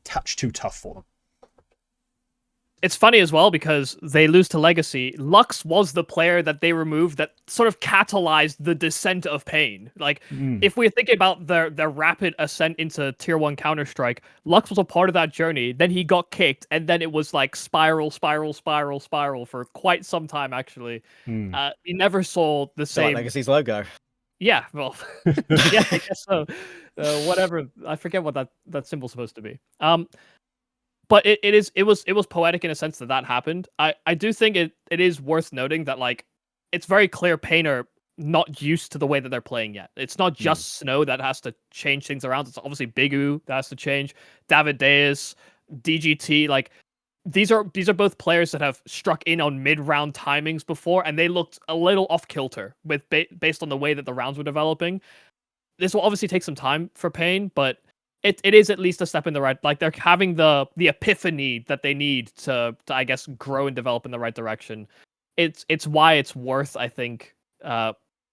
touch too tough for them. It's funny as well because they lose to Legacy. Lux was the player that they removed that sort of catalyzed the descent of Pain. Like, if we're thinking about their rapid ascent into Tier 1 Counter-Strike, Lux was a part of that journey. Then he got kicked, and then it was like spiral for quite some time, actually. He never saw the same... Like Legacy's logo. Yeah, well, yeah, I guess so. Whatever. I forget what that symbol's supposed to be. But it was poetic in a sense that happened. I do think it is worth noting that like it's very clear Pain are not used to the way that they're playing yet. It's not just Snow that has to change things around. It's obviously Big U that has to change. David Deus, DGT, like these are both players that have struck in on mid-round timings before, and they looked a little off kilter with based on the way that the rounds were developing. This will obviously take some time for Pain, but it is at least a step in the right. Like they're having the epiphany that they need to I guess grow and develop in the right direction. It's why it's worth, I think,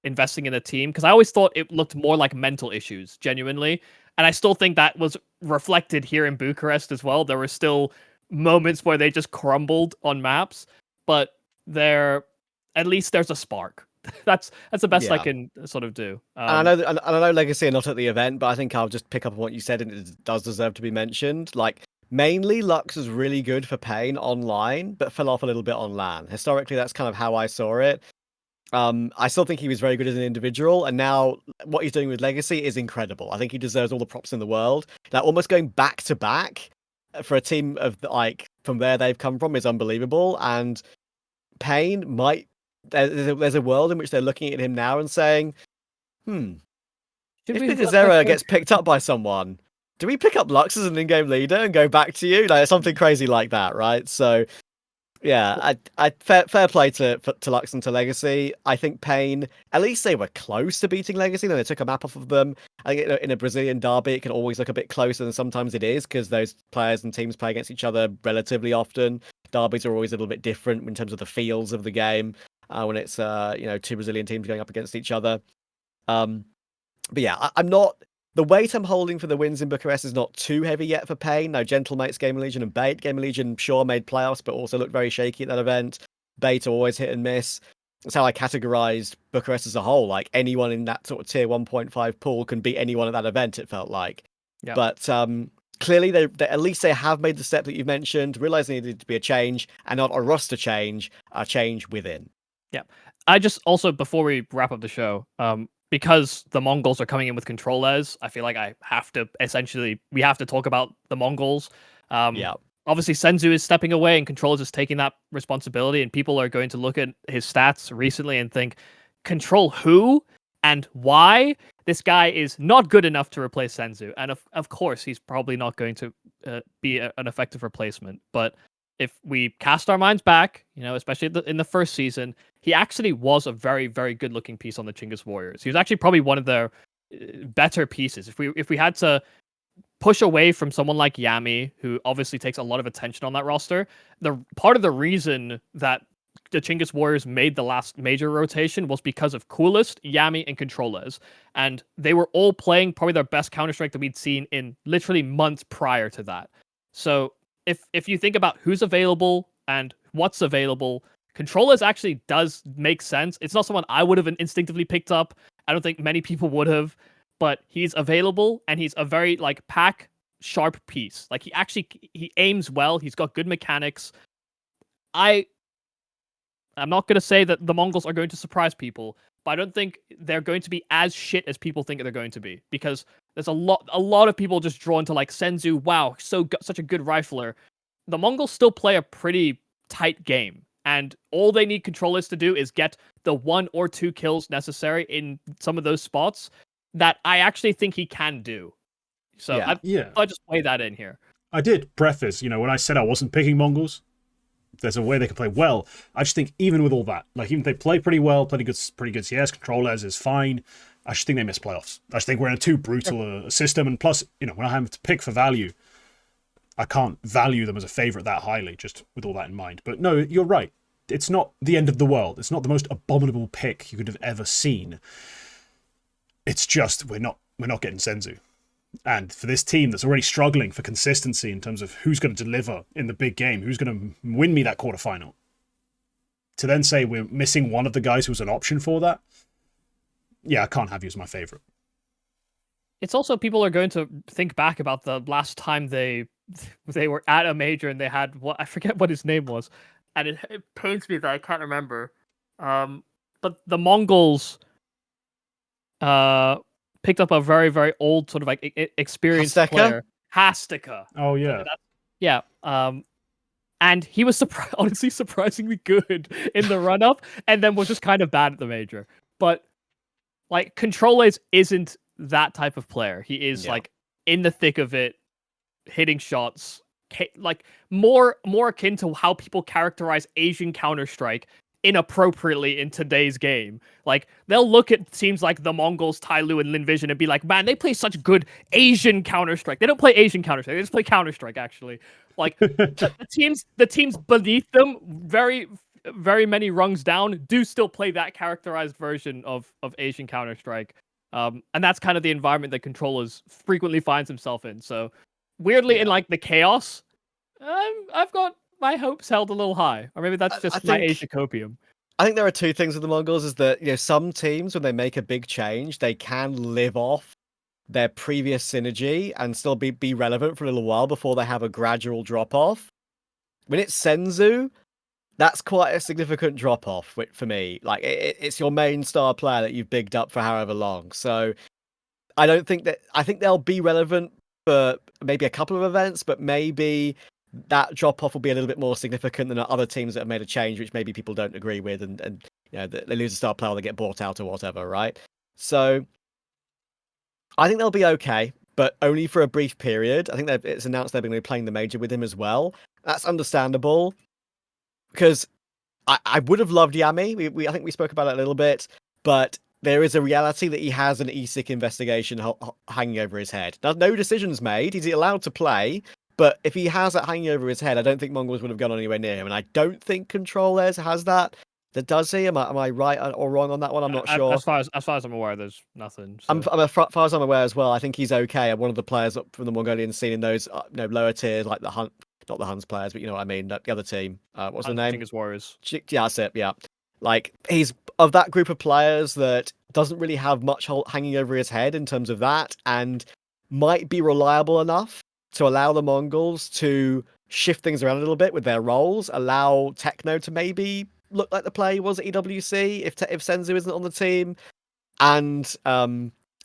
investing in a team, because I always thought it looked more like mental issues, genuinely, and I still think that was reflected here in Bucharest as well. There were still moments where they just crumbled on maps, but at least there's a spark. That's the best I can sort of do. And I know Legacy are not at the event, but I think I'll just pick up on what you said, and it does deserve to be mentioned. Like, mainly Lux was really good for Pain online, but fell off a little bit on LAN. Historically, that's kind of how I saw it. I still think he was very good as an individual, and now what he's doing with Legacy is incredible. I think he deserves all the props in the world. Like, almost going back to back for a team of like from where they've come from is unbelievable. And Pain might. There's a world in which they're looking at him now and saying, if Big Uzera gets picked up by someone, do we pick up Lux as an in-game leader and go back to you? Like something crazy like that, right? So, yeah, fair play to Lux and to Legacy. I think Pain, at least they were close to beating Legacy. Then they took a map off of them. I think in a Brazilian derby, it can always look a bit closer than sometimes it is, because those players and teams play against each other relatively often. Derbies are always a little bit different in terms of the feels of the game. When it's 2 Brazilian teams going up against each other. But yeah, I'm not... The weight I'm holding for the wins in Bucharest is not too heavy yet for Pain. No, Gentlemates, Gamer Legion, and Bait. Gamer Legion, sure, made playoffs, but also looked very shaky at that event. Bait are always hit and miss. That's how I categorized Bucharest as a whole. Like, anyone in that sort of tier 1.5 pool can beat anyone at that event, it felt like. Yeah. But clearly, they at least they have made the step that you've mentioned, realized there needed to be a change, and not a roster change, a change within. Yeah. I just also, before we wrap up the show, because the Mongolz are coming in with controllers, I feel like we have to talk about the Mongolz. Obviously, Senzu is stepping away and controllers is taking that responsibility, and people are going to look at his stats recently and think, control who and why? This guy is not good enough to replace Senzu. And of course, he's probably not going to be an effective replacement. But if we cast our minds back, especially in the first season, he actually was a very, very good-looking piece on the Chinggis Warriors. He was actually probably one of their better pieces. If we had to push away from someone like Yami, who obviously takes a lot of attention on that roster, the part of the reason that the Chinggis Warriors made the last major rotation was because of Coolest, Yami, and Controllers. And they were all playing probably their best Counter-Strike that we'd seen in literally months prior to that. So if you think about who's available and what's available, Controllers actually does make sense. It's not someone I would have instinctively picked up. I don't think many people would have, but he's available and he's a very pack sharp piece. Like he aims well. He's got good mechanics. I'm not going to say that the Mongolz are going to surprise people, but I don't think they're going to be as shit as people think they're going to be, because there's a lot of people just drawn to Senzu. Wow, such a good rifler. The Mongolz still play a pretty tight game, and all they need controllers to do is get the 1 or 2 kills necessary in some of those spots that I actually think he can do. So Yeah. I just play that in here. I did preface, when I said I wasn't picking Mongolz, there's a way they can play well. I just think even with all that, like even if they play pretty well, pretty good CS, controllers is fine. I just think they miss playoffs. I just think we're in a too brutal system, and plus, when I have to pick for value, I can't value them as a favorite that highly, just with all that in mind. But no, you're right. It's not the end of the world. It's not the most abominable pick you could have ever seen. It's just we're not getting Senzu. And for this team that's already struggling for consistency in terms of who's going to deliver in the big game, who's going to win me that quarterfinal, to then say we're missing one of the guys who was an option for that, yeah, I can't have you as my favorite. It's also people are going to think back about the last time they were at a major and they had I forget what his name was, and it pains me that I can't remember. But the Mongolz picked up a very, very old sort of like experienced player, Hastika. Oh yeah, yeah. And he was honestly surprisingly good in the run up, and then was just kind of bad at the major. But like Controles isn't that type of player. He is like in the thick of it, hitting shots, like more akin to how people characterize Asian Counter-Strike inappropriately in today's game. Like they'll look at teams like the Mongolz, Tyloo, and Linvision and be like, man, they play such good Asian Counter-Strike. They don't play Asian Counter-Strike, they just play Counter-Strike, actually. Like the teams beneath them, very, very many rungs down, do still play that characterized version of Asian Counter-Strike. And that's kind of the environment that Controllers frequently finds himself in. So weirdly, in like the chaos, I've got my hopes held a little high, or maybe that's just my Asia copium. I think there are two things with the Mongolz: is that some teams, when they make a big change, they can live off their previous synergy and still be relevant for a little while before they have a gradual drop off. When it's Senzu, that's quite a significant drop off for me. Like it's your main star player that you've bigged up for however long. So I think they'll be relevant for maybe a couple of events, but maybe that drop off will be a little bit more significant than other teams that have made a change, which maybe people don't agree with, and they lose a star player, they get bought out or whatever, right? So I think they'll be okay, but only for a brief period. I think it's announced they're going to be playing the major with him as well. That's understandable, because I would have loved Yami. I think we spoke about it a little bit, but there is a reality that he has an ESIC investigation hanging over his head. Now, no decisions made. He's allowed to play. But if he has that hanging over his head, I don't think Mongolz would have gone anywhere near him. And I don't think Controllers has that. Does he? Am I right or wrong on that one? I'm not sure. As far as I'm aware, there's nothing. So. As far as I'm aware as well, I think he's okay. One of the players from the Mongolian scene in those lower tiers, like the Hunt, not the Huns players, but you know what I mean, the other team. What's the name? I think it's Warriors. Yeah, that's it. Yeah, like he's of that group of players that doesn't really have much hanging over his head in terms of that, and might be reliable enough to allow the Mongolz to shift things around a little bit with their roles, allow Techno to maybe look like the player he was at EWC if Senzu isn't on the team. And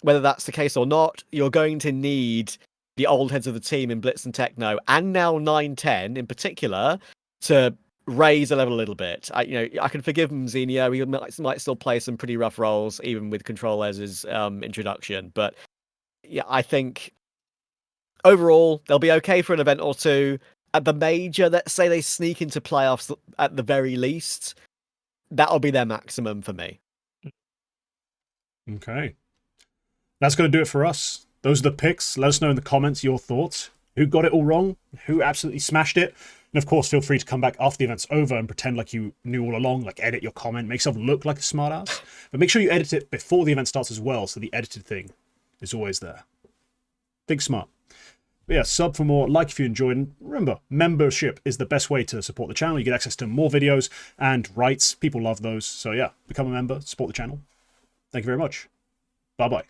whether that's the case or not, you're going to need the old heads of the team in Blitz and Techno, and now 9-10 in particular, to raise the level a little bit. I can forgive Mzinho. He might still play some pretty rough roles, even with Controllers' introduction. But yeah, I think overall, they'll be okay for an event or two. At the major, let's say they sneak into playoffs at the very least, that'll be their maximum for me. Okay. That's going to do it for us. Those are the picks. Let us know in the comments your thoughts. Who got it all wrong? Who absolutely smashed it? And of course, feel free to come back after the event's over and pretend like you knew all along, like edit your comment, make yourself look like a smartass. But make sure you edit it before the event starts as well, so the edited thing is always there. Think smart. But yeah, sub for more, like if you enjoyed, and remember, membership is the best way to support the channel. You get access to more videos and rights. People love those. So yeah, become a member, support the channel. Thank you very much. Bye-bye.